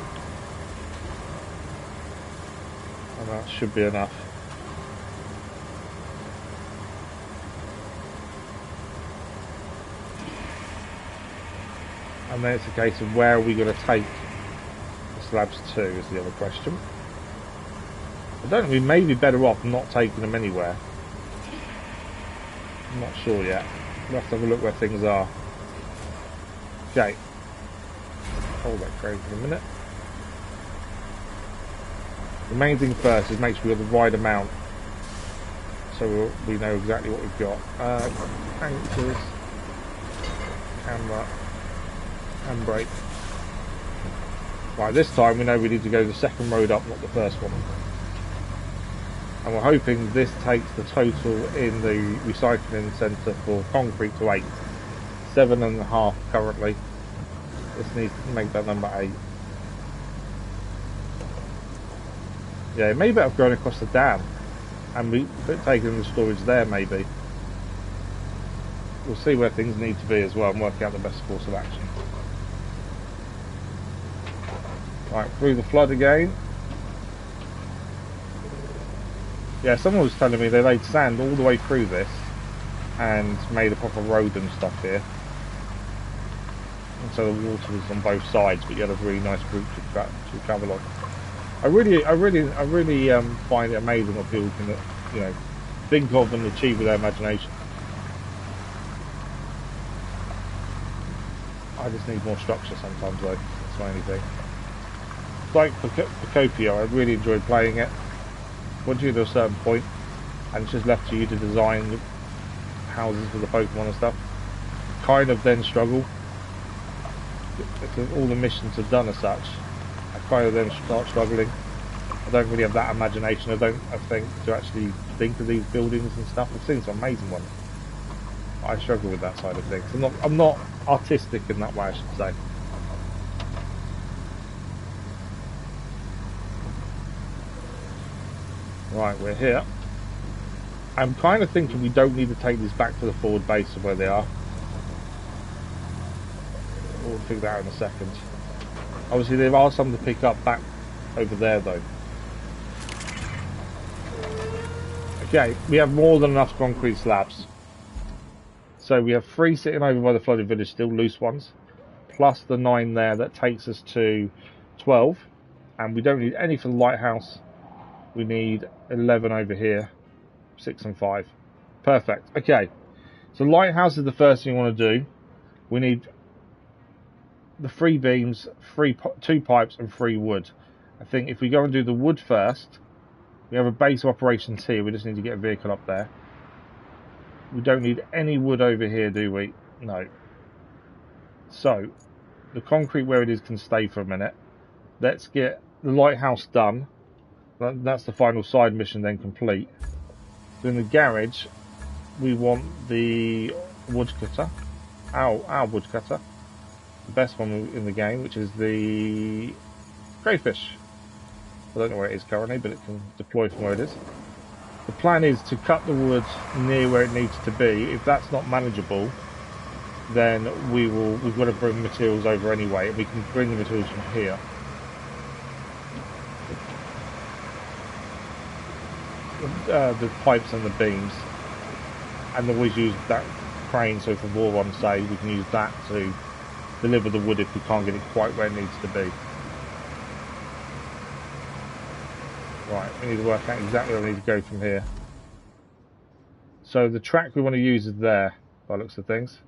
And that should be enough. And then it's a case of where are we going to take the slabs to is the other question. I don't know, we may be better off not taking them anywhere. I'm not sure yet. We'll have to have a look where things are. Okay. Hold that crane for a minute. The main thing first is make sure we have the right amount, so we know exactly what we've got. Anchors, camera, and brake. Right, this time we know we need to go the second road up, not the first one. And we're hoping this takes the total in the recycling centre for concrete to 8. 7.5 currently. This needs to make that number 8. Yeah, maybe better going across the dam and we taking the storage there. Maybe we'll see where things need to be as well and work out the best course of action. Right, through the flood again. Yeah, someone was telling me they laid sand all the way through this and made a proper road and stuff here. And so the water was on both sides, but you had a really nice route to travel on. I really find it amazing what people can, you know, think of and achieve with their imagination. I just need more structure sometimes, though. That's my only thing. It's like Pocopia, I really enjoyed playing it. Once you get to a certain point, and it's just left to you to design houses for the Pokemon and stuff, kind of then struggle. If all the missions are done as such, I kind of then start struggling. I don't really have that imagination, I think, to actually think of these buildings and stuff. I've seen some amazing ones. I struggle with that side of things. I'm not artistic in that way, I should say. Right, we're here. I'm kind of thinking we don't need to take this back to the forward base of where they are. We'll figure that out in a second. Obviously there are some to pick up back over there though. Okay, we have more than enough concrete slabs. So we have 3 sitting over by the flooded village, still loose ones, plus the 9 there. That takes us to 12, and we don't need any for the lighthouse. We need 11 over here, 6 and 5. Perfect. Okay, so lighthouse is the first thing we want to do. We need the 3 beams, 2 pipes and 3 wood. I think if we go and do the wood first, we have a base of operations here. We just need to get a vehicle up there. We don't need any wood over here, do we? No. So the concrete where it is can stay for a minute. Let's get the lighthouse done. That's the final side mission then complete. So in the garage we want the woodcutter, our woodcutter, the best one in the game, which is the crayfish. I don't know where it is currently, but it can deploy from where it is. The plan is to cut the wood near where it needs to be. If that's not manageable, then we've got to bring materials over anyway, and we can bring the materials from here. The pipes and the beams, and always use that crane, so if the war runs, say, we can use that to deliver the wood if we can't get it quite where it needs to be. Right, we need to work out exactly where we need to go from here. So the track we want to use is there, by the looks of things.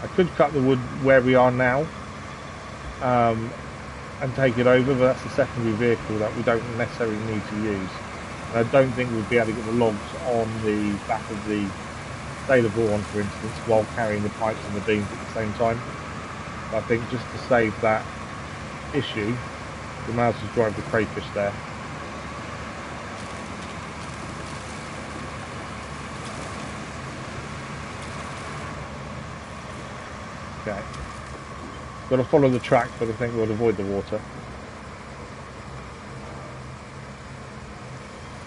I could cut the wood where we are now and take it over, but that's a secondary vehicle that we don't necessarily need to use. And I don't think we'd be able to get the logs on the back of the Sailor Vaughan, for instance, while carrying the pipes and the beams at the same time. I think just to save that issue, we might as well drive the crayfish there. Okay. Got to follow the track, but I think we'll avoid the water.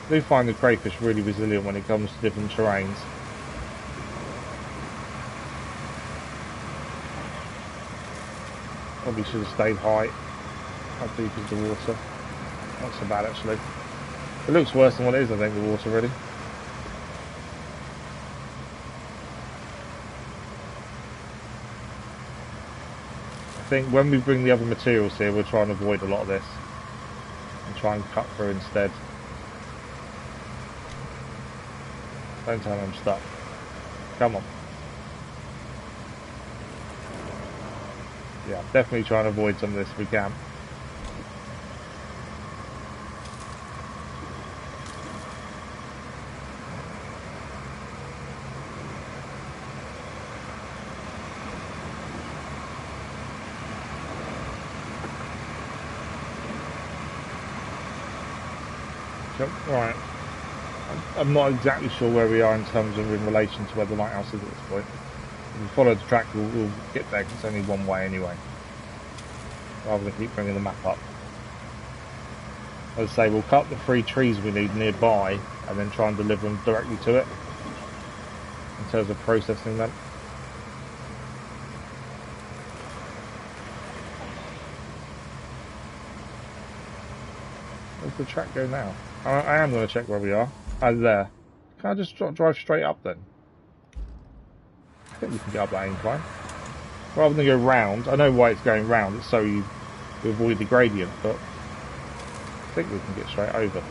I do find the crayfish really resilient when it comes to different terrains. Probably should have stayed high. How deep is the water? Not so bad actually. It looks worse than what it is, I think, the water really. I think when we bring the other materials here, we'll try and avoid a lot of this and try and cut through instead. Don't tell me I'm stuck. Come on. Yeah, definitely try and avoid some of this if we can. Right, I'm not exactly sure where we are in terms of in relation to where the lighthouse is at this point. If we follow the track, we'll get there because it's only one way anyway. rather than keep bringing the map up. As I say, we'll cut the 3 trees we need nearby and then try and deliver them directly to it in terms of processing them. Where's the track go now? I am going to check where we are. Oh, there. Can I just drive straight up then? I think we can get up that incline. Rather than go round, I know why it's going round, it's so you avoid the gradient, but I think we can get straight over.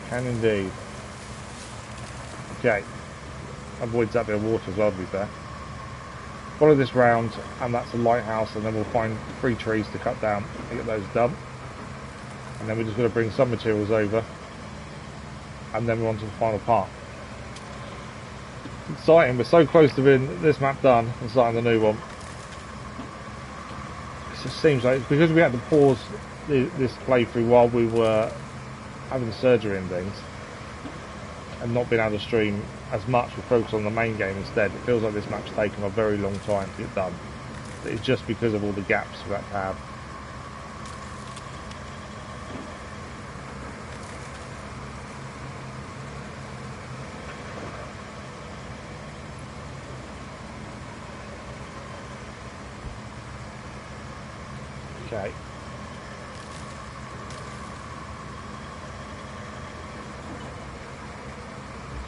Can indeed. Okay. Avoids that bit of water as well, to be fair. Follow this round, and that's a lighthouse, and then we'll find 3 trees to cut down and get those done. And then we're just going to bring some materials over, and then we're on to the final part. Exciting, we're so close to being this map done and starting the new one. It just seems like it's because we had to pause this playthrough while we were having surgery and things, and not being able to stream as much. We focus on the main game instead. It feels like this map's taken a very long time to get done. It's just because of all the gaps we had to have. Okay.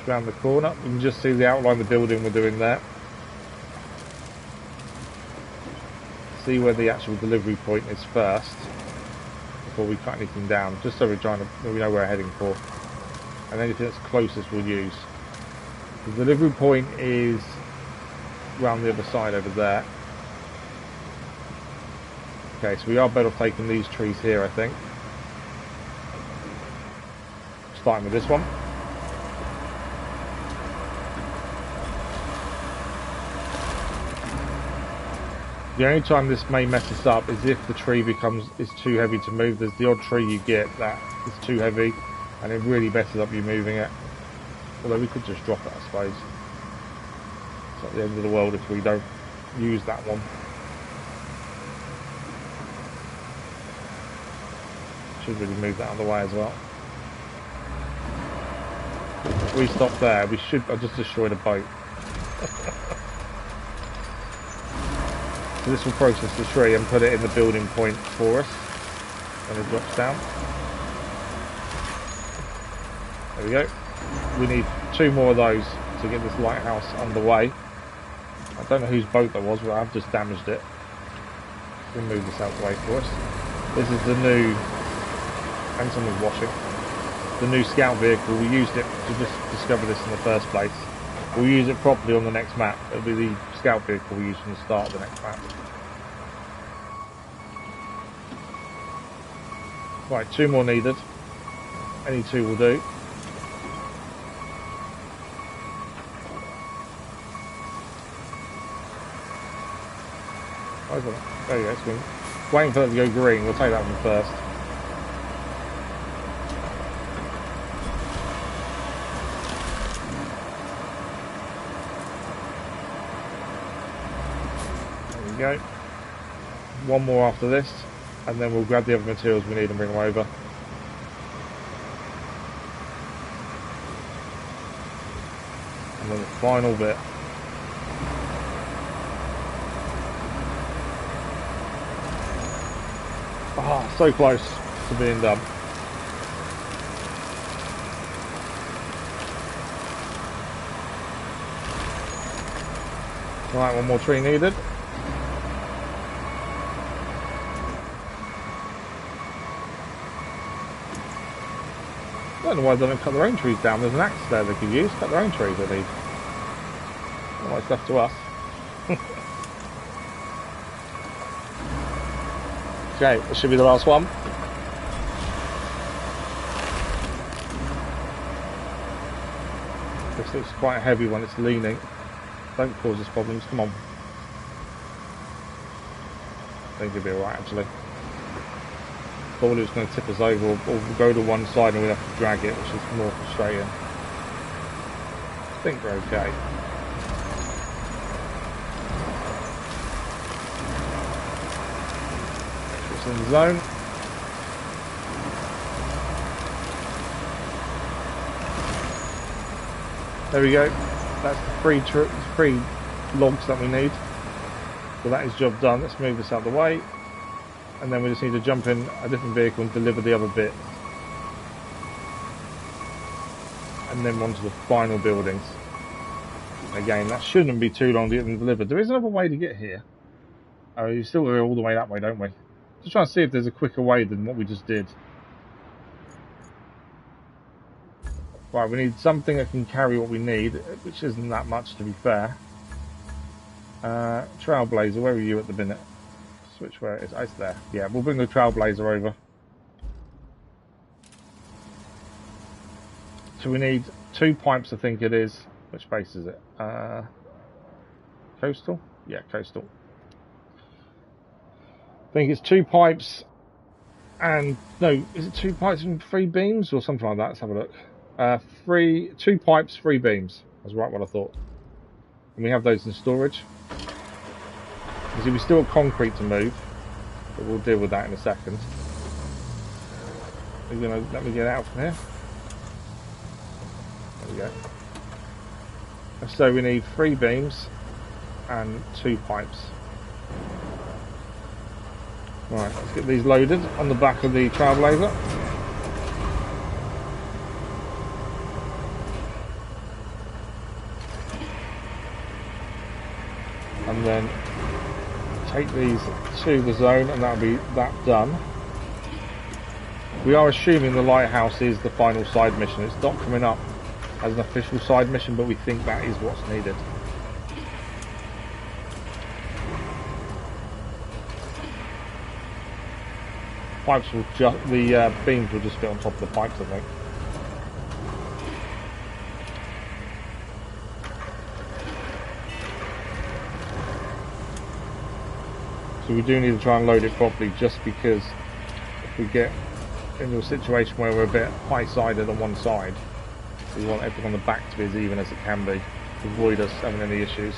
Around the corner, you can just see the outline of the building we're doing there. See where the actual delivery point is first before we cut anything down, just so we know where we're heading for, and anything that's closest we'll use. The delivery point is around the other side over there. Okay, so we are better off taking these trees here, I think. Starting with this one. The only time this may mess us up is if the tree is too heavy to move. There's the odd tree you get that is too heavy and it really messes up you moving it. Although we could just drop it, I suppose. It's not the end of the world if we don't use that one. Should really move that out of the way as well. If we stop there, we should. I just destroyed a boat. So this will process the tree and put it in the building point for us when it drops down. There we go. We need 2 more of those to get this lighthouse underway. I don't know whose boat that was, but I've just damaged it. We'll move this out of the way for us. This is the new, and someone's washing, the new scout vehicle. We used it to just discover this in the first place. We'll use it properly on the next map. It'll be the scout vehicle we use from the start of the next map. Right, 2 more needed. Any 2 will do. There you go, it's been waiting for it to go green. We'll take that one first. Go. 1 more after this, and then we'll grab the other materials we need and bring them over. And then the final bit. Ah, so close to being done. Right, 1 more tree needed. I don't know why they don't cut their own trees down. There's an axe there they could use. Cut their own trees, I need. All right, stuff to us. Okay, this should be the last one. This looks quite heavy when it's leaning. Don't cause us problems. Come on. I think it'll be alright, actually. Thought it was going to tip us over, or go to one side and we'd have to drag it, which is more frustrating. I think we're okay. pipes in the zone. There we go. That's the three logs that we need. So that is job done. Let's move this out of the way. And then we just need to jump in a different vehicle and deliver the other bit. And then onto the final buildings. Again, that shouldn't be too long to get them delivered. There is another way to get here. Oh, you still go all the way that way, don't we? Just trying to see if there's a quicker way than what we just did. Right, we need something that can carry what we need, which isn't that much to be fair. Trailblazer, where are you at the minute? Switch where it is. Oh, it's there. Yeah, we'll bring the Trailblazer over. So we need 2 pipes, I think it is. Which base is it? Coastal? Yeah, coastal. I think it's 2 pipes and... No, is it 2 pipes and 3 beams or something like that? Let's have a look. 2 pipes, 3 beams. That's right what I thought. And we have those in storage. You see, we still have concrete to move, but we'll deal with that in a second. Are you going to let me get out from here? There we go. So we need 3 beams and 2 pipes. Right, let's get these loaded on the back of the Trailblazer. And then take these to the zone, and that'll be that done. We are assuming the Lighthouse is the final side mission. It's not coming up as an official side mission, but we think that is what's needed. Pipes will the beams will just fit on top of the pipes, I think. So we do need to try and load it properly, just because if we get into a situation where we're a bit high-sided on one side, we want everything on the back to be as even as it can be, to avoid us having any issues.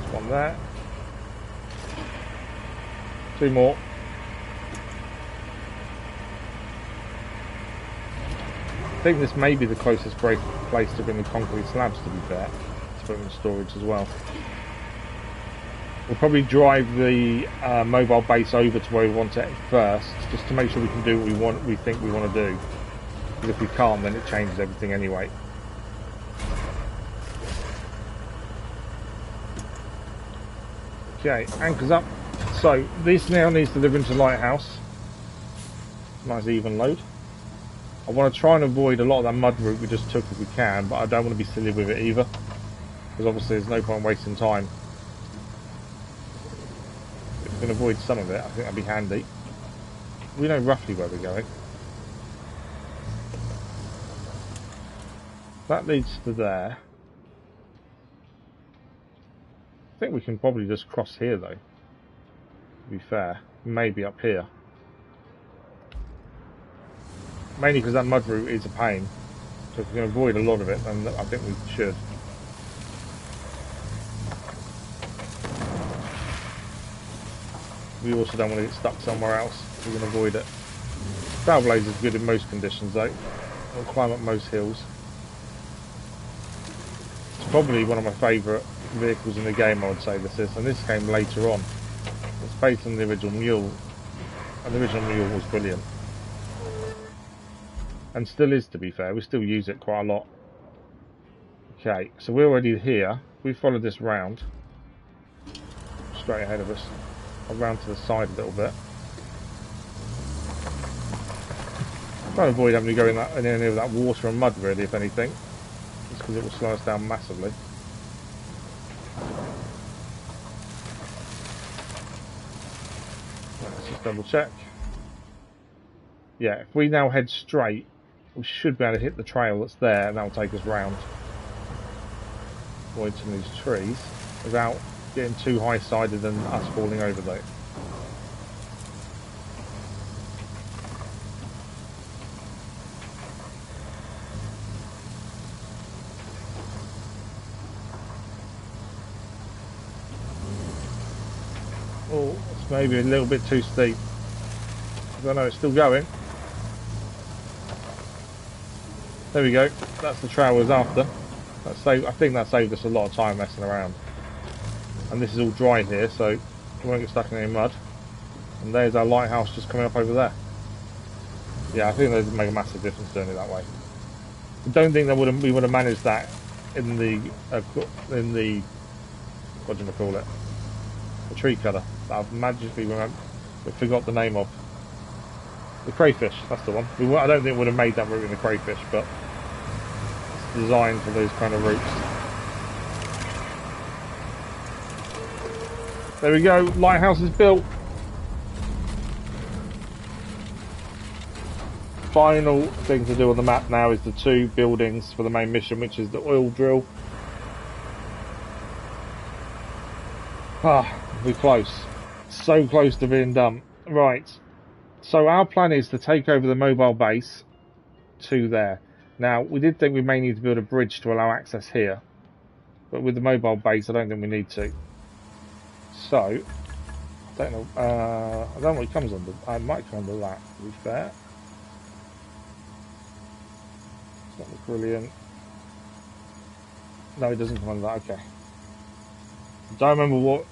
There's one there. 2 more. I think this may be the closest place to bring the concrete slabs, to be fair, to put them in storage as well. We'll probably drive the mobile base over to where we want it first, just to make sure we can do what we think we want to do. Because if we can't, then it changes everything anyway. Okay, anchors up. So this now needs to deliver into Lighthouse. Nice even load. I want to try and avoid a lot of that mud route we just took if we can, but I don't want to be silly with it either, because obviously there's no point wasting time. If we can avoid some of it, I think that'd be handy. We know roughly where we're going. That leads to there. I think we can probably just cross here though, to be fair. Maybe up here. Mainly because that mud route is a pain. So if we can avoid a lot of it, then I think we should. We also don't want to get stuck somewhere else. We can avoid it. Trailblazer is good in most conditions though. It'll climb up most hills. It's probably one of my favourite vehicles in the game, I would say this is. And this came later on. It's based on the original Mule. And the original Mule was brilliant. And still is, to be fair. We still use it quite a lot. Okay, so we're already here. We followed this round. Straight ahead of us. Around to the side a little bit. Try to avoid having to go in any of that water and mud, really, if anything. Just because it will slow us down massively. Let's just double check. Yeah, if we now head straight, we should be able to hit the trail that's there, and that will take us round. Avoid some of these trees without getting too high-sided and us falling over though. maybe a little bit too steep. I don't know, it's still going. There we go. That's the trail I was after. I think that saved us a lot of time messing around. And this is all dry here, so we won't get stuck in any mud. And there's our lighthouse just coming up over there. Yeah, I think that would make a massive difference doing it that way. I don't think that we would have managed that in the what do you call it? The tree cutter that I've magically forgot the name of. The crayfish, that's the one. I don't think we would have made that route in the crayfish, but it's designed for those kind of routes. There we go, lighthouse is built. Final thing to do on the map now is the 2 buildings for the main mission, which is the oil drill. We're close. So close to being done. Right. So our plan is to take over the mobile base to there. Now, we did think we may need to build a bridge to allow access here. But with the mobile base, I don't think we need to. So, I don't know. I don't know what it comes under. I might come under that, to be fair. It's not brilliant. No, it doesn't come under that. Okay. I don't remember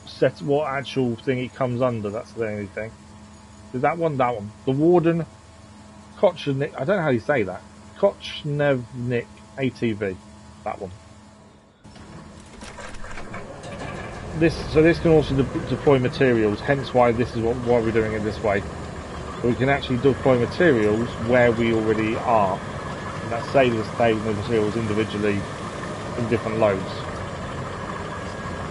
what actual thing it comes under. That's the only thing. Is that one? That one. The Warden Kochnik. I don't know how you say that. Kochnevnik ATV. That one. So this can also deploy materials. Hence why this is why we're doing it this way. So we can actually deploy materials where we already are, and that saves us taking the materials individually in different loads.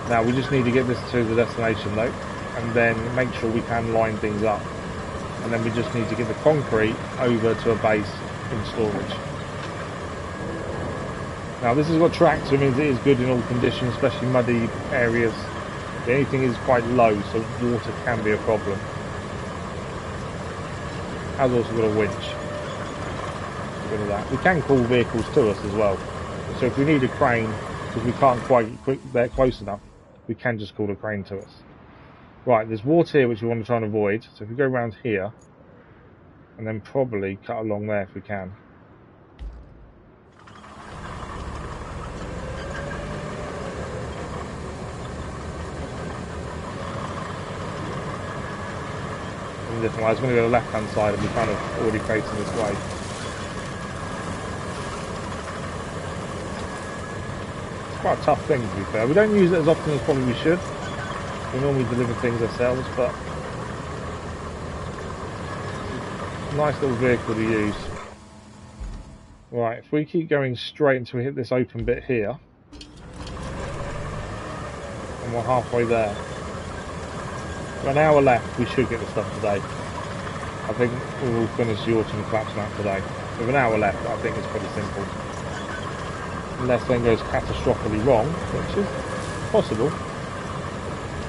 Now we just need to get this to the destination though, and then make sure we can line things up. And then we just need to get the concrete over to a base in storage. Now this has got tracks, so it means it is good in all conditions, especially muddy areas. The only thing is quite low, so water can be a problem. Has also got a winch. Rid of that. We can call vehicles to us as well. So if we need a crane, because we can't quite get there close enough, we can just call a crane to us. Right, there's water here which we want to try and avoid. So if we go around here, and then probably cut along there if we can. Different way. I was going to go to the left hand side and be kind of already facing this way. It's quite a tough thing to be fair. We don't use it as often as probably we should. We normally deliver things ourselves, but nice little vehicle to use. Right, if we keep going straight until we hit this open bit here, and we're halfway there. An hour left, we should get the stuff today. I think we will finish the autumn collapse map today. With an hour left, I think it's pretty simple. Unless something goes catastrophically wrong, which is possible,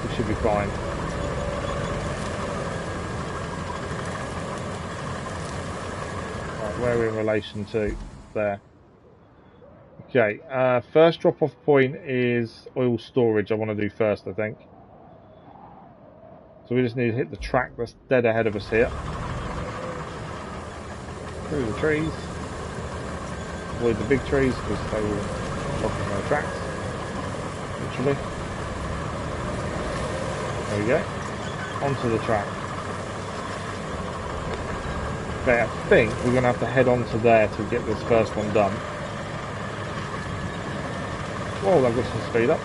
we should be fine. Right, where are we in relation to? There. Okay, first drop-off point is oil storage I want to do first, I think. So we just need to hit the track that's dead ahead of us here. Through the trees. Avoid the big trees because they will block our tracks. Literally. There we go. Onto the track. Okay, I think we're going to have to head on to there to get this first one done. Whoa, that got some speed up.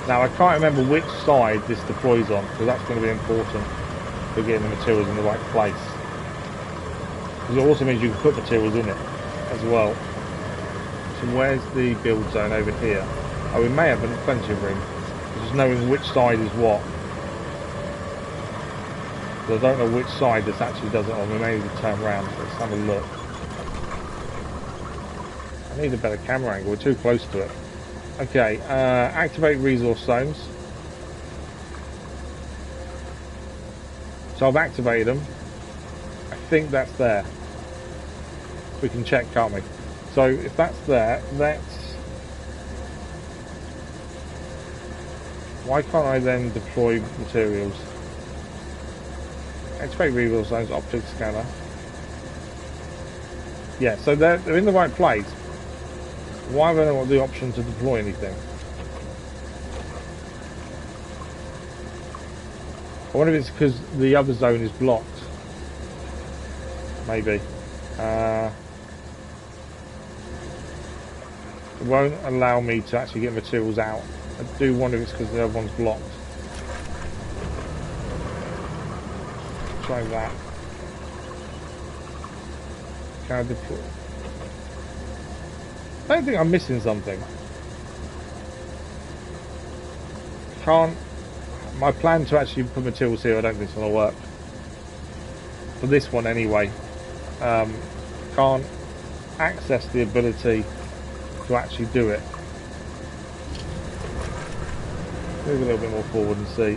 Now I can't remember which side this deploys on, because that's going to be important for getting the materials in the right place. Because it also means you can put materials in it as well. So where's the build zone over here? Oh, we may have plenty of room. Just knowing which side is what. So I don't know which side this actually does it on. We may need to turn around. So let's have a look. I need a better camera angle. We're too close to it. Okay, activate resource zones. So I've activated them. I think that's there. We can check, can't we? So if that's there, let's Why can't I then deploy materials? Activate reveal zones, optic scanner. Yeah, so they're in the right place. Why have I not got the option to deploy anything? I wonder if it's because the other zone is blocked. Maybe. It won't allow me to actually get materials out. I do wonder if it's because the other one's blocked. Try that. Can I deploy? I don't think I'm missing something. Can't. My plan to actually put materials here, I don't think it's going to work. For this one anyway. Can't access the ability to actually do it. Move a little bit more forward and see.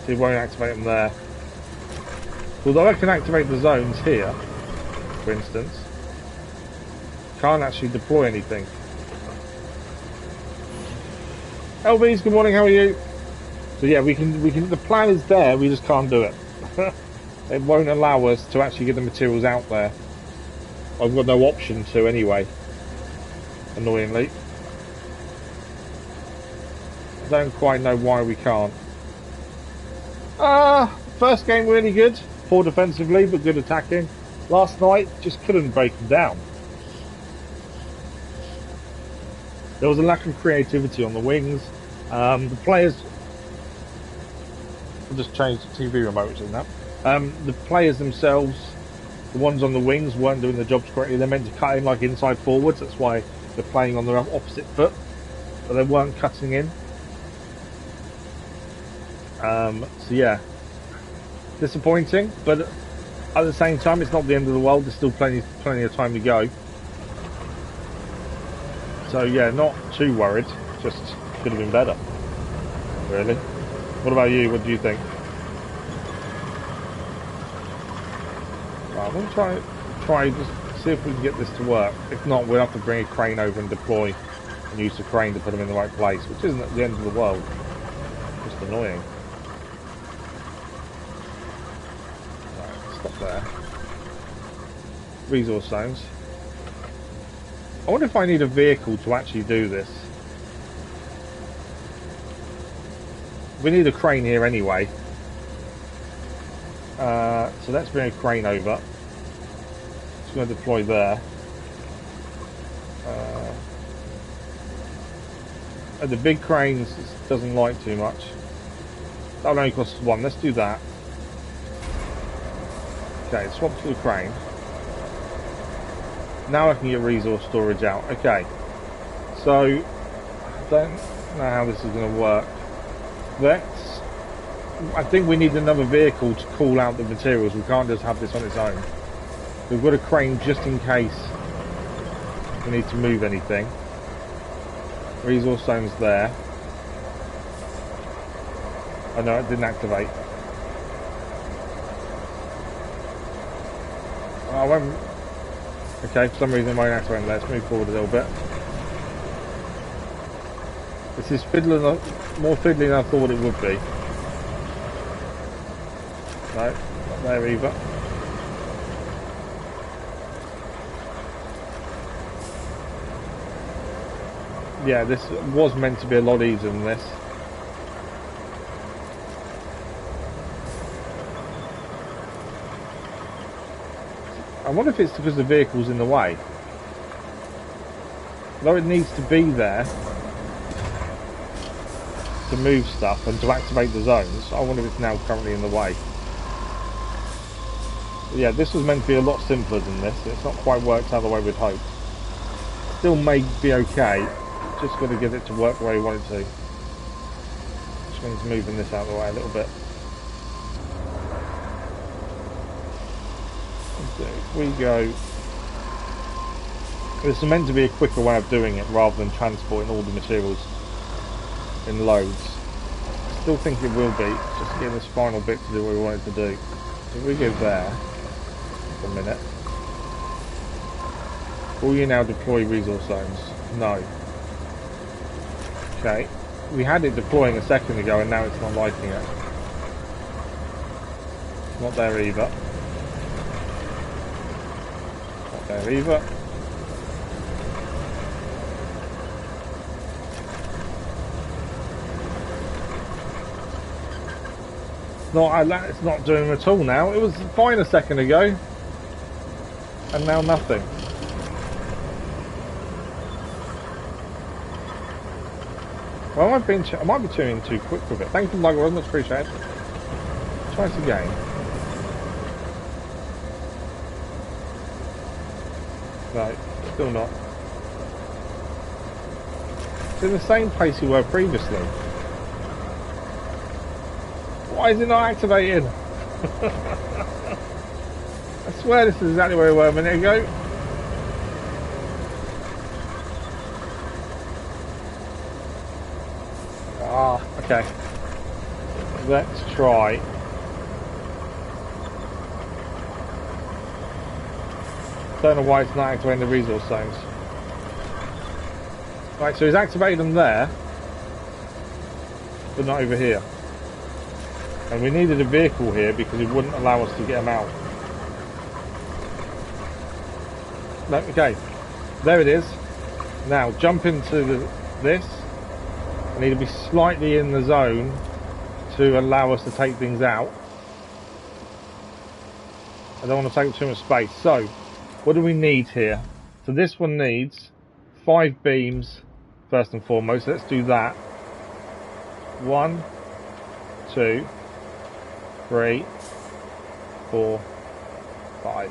See, it won't activate them there. Although I can activate the zones here, for instance, can't actually deploy anything. LBs, good morning, how are you? So yeah, we can, the plan is there, we just can't do it. It won't allow us to actually get the materials out there. I've got no option to anyway, annoyingly. I don't quite know why we can't. First game really good. Poor defensively, but good attacking. Last night, just couldn't break them down. There was a lack of creativity on the wings. The players... I'll just change the TV remote, which is now. The players themselves, the ones on the wings, weren't doing the jobs correctly. They're meant to cut in like inside forwards. That's why they're playing on their opposite foot. But they weren't cutting in. So yeah. Disappointing, but at the same time, it's not the end of the world. There's still plenty of time to go. So yeah, not too worried. Just could have been better, really. What about you? What do you think? Right, I'm gonna try just see if we can get this to work. If not, we'll have to bring a crane over and deploy and use the crane to put them in the right place, which isn't at the end of the world. Just annoying. Stop there. Resource zones. I wonder if I need a vehicle to actually do this. We need a crane here anyway. So let's bring a crane over. Just going to deploy there. The big cranes doesn't like too much. That only costs one. Let's do that. Okay, swap to the crane. Now I can get resource storage out. Okay, so I don't know how this is going to work. I think we need another vehicle to call out the materials. We can't just have this on its own. We've got a crane just in case we need to move anything. Resource zone's there. Oh no, it didn't activate. I won't. Okay, for some reason it won't activate. Let's move forward a little bit. This is more fiddly than I thought it would be. No, not there either. Yeah, this was meant to be a lot easier than this. I wonder if it's because the vehicle's in the way. Though it needs to be there to move stuff and to activate the zones, I wonder if it's now currently in the way. But yeah, this was meant to be a lot simpler than this. It's not quite worked out the way we'd hoped. Still may be okay. Just got to get it to work the way we want it to. Just means moving this out of the way a little bit. If we go, this is meant to be a quicker way of doing it rather than transporting all the materials in loads. I still think it will be, just to get this final bit to do what we want it to do. So if we go there for a minute, Will you now deploy resource zones? No. Okay. We had it deploying a second ago and now it's not liking it. Not there either. Not there either. It's not doing at all now. It was fine a second ago. And now nothing. Well, I might be tuning too quick with it. Thank you for the like, much appreciated. Try this again. No, still not. It's in the same place you were previously. Why is it not activated? I swear this is exactly where we were a minute ago. Ah, okay. Let's try. Don't know why it's not activating the resource zones. Right, so he's activated them there, but not over here. And we needed a vehicle here because it wouldn't allow us to get them out. No, okay, there it is. Now jump into this. I need to be slightly in the zone to allow us to take things out. I don't want to take up too much space. So, what do we need here? So this one needs 5 beams first and foremost. Let's do that. 1, 2, 3, 4, 5.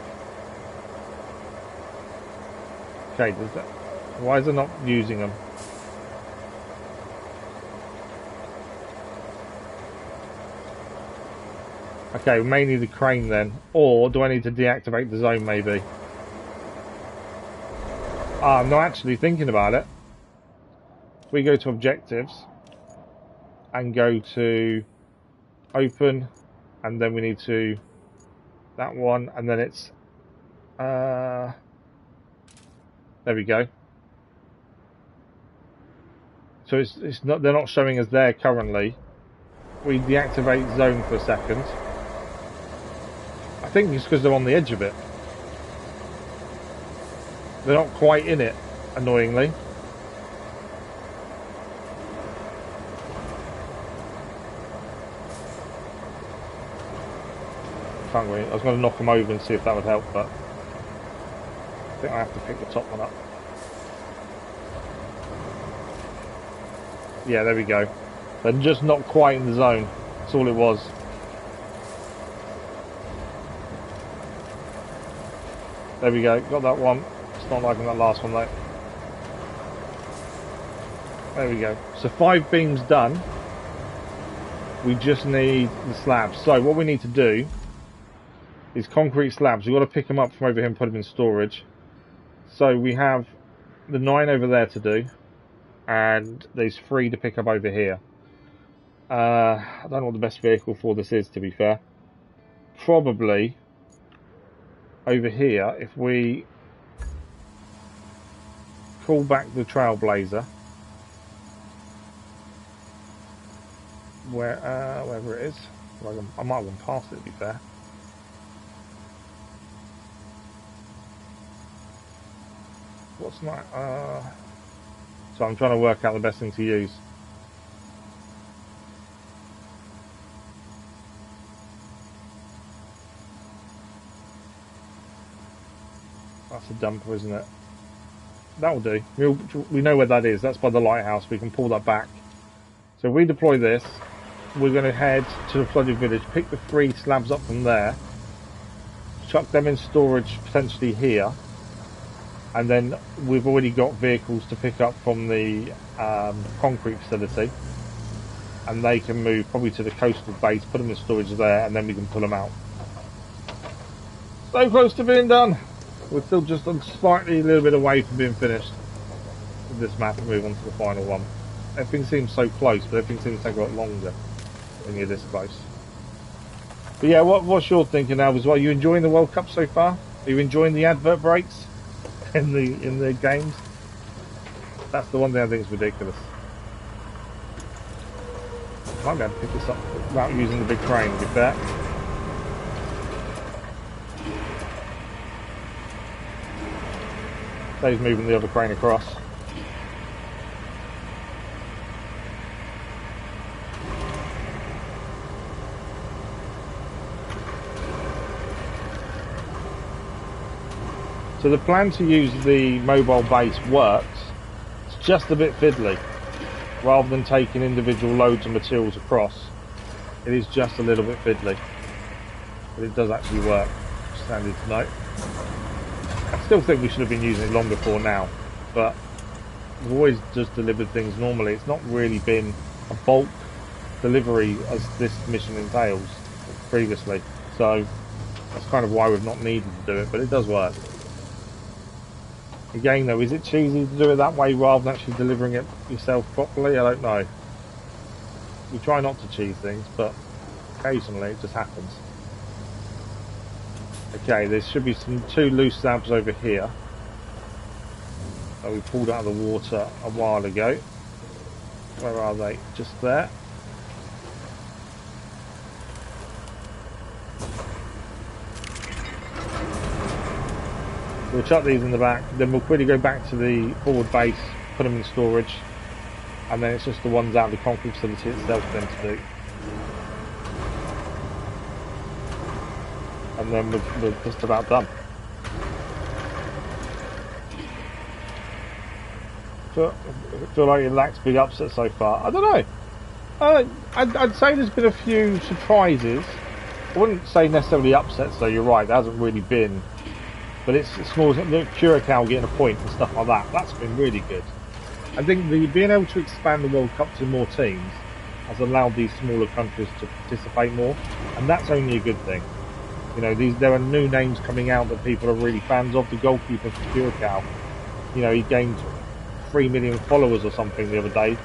Okay, why is it not using them? Okay, we may need the crane then. Or do I need to deactivate the zone maybe? I'm not actually thinking about it. If we go to objectives and go to open, and then we need to that one, and then it's there we go. So it's not, they're not showing us there currently. We deactivate zone for a second. I think it's because they're on the edge of it. They're not quite in it, annoyingly. Can't really. I was going to knock them over and see if that would help, but I think I have to pick the top one up. Yeah, there we go. They're just not quite in the zone. That's all it was. There we go. Got that one. It's not liking that last one though. There we go. So 5 beams done. We just need the slabs. So what we need to do is concrete slabs. We've got to pick them up from over here and put them in storage. So we have the 9 over there to do. And there's 3 to pick up over here. I don't know what the best vehicle for this is, to be fair. Probably over here, if we call back the Trailblazer, wherever it is. I might have gone past it, to be fair. What's not? So I'm trying to work out the best thing to use. That's a dumper, isn't it? That'll do. We know where that is. That's by the lighthouse. We can pull that back. So if we deploy this, we're going to head to the flooded village, pick the 3 slabs up from there, chuck them in storage potentially here, and then we've already got vehicles to pick up from the concrete facility, and they can move probably to the coastal base, put them in storage there, and then we can pull them out. So close to being done. We're still just slightly a little bit away from being finished with this map and move on to the final one. Everything seems so close, but everything seems to take a lot longer when you're this close. But yeah, what's your thinking now as well? Are you enjoying the World Cup so far? Are you enjoying the advert breaks? in the games. That's the one thing I think is ridiculous. Might be able to pick this up without using the big crane, to be fair. Dave's moving the other crane across. So the plan to use the mobile base works. It's just a bit fiddly. Rather than taking individual loads of materials across, it is just a little bit fiddly. But it does actually work. Just handy to note. I still think we should have been using it longer for now, but we've always just delivered things normally. It's not really been a bulk delivery as this mission entails previously. So that's kind of why we've not needed to do it, but it does work. Again though, is it cheesy to do it that way rather than actually delivering it yourself properly? I don't know. We try not to cheese things, but occasionally it just happens. Okay, there should be two loose slabs over here that we pulled out of the water a while ago. Where are they? Just there. We'll chuck these in the back, then we'll quickly go back to the forward base, put them in storage, and then it's just the ones out of the concrete facility itself then to do. And then we're just about done. I feel like it lacks big upsets so far. I don't know. I'd say there's been a few surprises. I wouldn't say necessarily upsets though, you're right, there hasn't really been. But it's small, the Curacao getting a point and stuff like that. That's been really good. I think being able to expand the World Cup to more teams has allowed these smaller countries to participate more, and that's only a good thing. You know, there are new names coming out that people are really fans of. The goalkeeper for Curacao, you know, he gained 3 million followers or something the other day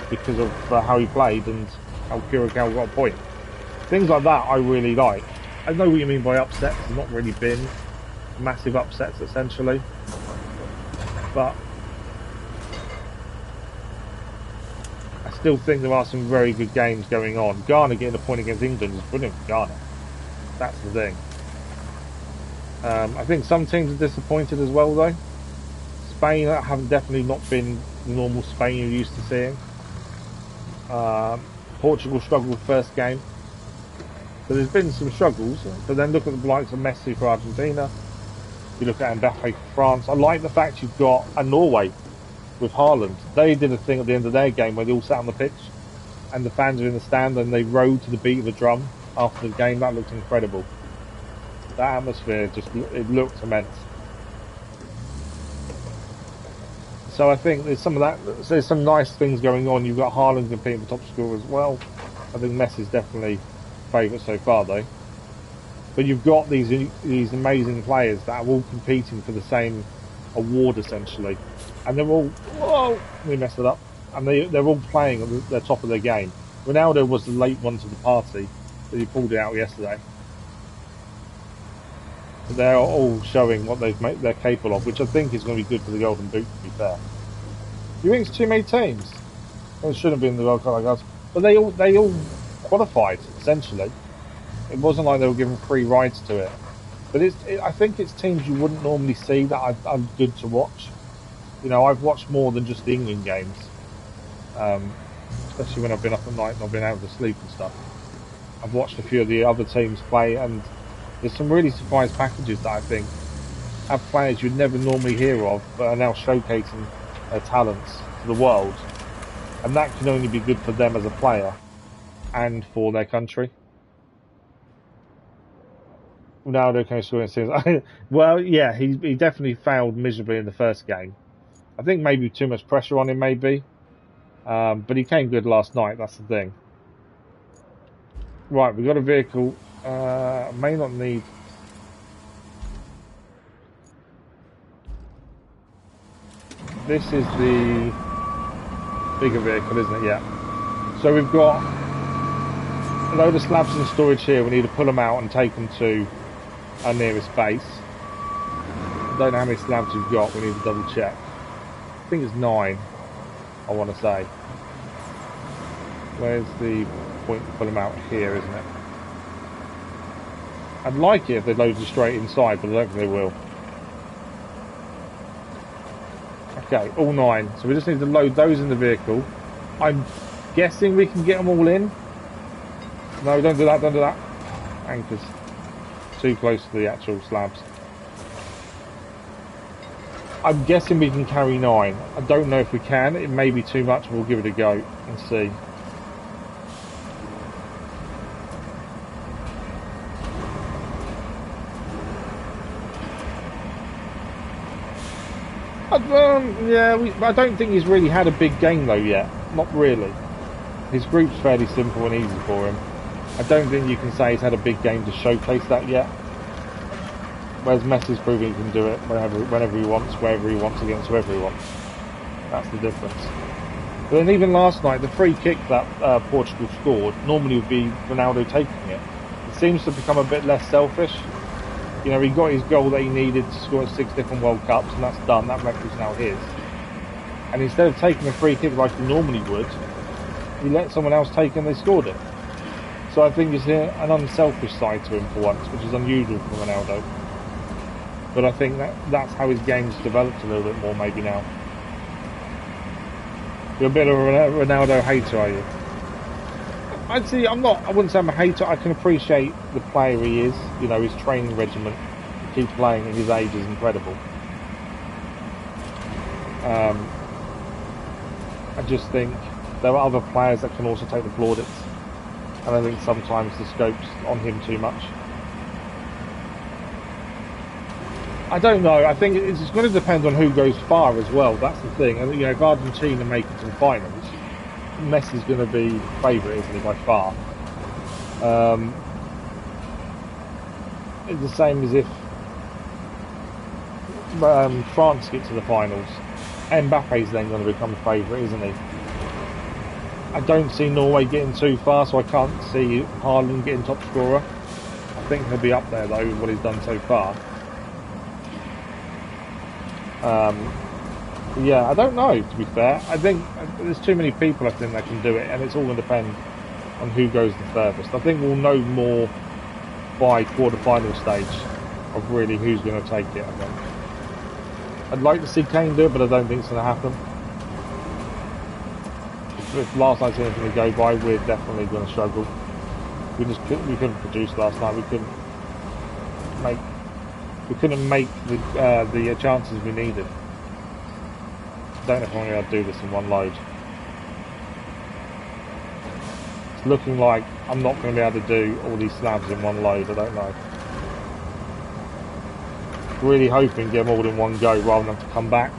because of how he played and how Curacao got a point. Things like that I really like. I know what you mean by upsets. There's not really been massive upsets essentially, but I still think there are some very good games going on. Ghana getting a point against England is brilliant for Ghana. That's the thing. I think some teams are disappointed as well though. Spain have definitely not been the normal Spain you're used to seeing. Portugal struggled first game, so there's been some struggles, but then look at the likes of Messi for Argentina. You look at Mbappe for France. I like the fact you've got a Norway with Haaland. They did a thing at the end of their game where they all sat on the pitch and the fans are in the stand and they rode to the beat of the drum after the game. That looked incredible. That atmosphere it looked immense. So I think there's some of that. There's some nice things going on. You've got Haaland competing for top scorer as well. I think Messi's definitely favourite so far though. But you've got these amazing players that are all competing for the same award essentially, and they're all we messed it up, and they're all playing at the top of their game. Ronaldo was the late one to the party, but he pulled it out yesterday. But they're all showing what they're capable of, which I think is going to be good for the Golden Boot. To be fair, you think it's too many teams? Well, it shouldn't be in the World Cup like us, but they all qualified essentially. It wasn't like they were given free rides to it, but I think it's teams you wouldn't normally see that are good to watch. You know, I've watched more than just the England games, especially when I've been up at night and I've been able to sleep and stuff. I've watched a few of the other teams play, and there's some really surprise packages that I think have players you'd never normally hear of, but are now showcasing their talents to the world, and that can only be good for them as a player and for their country. Ronaldo can score in series. Well, yeah, he definitely failed miserably in the first game. I think maybe too much pressure on him, maybe. But he came good last night, that's the thing. Right, we've got a vehicle. May not need... This is the bigger vehicle, isn't it? Yeah. So we've got a load of slabs in storage here. We need to pull them out and take them to our nearest base. I don't know how many slabs we've got. We need to double check. I think it's 9, I want to say. Where's the point to pull them out? Here, isn't it? I'd like it if they loaded straight inside, but I don't think they will. Okay, all 9. So we just need to load those in the vehicle. I'm guessing we can get them all in. No, don't do that, don't do that. Anchors. Too close to the actual slabs. I'm guessing we can carry 9. I don't know if we can. It may be too much. We'll give it a go and see. Yeah, I don't think he's really had a big game though yet. Not really. His group's fairly simple and easy for him. I don't think you can say he's had a big game to showcase that yet. Whereas Messi's proving he can do it whenever he wants, wherever he wants, against whoever he wants. That's the difference. But then even last night, the free kick that Portugal scored normally would be Ronaldo taking it. It seems to become a bit less selfish. You know, he got his goal that he needed to score at 6 different World Cups, and that's done. That record's now his. And instead of taking a free kick like he normally would, he let someone else take it and they scored it. So I think it's an unselfish side to him for once, which is unusual for Ronaldo. But I think that's how his game's developed a little bit more maybe now. You're a bit of a Ronaldo hater, are you? I wouldn't say I'm a hater. I can appreciate the player he is. You know, his training regimen, to keep playing at his age is incredible. I just think there are other players that can also take the plaudits. And I think sometimes the scope's on him too much. I don't know. I think it's going to depend on who goes far as well. That's the thing. And, you know, if Argentina make it to the finals, Messi's going to be favourite, isn't he, by far? It's the same as if France get to the finals. Mbappe's then going to become favourite, isn't he? I don't see Norway getting too far, so I can't see Haaland getting top scorer. I think he'll be up there though with what he's done so far. Yeah, I don't know, to be fair. I think there's too many people I think that can do it, and it's all going to depend on who goes the furthest. I think we'll know more by quarter-final stage of really who's going to take it, I think. I'd like to see Kane do it, but I don't think it's going to happen. If last night's anything to go by, we're definitely going to struggle. We couldn't produce last night. We couldn't make the chances we needed. I don't know if I'm going to be able to do this in one load. It's looking like I'm not going to be able to do all these slabs in one load. I don't know. Really hoping to get them all in one go rather than have to come back.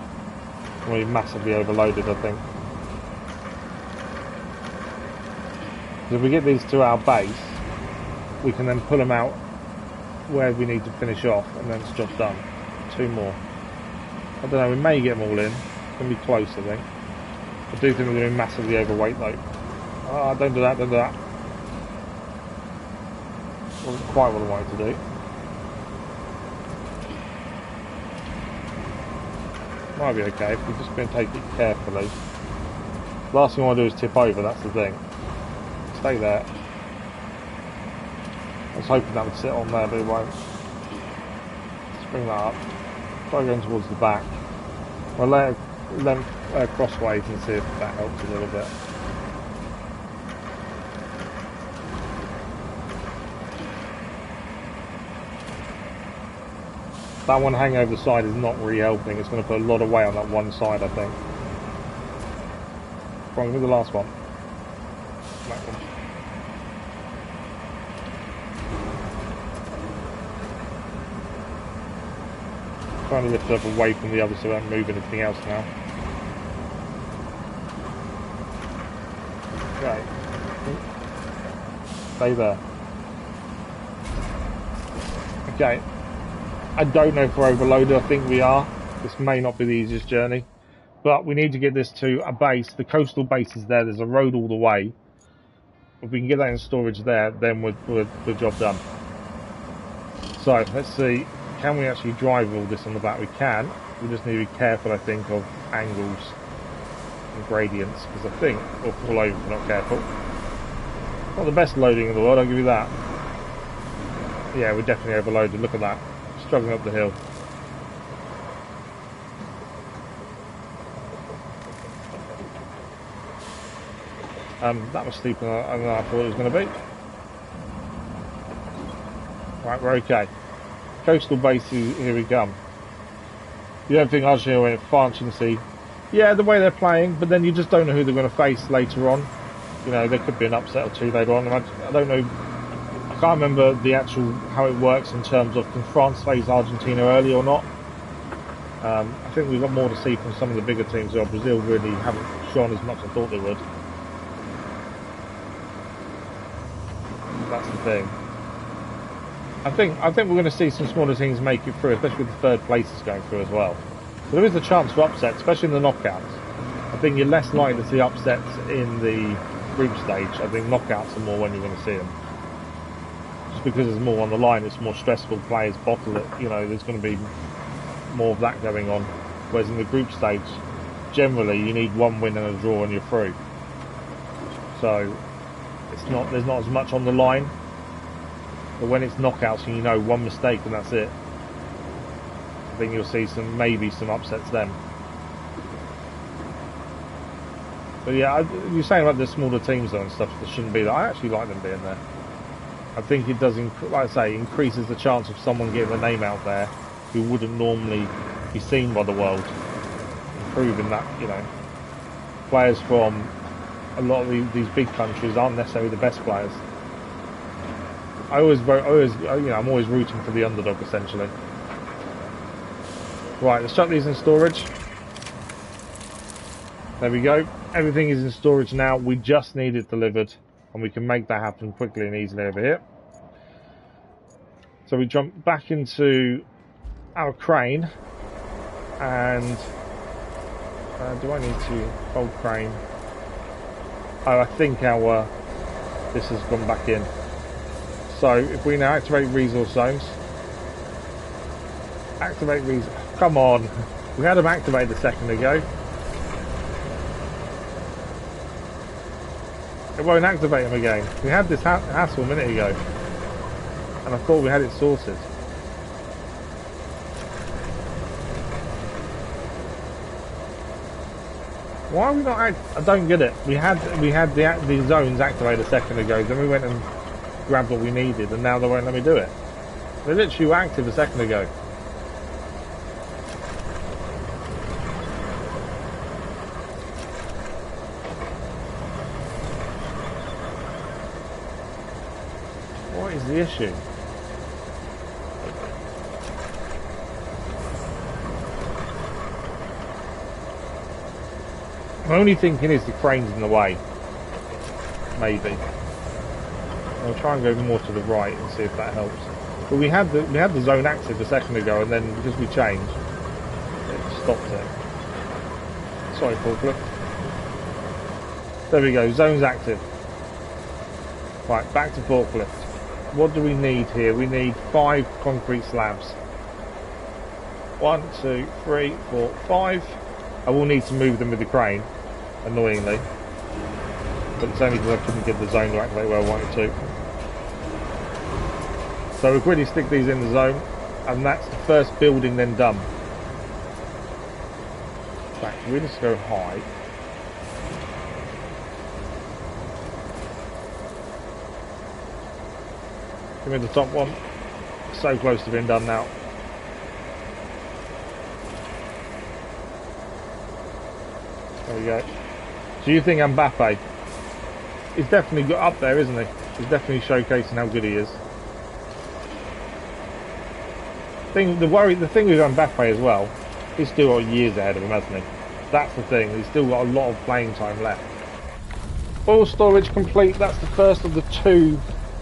I'm going to be massively overloaded, I think. If we get these to our base, we can then pull them out where we need to finish off, and then it's job done. 2 more. I don't know, we may get them all in. It's going to be close, I think. I do think we're going to be massively overweight though. Ah, don't do that, don't do that. Wasn't quite what I wanted to do. Might be okay if we're just going to take it carefully. Last thing I want to do is tip over, that's the thing. Stay there. I was hoping that would sit on there, but it won't. Let's bring that up. Try going towards the back. I'll let it crossways and see if that helps a little bit. That one hanging over the side is not really helping. It's going to put a lot of weight on that one side, I think. Wrong with the last one. That one. Trying to lift it up away from the other so I don't move anything else now. Okay. Stay there. Okay. I don't know if we're overloaded. I think we are. This may not be the easiest journey. But we need to get this to a base. The coastal base is there. There's a road all the way. If we can get that in storage there, then we're job done. So, let's see. can we actually drive all this on the back? We can. We just need to be careful, I think, of angles and gradients, because I think we'll fall over if we're not careful. Not the best loading in the world, I'll give you that. Yeah, we're definitely overloaded. Look at that. Struggling up the hill. That was steeper than I thought it was going to be. Right, we're okay. Coastal base, here we come. The only thing I was here in France, you can see, yeah, the way they're playing, but then you just don't know who they're going to face later on. You know, there could be an upset or two later on. I don't know. I can't remember the actual how it works in terms of can France face Argentina early or not. I think we've got more to see from some of the bigger teams. Well, Brazil really haven't shown as much as I thought they would. That's the thing. I think we're going to see some smaller teams make it through, especially with the third places going through as well. So there is a chance for upsets, especially in the knockouts. I think you're less likely to see upsets in the group stage. I think knockouts are more when you're going to see them. Just because there's more on the line, it's more stressful. Players bottle it. You know, there's going to be more of that going on. Whereas in the group stage, generally you need one win and a draw and you're through. So there's not as much on the line. But when it's knockouts, you know, one mistake and that's it. I think you'll see maybe some upsets then. But yeah, you're saying about the smaller teams though and stuff that shouldn't be there. I actually like them being there. I think it does, like I say, increases the chance of someone getting a name out there who wouldn't normally be seen by the world. Improving that, you know, players from a lot of these big countries aren't necessarily the best players. I'm always rooting for the underdog essentially. Right, let's chuck these in storage. There we go. Everything is in storage now. We just need it delivered, and we can make that happen quickly and easily over here. So we jump back into our crane, and do I need to hold crane? Oh, I think this has gone back in. So if we now activate resource zones, come on, we had them activated a second ago. It won't activate them again. We had this hassle a minute ago, and I thought we had it sorted. Why are we not? I don't get it. We had the zones activated a second ago. Then we went and grabbed what we needed, and now they won't let me do it. They literally were active a second ago. What is the issue? My only thinking is the crane's in the way. Maybe. I'll try and go more to the right and see if that helps. But we had the zone active a second ago, and then because we changed, it stopped it. Sorry, forklift. There we go. Zone's active. Right, back to forklift. What do we need here? We need 5 concrete slabs. 1, 2, 3, 4, 5. I will need to move them with the crane, annoyingly. But it's only because I couldn't get the zone to activate where I wanted to. So we'll quickly stick these in the zone, and that's the first building then done. In fact, we just go high. Give me the top one. So close to being done now. There we go. So you think Mbappe? He's definitely got up there, isn't he? He's definitely showcasing how good he is. The thing with Mbappe as well, he's still got years ahead of him, hasn't he? That's the thing. He's still got a lot of playing time left. Oil storage complete. That's the first of the 2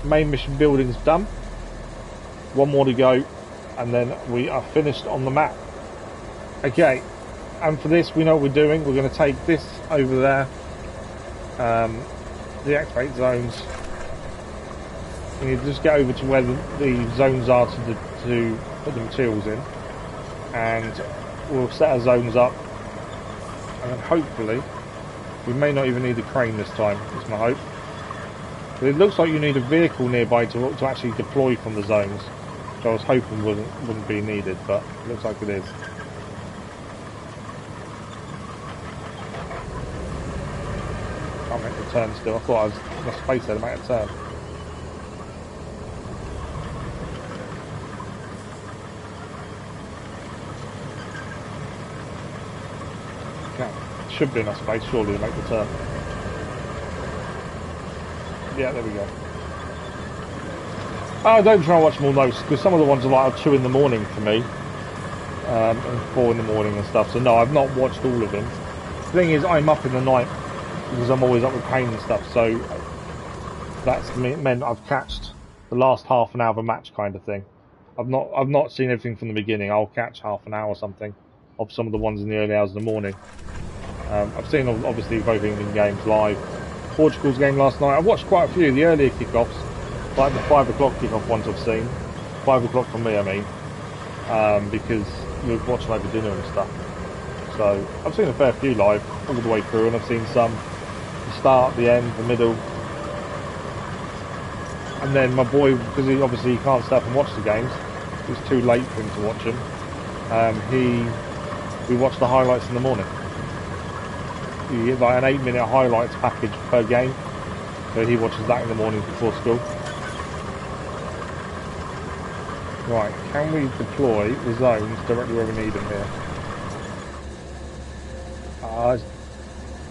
main mission buildings done. One more to go, and then we are finished on the map. Okay. And for this, we know what we're doing. We're going to take this over there, deactivate zones. We need to just get over to where the zones are to put the materials in, and we'll set our zones up, and then hopefully we may not even need a crane this time, is my hope. But it looks like you need a vehicle nearby to actually deploy from the zones, which I was hoping wouldn't be needed, but it looks like it is. Can't make the turn still. I thought I was in a space there to make a turn. Should be enough space, surely, to make the turn. Yeah, there we go. I don't try and watch them all those, because some of the ones are like 2 in the morning for me, and 4 in the morning and stuff, so no, I've not watched all of them. The thing is, I'm up in the night, because I'm always up with pain and stuff, so that's meant I've catched the last half an hour of a match kind of thing. I've not seen everything from the beginning. I'll catch half an hour or something of some of the ones in the early hours of the morning. I've seen obviously both England games live. Portugal's game last night. I've watched quite a few of the earlier kickoffs, like the 5 o'clock kickoff ones I've seen. 5 o'clock for me, I mean, because we were watching over dinner and stuff. So I've seen a fair few live all the way through, and I've seen some the start, the end, the middle, and then my boy, because he obviously can't stay up and watch the games, it was too late for him to watch them. We watched the highlights in the morning. You get like an 8-minute highlights package per game, so he watches that in the morning before school. Right, can we deploy the zones directly where we need them here?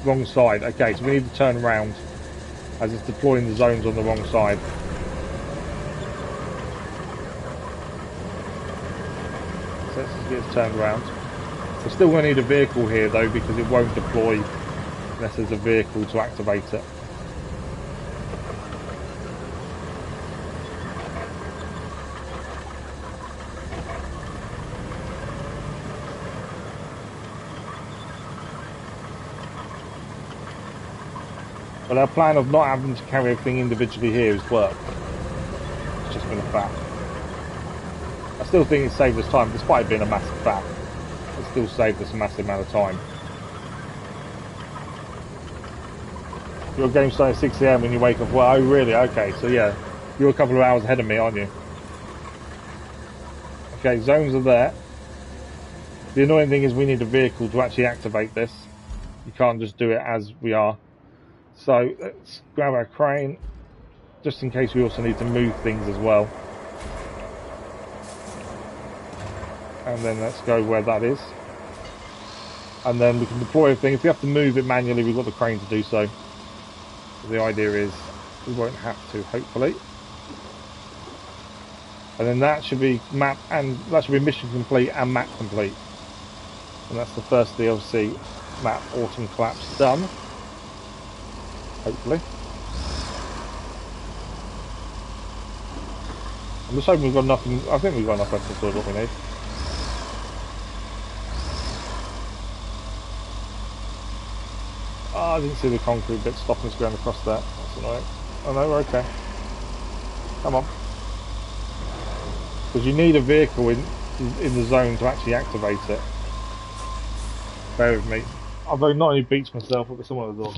Wrong side. Okay, so we need to turn around as it's deploying the zones on the wrong side. So let's get it turned around. We're still going to need a vehicle here though, because it won't deploy unless there's a vehicle to activate it. Well, our plan of not having to carry everything individually here has worked. It's just been a fact. I still think it saved us time, despite it being a massive fact. It still saved us a massive amount of time. Your game started at 6 AM when you wake up. Well, oh really? Okay, so yeah, you're a couple of hours ahead of me, aren't you? Okay, zones are there. The annoying thing is we need a vehicle to actually activate this. You can't just do it as we are. So let's grab our crane, just in case we also need to move things as well. And then let's go where that is. And then we can deploy everything. If we have to move it manually, we've got the crane to do so. The idea is we won't have to, hopefully. And then that should be map, and that should be mission complete and map complete. And that's the first DLC map, Autumn Collapse, done. Hopefully. I'm just hoping we've got enough. I think we've got enough left to do what we need. Oh, I didn't see the concrete bit stopping us going across that. That's annoying. Oh no, we're okay. Come on. Because you need a vehicle in the zone to actually activate it. Bear with me. Although not only beats myself, I've got someone at the door.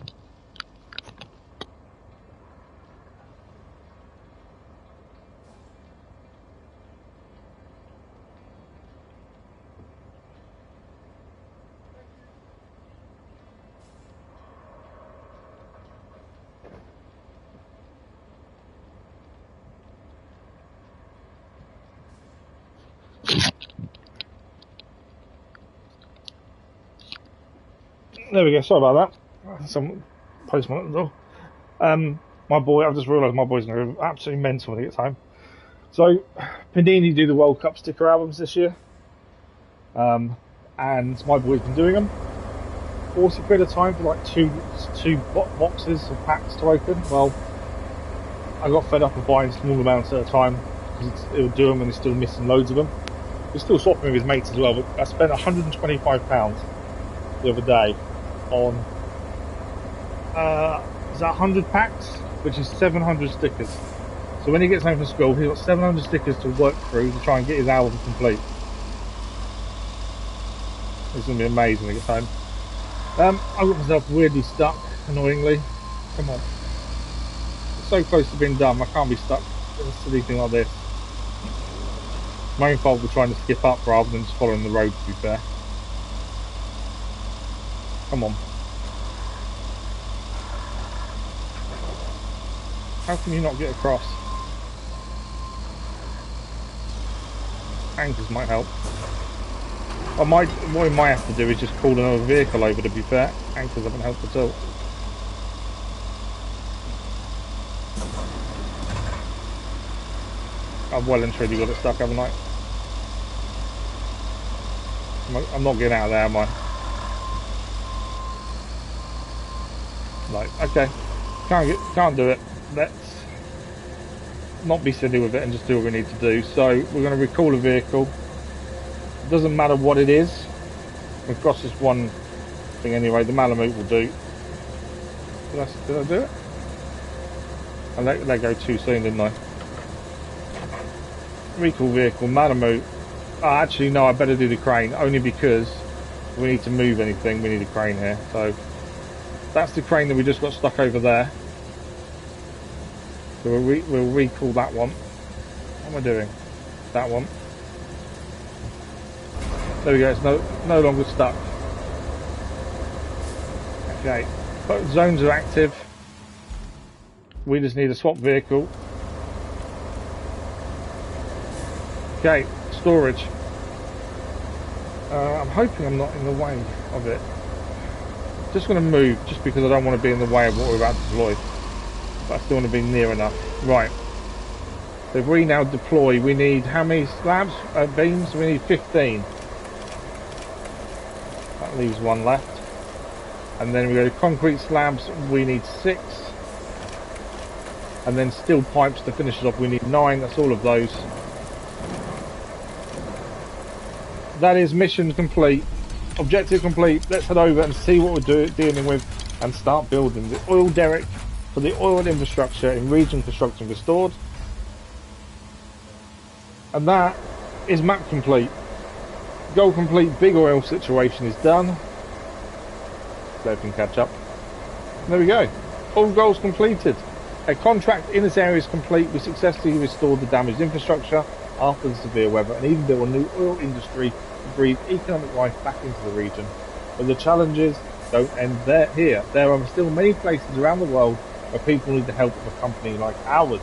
There we go, sorry about that. Some postman at the door. My boy, I've just realised my boy's going to go absolutely mental when he gets home. So, Panini do the World Cup sticker albums this year. And my boy's been doing them. 40 quid a time for like two boxes of packs to open. Well, I got fed up of buying small amounts at a time because it would do them and he's still missing loads of them. He's still swapping with his mates as well, but I spent £125 the other day on is that 100 packs, which is 700 stickers. So when he gets home from school, he's got 700 stickers to work through to try and get his album complete. It's going to be amazing when he gets home. I got myself weirdly stuck, annoyingly. Come on. It's so close to being done, I can't be stuck in a silly thing like this. My own fault for trying to skip up rather than just following the road, to be fair. Come on. How can you not get across? Anchors might help. What we might have to do is just call another vehicle over, to be fair. Anchors haven't helped at all. I've well and truly got it stuck, haven't I? I'm not getting out of there, am I? Like, okay. Can't do it. Let's not be silly with it and just do what we need to do. So we're going to recall a vehicle. It doesn't matter what it is. We've got this one thing anyway. The Malamute will do. Did I do it? I let go too soon, didn't I? Recall vehicle, Malamute. Oh, actually, no, I better do the crane. Only because we need to move anything. We need a crane here. So that's the crane that we just got stuck over there. So we'll recall that one. What am I doing? That one. There we go, it's no longer stuck. Okay, both zones are active. We just need a swap vehicle. Okay, storage. I'm hoping I'm not in the way of it. Just going to move, just because I don't want to be in the way of what we're about to deploy. But I still want to be near enough. Right. So if we now deploy, we need how many slabs, beams? We need 15. That leaves one left. And then we go to concrete slabs, we need 6. And then steel pipes to finish it off, we need 9. That's all of those. That is mission complete. Objective complete. Let's head over and see what we're dealing with and start building the oil derrick for the oil infrastructure in region construction restored. And that is map complete. Goal complete, big oil situation is done. Let them catch up. There we go. All goals completed. A contract in this area is complete. We successfully restored the damaged infrastructure after the severe weather and even built a new oil industry to breathe economic life back into the region. But the challenges don't end here. There are still many places around the world where people need the help of a company like ours.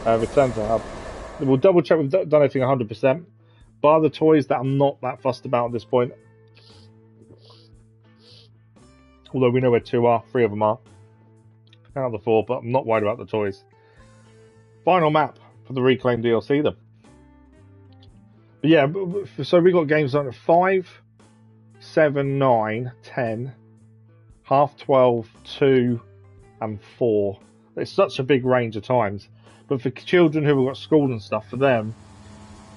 Return to hub. We'll double check we've done everything 100%. Bar the toys that I'm not that fussed about at this point. Although we know where 2 are, 3 of them are. Out of the 4, but I'm not worried about the toys. Final map for the Reclaim DLC then. But yeah, so we got games on at 5, 7, 9, 10, half 12, 2 and 4. It's such a big range of times. But for children who have got school and stuff, for them,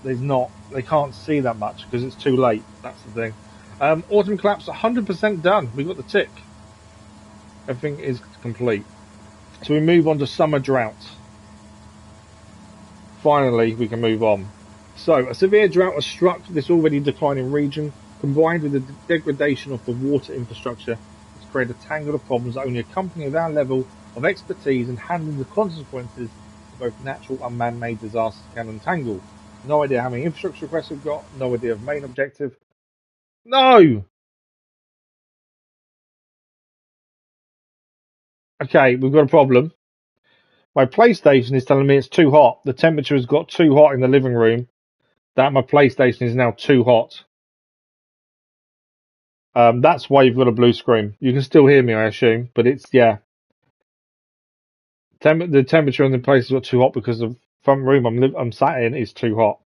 they can't see that much because it's too late. That's the thing. Autumn collapse 100% done. We got the tick. Everything is complete. So we move on to Summer Drought. Finally, we can move on. So a severe drought has struck this already declining region, combined with the degradation of the water infrastructure. It's created a tangle of problems that only a company of our level of expertise in handling the consequences of both natural and man-made disasters can untangle. No idea how many infrastructure requests we've got. No idea of main objective. No! Okay, we've got a problem. My PlayStation is telling me it's too hot. The temperature has got too hot in the living room. That my PlayStation is now too hot. That's why you've got a blue screen. You can still hear me, I assume, but it's, yeah. The temperature in the place has got too hot because the front room I'm sat in is too hot.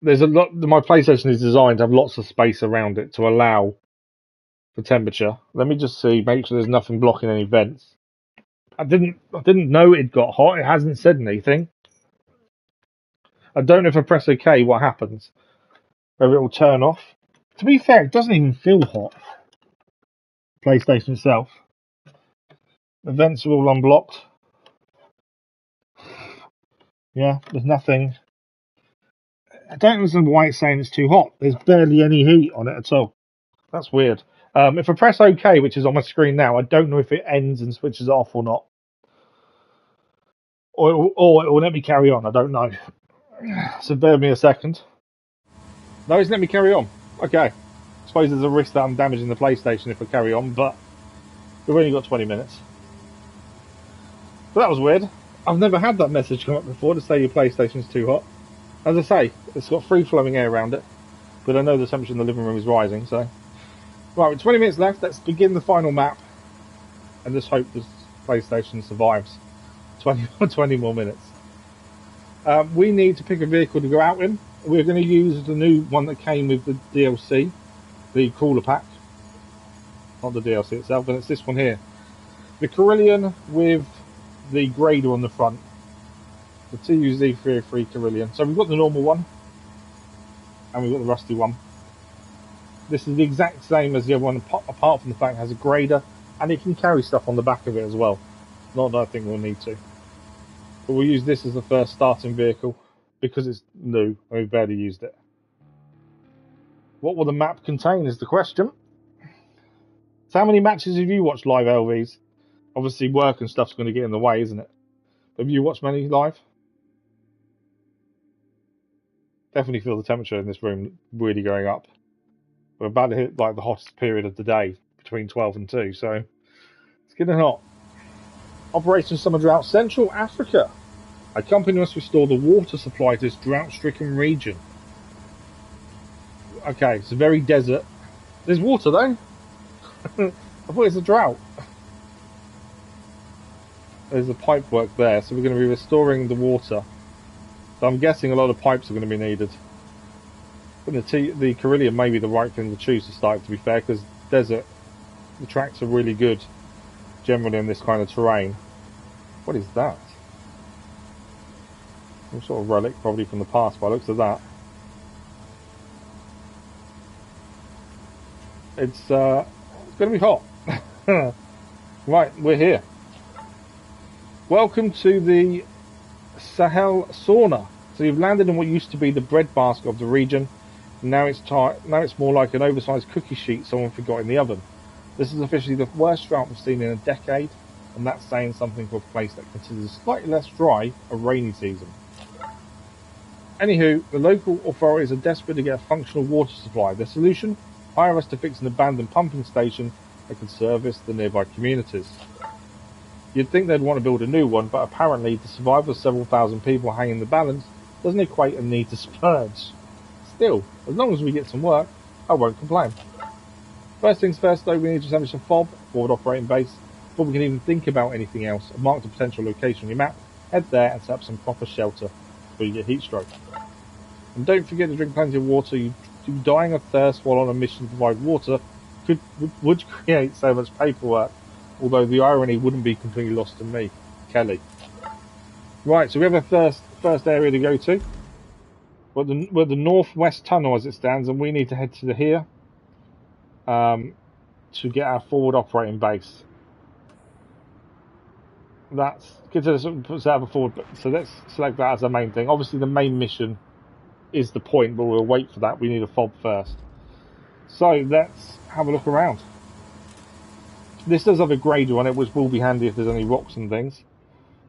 There's a lot. My PlayStation is designed to have lots of space around it to allow for temperature. Let me just see, make sure there's nothing blocking any vents. I didn't know it got hot. It hasn't said anything. I don't know if I press OK what happens. Whether it will turn off. To be fair, it doesn't even feel hot. PlayStation itself. The vents are all unblocked. Yeah, there's nothing. I don't understand why it's saying it's too hot. There's barely any heat on it at all. That's weird. If I press OK, which is on my screen now, I don't know if it ends and switches off or not. Or it will let me carry on. I don't know. So bear with me a second. No, it's let me carry on. Okay. I suppose there's a risk that I'm damaging the PlayStation if I carry on, but we've only got 20 minutes. But that was weird. I've never had that message come up before to say your PlayStation's too hot. As I say, it's got free flowing air around it, but I know the temperature in the living room is rising, so. Right, with 20 minutes left, let's begin the final map, and just hope this PlayStation survives 20 more minutes. We need to pick a vehicle to go out in. We're going to use the new one that came with the DLC, the cooler pack. Not the DLC itself, but it's this one here. The Carillion with the grader on the front. The TUZ303 Carillion. So we've got the normal one, and we've got the rusty one. This is the exact same as the other one, apart from the fact it has a grader, and it can carry stuff on the back of it as well. Not that I think we'll need to. But we'll use this as the first starting vehicle, because it's new, and we've barely used it. What will the map contain is the question. So how many matches have you watched live, LVs? Obviously work and stuff's going to get in the way, isn't it? Have you watched many live? Definitely feel the temperature in this room really going up. We're about to hit like the hottest period of the day, between 12 and 2, so it's getting hot. Operation Summer Drought, Central Africa. A company must restore the water supply to this drought-stricken region. Okay, it's a very desert. There's water though. I thought it's a drought. There's a pipe work there, so we're going to be restoring the water. So I'm guessing a lot of pipes are going to be needed. But the Carillion may be the right thing to choose to start, to be fair, because desert, the tracks are really good generally in this kind of terrain. What is that? Some sort of relic, probably from the past by the looks of that. It's going to be hot. Right, we're here. Welcome to the Sahel sauna. So you've landed in what used to be the breadbasket of the region. Now it's more like an oversized cookie sheet someone forgot in the oven. This is officially the worst drought we've seen in a decade, and that's saying something for a place that considers slightly less dry a rainy season. Anywho, the local authorities are desperate to get a functional water supply. Their solution? Hire us to fix an abandoned pumping station that could service the nearby communities. You'd think they'd want to build a new one, but apparently the survival of several thousand people hanging the balance doesn't equate a need to splurge. Still, as long as we get some work, I won't complain. First things first though, we need to establish a FOB, forward operating base, before we can even think about anything else. Mark the potential location on your map, head there and set up some proper shelter before you get heat stroke. And don't forget to drink plenty of water. You dying of thirst while on a mission to provide water would create so much paperwork, although the irony wouldn't be completely lost to me, Kelly. Right, so we have a first area to go to. We're the northwest tunnel as it stands, and we need to head to here to get our forward operating base. That's puts out a forward, so let's select that as the main thing. Obviously, the main mission is the point, but we'll wait for that. We need a FOB first. So let's have a look around. This does have a grader on it, which will be handy if there's any rocks and things.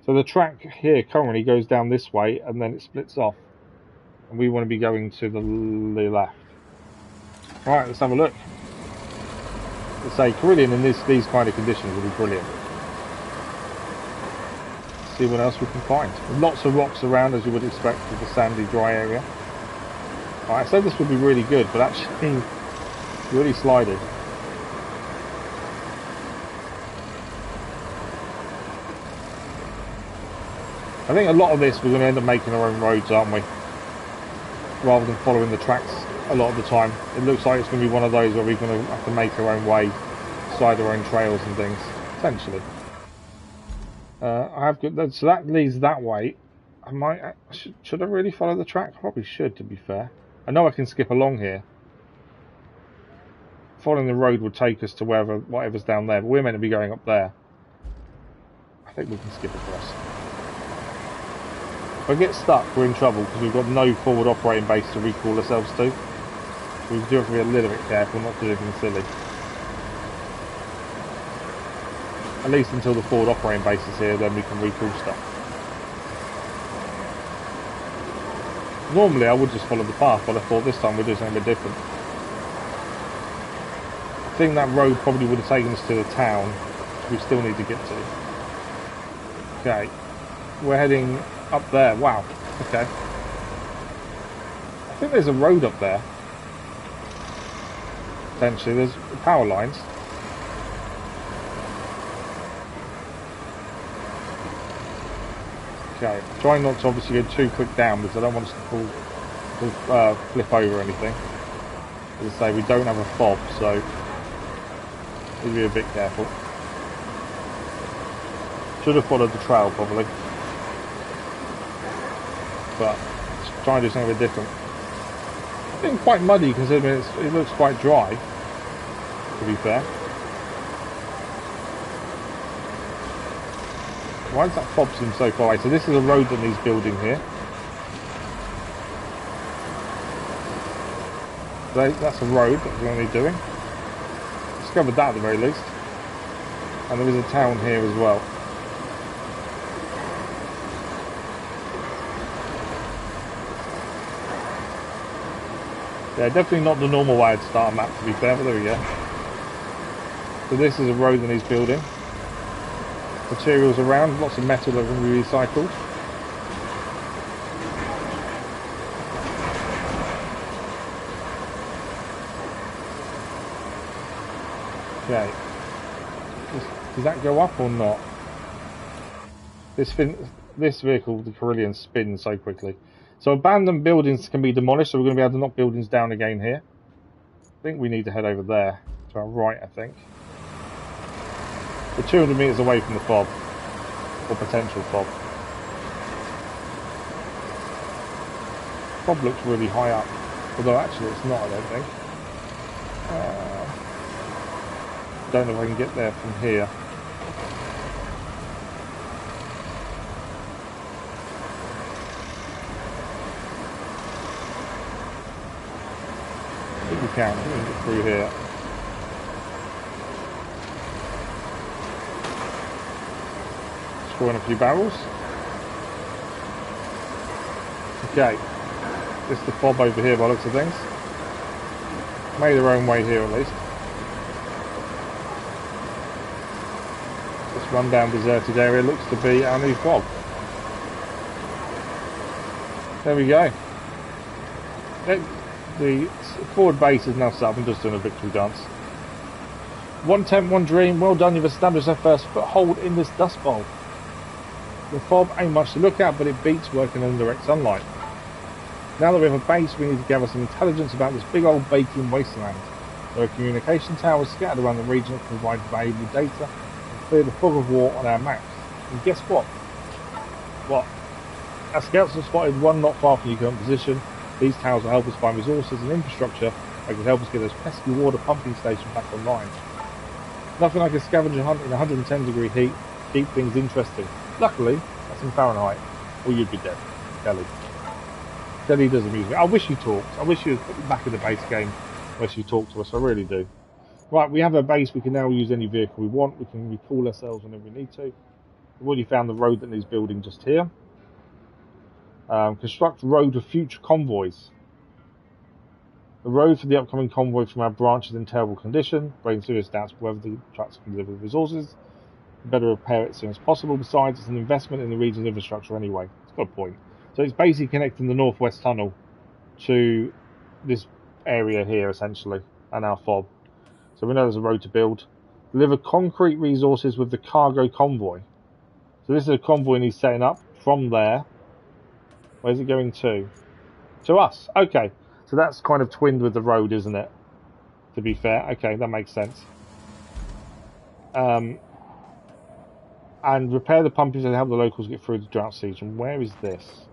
So the track here currently goes down this way, and then it splits off. And we want to be going to the left. Right, let's have a look. Let's say Carillion in these kind of conditions will be brilliant. Let's see what else we can find. Lots of rocks around, as you would expect with the sandy, dry area. Right, I said this would be really good, but actually really slidey. I think a lot of this we're going to end up making our own roads, aren't we? Rather than following the tracks a lot of the time. It looks like it's going to be one of those where we're going to have to make our own way, decide our own trails and things, potentially. So that leads that way. Should I really follow the track? I probably should, to be fair. I know I can skip along here. Following the road would take us to whatever's down there, but we're meant to be going up there. think we can skip across. If I get stuck, we're in trouble because we've got no forward operating base to recall ourselves to. So we do have to be a little bit careful not to do anything silly. At least until the forward operating base is here, then we can recall stuff. Normally I would just follow the path, but I thought this time we'd do something a bit different. I think that road probably would have taken us to the town, which we still need to get to. Okay, we're heading up there. Wow, okay. I think there's a road up there. Potentially, there's power lines. Okay, trying not to obviously go too quick down because I don't want us to flip over or anything. As I say, we don't have a fob, so we'll be a bit careful. Should have followed the trail probably, but let's try and do something a bit different. It's been quite muddy considering it looks quite dry, to be fair. Why does that fob seem so far away? So this is a road that needs building here. So that's a road that we're going to be doing. Discovered that at the very least. And there is a town here as well. Yeah, definitely not the normal way to start a map, to be fair, but there we go. So this is a road that needs building. Materials around, lots of metal that can be recycled. Okay. Does that go up or not? This vehicle, the Carillion, spins so quickly. So abandoned buildings can be demolished, so we're going to be able to knock buildings down again here. I think we need to head over there, to our right, I think. We're 200 metres away from the fob, or potential fob. Fob looks really high up, although actually it's not, I don't think. Don't know if I can get there from here. I think we can get through here. Destroying a few barrels. Okay, this is the fob over here by the looks of things. Made their own way here at least. This rundown deserted area looks to be our new fob. There we go. The forward base is now set up and just doing a victory dance. One attempt, one dream. Well done, you've established our first foothold in this dust bowl. The fob ain't much to look at, but it beats working in direct sunlight. Now that we have a base, we need to gather some intelligence about this big old baking wasteland. There are communication towers scattered around the region that provide valuable data and clear the fog of war on our maps. And guess what? What? Our scouts have spotted one not far from your current position. These towers will help us find resources and infrastructure that can help us get those pesky water pumping stations back online. Nothing like a scavenger hunt in 110 degree heat to keep things interesting. Luckily, that's in Fahrenheit, or you'd be dead. Kelly. Kelly does amuse me. I wish you talked. I wish you was back in the base game where you talked to us. I really do. Right, we have a base. We can now use any vehicle we want. We can recall ourselves whenever we need to. We've already found the road that needs building just here. Construct road for future convoys. The road for the upcoming convoy from our branch is in terrible condition, raising serious doubts whether the trucks can deliver the resources. We better repair it as soon as possible. Besides, it's an investment in the region's infrastructure anyway. It's got a point. So it's basically connecting the northwest tunnel to this area here, essentially, and our fob. So we know there's a road to build. Deliver concrete resources with the cargo convoy. So this is a convoy he's setting up from there. Where's it going to? To us. Okay. So that's kind of twinned with the road, isn't it? To be fair. Okay, that makes sense. And repair the pumpings and help the locals get through the drought season. Where is this?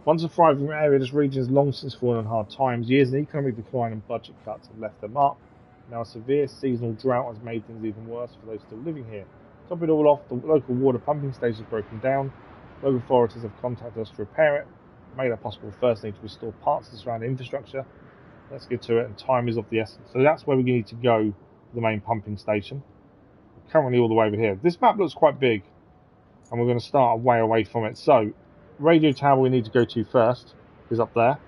Once a thriving area, this region has long since fallen on hard times. Years of economic decline and budget cuts have left them up. Now a severe seasonal drought has made things even worse for those still living here. Top it all off, the local water pumping station is broken down. Local authorities have contacted us to repair it. Made it possible, first need to restore parts of the surrounding infrastructure. Let's get to it, and time is of the essence. So that's where we need to go, the main pumping station. We're currently all the way over here. This map looks quite big, and we're going to start way away from it. So, radio tower we need to go to first is up there.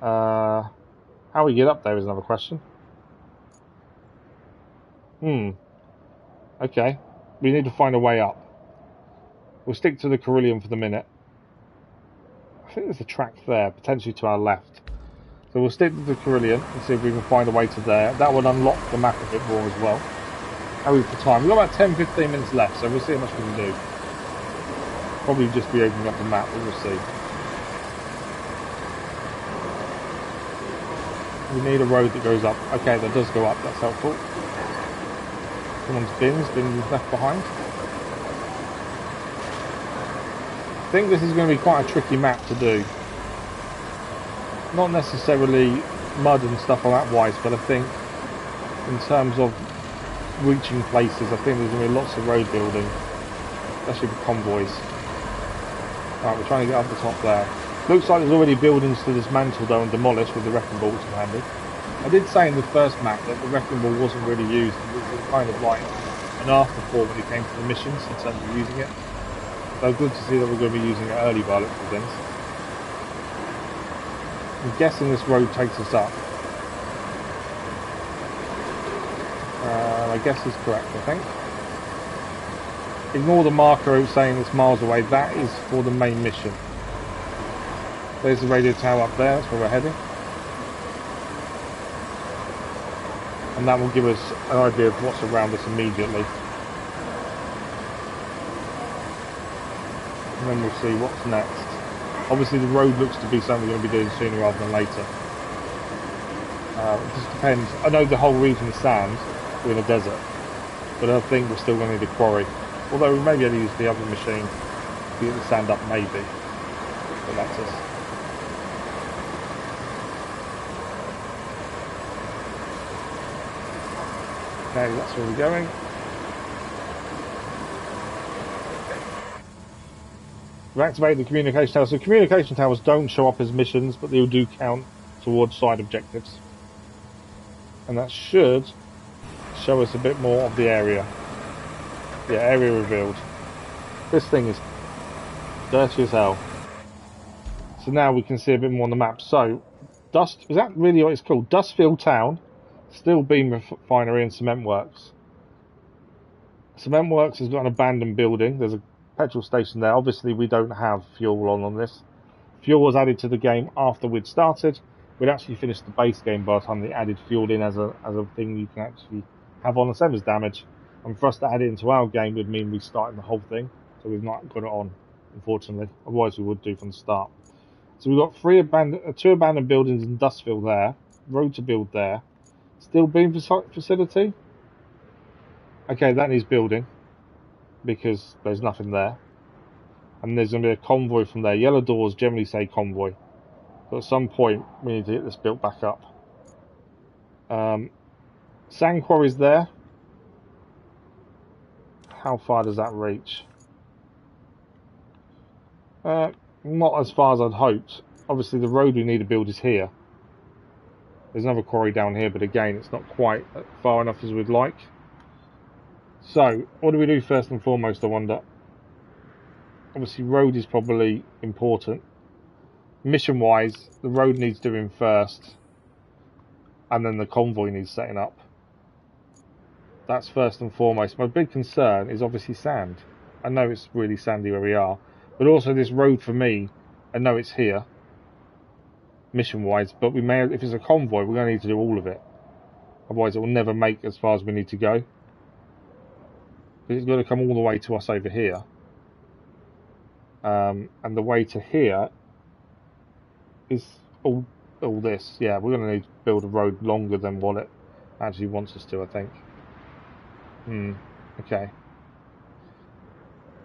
How we get up there is another question. Okay, we need to find a way up. We'll stick to the Carillion for the minute. I think there's a track there, potentially to our left. So we'll stick to the Carillion and see if we can find a way to there. That would unlock the map a bit more as well. How are we for time? We've got about 10-15 minutes left, so we'll see how much we can do. Probably just be opening up the map, but we'll see. We need a road that goes up. Okay, that does go up, that's helpful. Someone's bins left behind. I think this is going to be quite a tricky map to do. Not necessarily mud and stuff like that wise, but I think in terms of reaching places, I think there's going to be lots of road building, especially for convoys. Alright, we're trying to get up the top there. Looks like there's already buildings to dismantle though and demolish with the wrecking ball, which is handy. I did say in the first map that the wrecking ball wasn't really used. It was kind of like an afterthought when it came to the missions in terms of using it. So good to see that we're going to be using it early by looks of things. I'm guessing this road takes us up. I guess is correct, I think. Ignore the marker saying it's miles away. That is for the main mission. There's the radio tower up there, that's where we're heading. And that will give us an idea of what's around us immediately. And then we'll see what's next. Obviously the road looks to be something we're going to be doing sooner rather than later. It just depends. I know the whole region is sand, we're in a desert, but I think we're still going to need a quarry. Although we may be able to use the other machine to get the sand up maybe. But that's us. Okay, that's where we're going. We've activated the communication tower. So communication towers don't show up as missions, but they do count towards side objectives. And that should show us a bit more of the area. Yeah, area revealed. This thing is dirty as hell. So now we can see a bit more on the map. So, Dust, is that really what it's called? Dustfield Town, Steel Beam Refinery and Cement Works. Cement Works has got an abandoned building. There's a petrol station there. Obviously we don't have fuel on this. Fuel was added to the game after we'd started. We'd actually finished the base game by the time they added fuel in as a thing you can actually have on, the same as damage. And for us to add it into our game would mean restarting the whole thing. So we've not got it on, unfortunately. Otherwise we would do from the start. So we've got two abandoned buildings in Dustfield there. Road to build there. Steel beam facility. Okay, that needs building. Because there's nothing there. And there's going to be a convoy from there. Yellow doors generally say convoy. But at some point we need to get this built back up. Sand quarries there. How far does that reach? Not as far as I'd hoped. Obviously the road we need to build is here. There's another quarry down here, but again it's not quite far enough as we'd like. So, what do we do first and foremost, I wonder? Obviously road is probably important. Mission wise, the road needs doing first. And then the convoy needs setting up. That's first and foremost. My big concern is obviously sand. I know it's really sandy where we are. But also this road for me, I know it's here. Mission wise, but we may, if it's a convoy, we're going to need to do all of it. Otherwise it will never make as far as we need to go. But it's got to come all the way to us over here. And the way to here is all this. Yeah, we're going to need to build a road longer than what it actually wants us to, I think. Okay.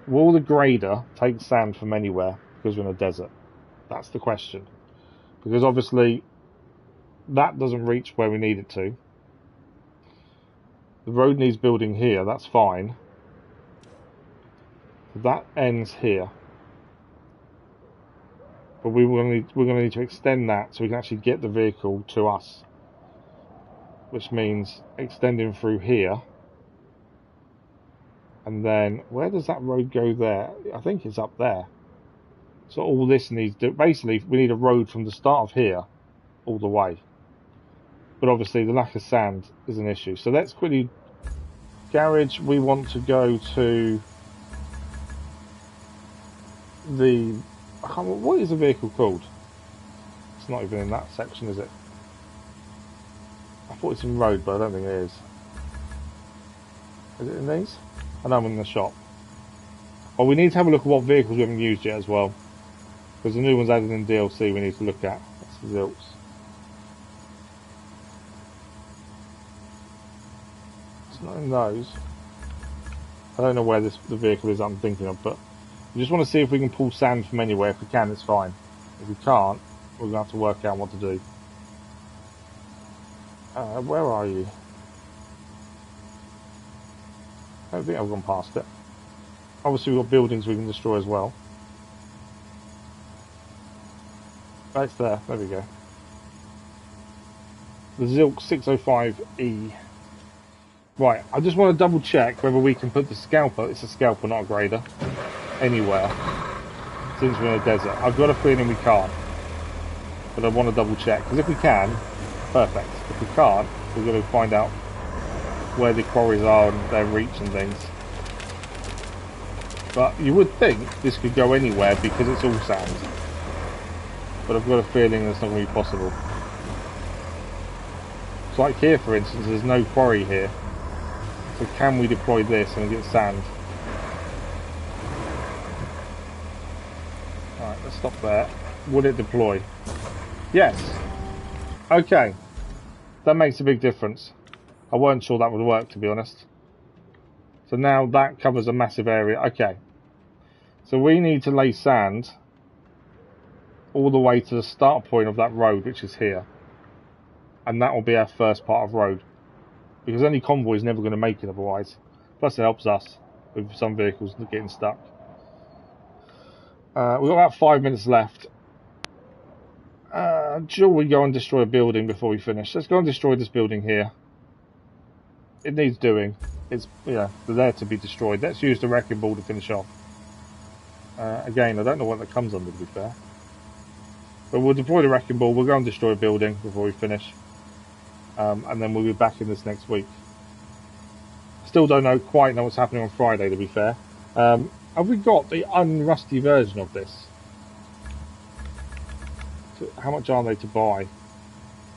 Will the grader take sand from anywhere because we're in a desert? That's the question. Because obviously that doesn't reach where we need it to. The road needs building here, that's fine. That ends here. But we're going to need to extend that so we can actually get the vehicle to us. Which means extending through here. And then, where does that road go there? I think it's up there. So all this needs to... Basically, we need a road from the start of here all the way. But obviously, the lack of sand is an issue. So let's quickly... Garage, we want to go to... the... I can't remember, what is the vehicle called? It's not even in that section, is it? I thought it's in road, but I don't think it is. Is it in these? I know I'm in the shop. Well, we need to have a look at what vehicles we haven't used yet as well. Because the new ones added in DLC we need to look at. That's the Zilks. It's not in those. I don't know where the vehicle is I'm thinking of, but we just want to see if we can pull sand from anywhere. If we can, it's fine. If we can't, we're going to have to work out what to do. Where are you? I don't think I've gone past it. Obviously we've got buildings we can destroy as well. Right there, there we go. The Zilk 605E. Right, I just want to double check whether we can put the scalper, it's a scalper not a grader, anywhere. Since we're in a desert. I've got a feeling we can't. But I want to double check, because if we can, perfect. If we can't, we've got to find out where the quarries are and their reach and things. But you would think this could go anywhere because it's all sand. But I've got a feeling that's not going to be possible. It's like here, for instance, there's no quarry here. So can we deploy this and get sand? Alright, let's stop there. Would it deploy? Yes. Okay. That makes a big difference. I weren't sure that would work, to be honest. So now that covers a massive area. Okay. So we need to lay sand all the way to the start point of that road, which is here. And that will be our first part of road. Because any convoy is never going to make it otherwise. Plus it helps us with some vehicles getting stuck. We've got about 5 minutes left. Shall we go and destroy a building before we finish? Let's go and destroy this building here. It needs doing. It's, yeah, they're there to be destroyed. Let's use the wrecking ball to finish off. Again, I don't know what that comes under, to be fair. But we'll deploy the wrecking ball. We'll go and destroy a building before we finish. And then we'll be back in this next week. Still don't quite know what's happening on Friday, to be fair. Have we got the unrusty version of this? So how much are they to buy?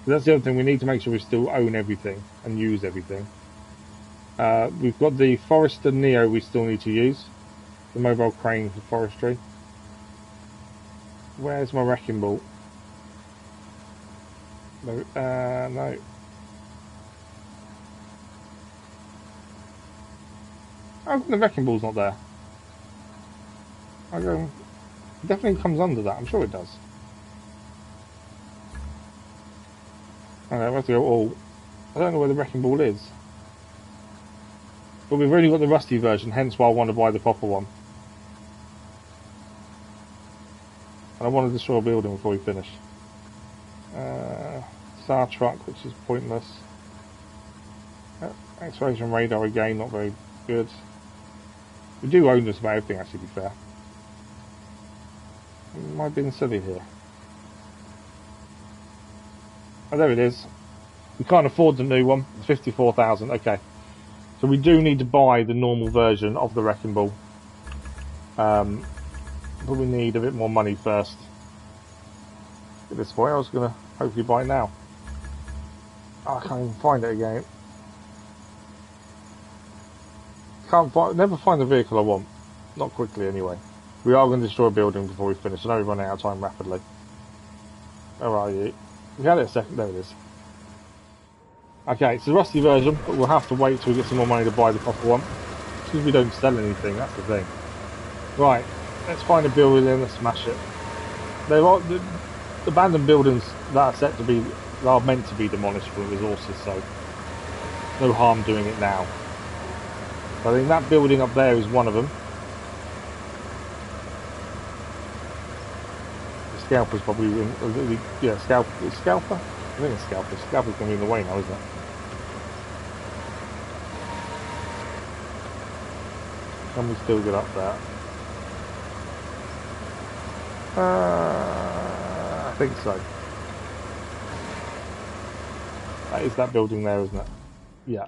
That's the other thing. We need to make sure we still own everything and use everything. We've got the Forester Neo we still need to use. The mobile crane for forestry. Where's my wrecking ball? No. No. How come the wrecking ball's not there? It definitely comes under that. I'm sure it does. Okay, we have to go all. I don't know where the wrecking ball is. But we've already got the rusty version, hence why I want to buy the proper one. And I want to destroy a building before we finish. Star truck, which is pointless. Exploration radar again, not very good. We do own just about everything, actually, to be fair. Am I being silly here? Oh, there it is. We can't afford the new one. It's 54,000. Okay. So we do need to buy the normal version of the wrecking ball. But we need a bit more money first. At this point, I was going to hopefully buy it now. Oh, I can't even find it again. Never find the vehicle I want. Not quickly, anyway. We are going to destroy a building before we finish. I know we're running out of time rapidly. Where are you? We had it a second. There it is. Okay, it's the rusty version, but we'll have to wait till we get some more money to buy the proper one. Because we don't sell anything, that's the thing. Right, let's find a building and let's smash it. There are the abandoned buildings that are set to be, are meant to be demolished for resources, so no harm doing it now. I think that building up there is one of them. Scalper's probably in, yeah, Scalper. Scalper? I think it's Scalper. Scalper's going to be in the way now, isn't it? Can we still get up there? I think so. That is that building there, isn't it? Yeah.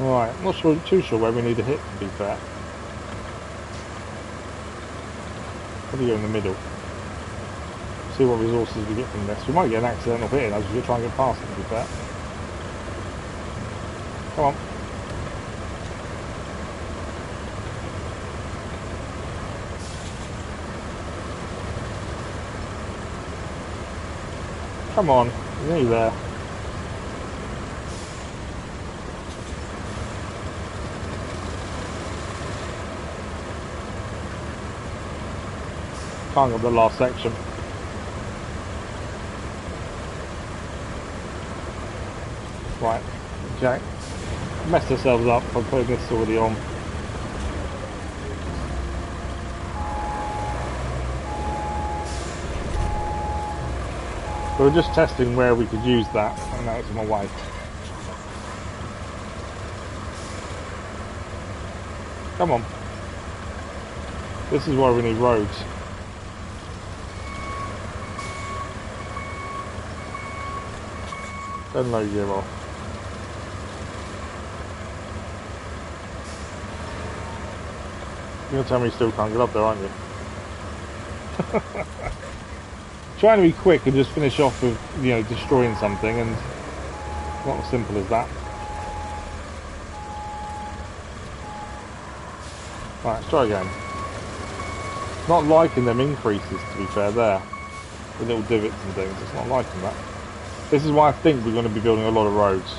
Right, I'm not too sure where we need to hit, to be fair. Probably go in the middle. See what resources we get from this. We might get an accidental hit as we try and get past it, to be fair. Come on. Come on, you're nearly there. Can't get the last section. Right, okay. Messed ourselves up by putting this already on. We were just testing where we could use that, and now it's on my way. Come on. This is why we need roads. Don't know gear off. You're gonna tell me you still can't get up there, aren't you? Trying to be quick and just finish off with, you know, destroying something, and not as simple as that. Right, let's try again. Not liking them increases, to be fair, there. The little divots and things, it's not liking that. This is why I think we're going to be building a lot of roads.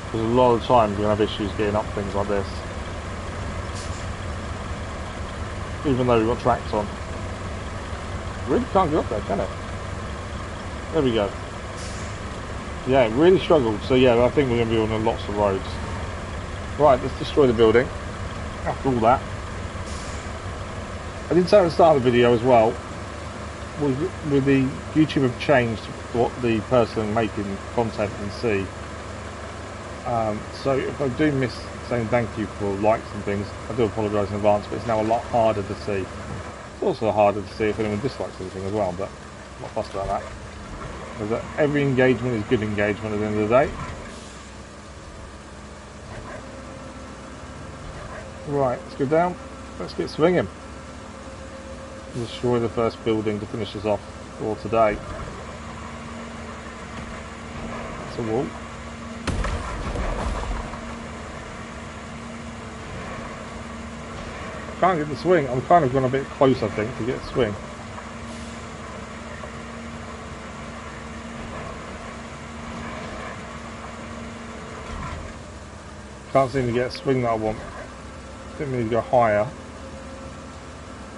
Because a lot of times we're going to have issues getting up things like this. Even though we've got tracks on. Really can't get up there, can it? There we go. Yeah, it really struggled. So yeah, I think we're going to be building lots of roads. Right, let's destroy the building. After all that. I did say at the start of the video as well, with the YouTube have changed what the person making content can see. So if I do miss saying thank you for likes and things, I do apologise in advance, but it's now a lot harder to see. It's also harder to see if anyone dislikes anything as well, but I'm not fussed about that. Because every engagement is good engagement at the end of the day. Right, let's go down. Let's get swinging. Destroy the first building to finish us off for today. It's a wall. Can't get the swing. I'm kind of gone a bit close, I think, to get a swing. Can't seem to get a swing that I want. I think we need to go higher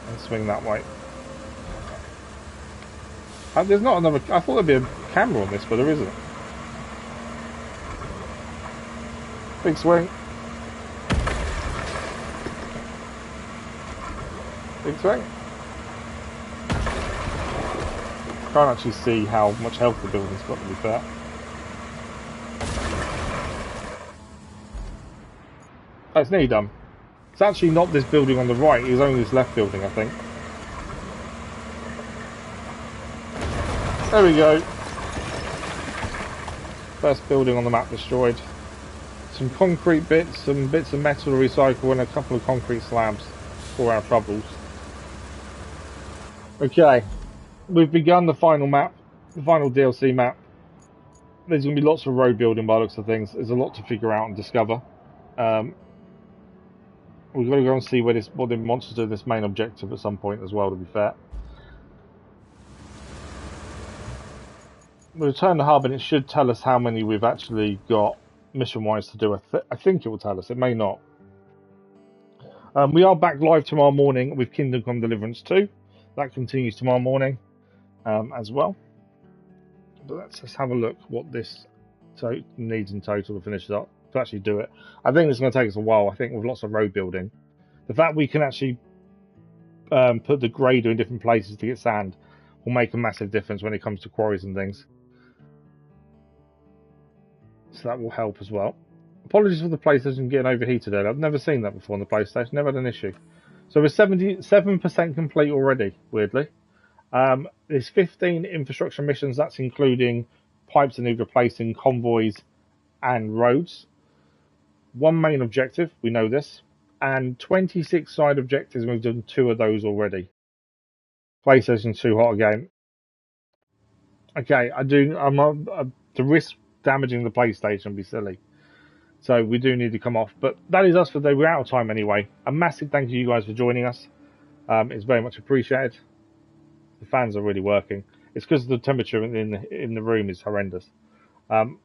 and swing that way. There's not another. I thought there'd be a camera on this, but there isn't. Big swing. Big swing. Can't actually see how much health the building's got, to be fair. Oh, it's nearly done. It's actually not this building on the right, it's only this left building, I think. There we go. First building on the map destroyed. Some concrete bits, some bits of metal to recycle, and a couple of concrete slabs for our troubles. Okay, we've begun the final map, the final DLC map. There's going to be lots of road building by the looks of things. There's a lot to figure out and discover. We've got to go and see where what the monsters do in this main objective at some point as well, to be fair. We'll return the hub and it should tell us how many we've actually got mission-wise to do. I think it will tell us, it may not. We are back live tomorrow morning with Kingdom Come Deliverance 2. That continues tomorrow morning as well. But let's just have a look what this needs in total to finish it up. to actually do it. I think it's going to take us a while. I think with lots of road building, the fact we can actually put the grader in different places to get sand will make a massive difference when it comes to quarries and things. So that will help as well. Apologies for the PlayStation getting overheated earlier. I've never seen that before on the PlayStation. Never had an issue. So we're 77% complete already, weirdly. There's 15 infrastructure missions. That's including pipes that need replacing, convoys, and roads. 1 main objective, we know this. And 26 side objectives, and we've done 2 of those already. PlayStation 2 hot again. Okay, to risk damaging the PlayStation would be silly. So we do need to come off. But that is us for today. We're out of time anyway. A massive thank you guys for joining us. It's very much appreciated. The fans are really working. It's because the temperature in the room is horrendous.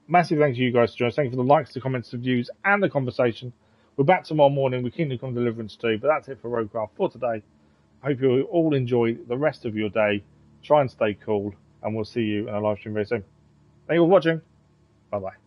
Massive thank you guys for joining us. Thank you for the likes, the comments, the views, and the conversation. We're back tomorrow morning with Kingdom Come Deliverance 2. But that's it for RoadCraft for today. I hope you all enjoy the rest of your day. Try and stay cool. And we'll see you in a live stream very soon. Thank you for watching. Bye-bye.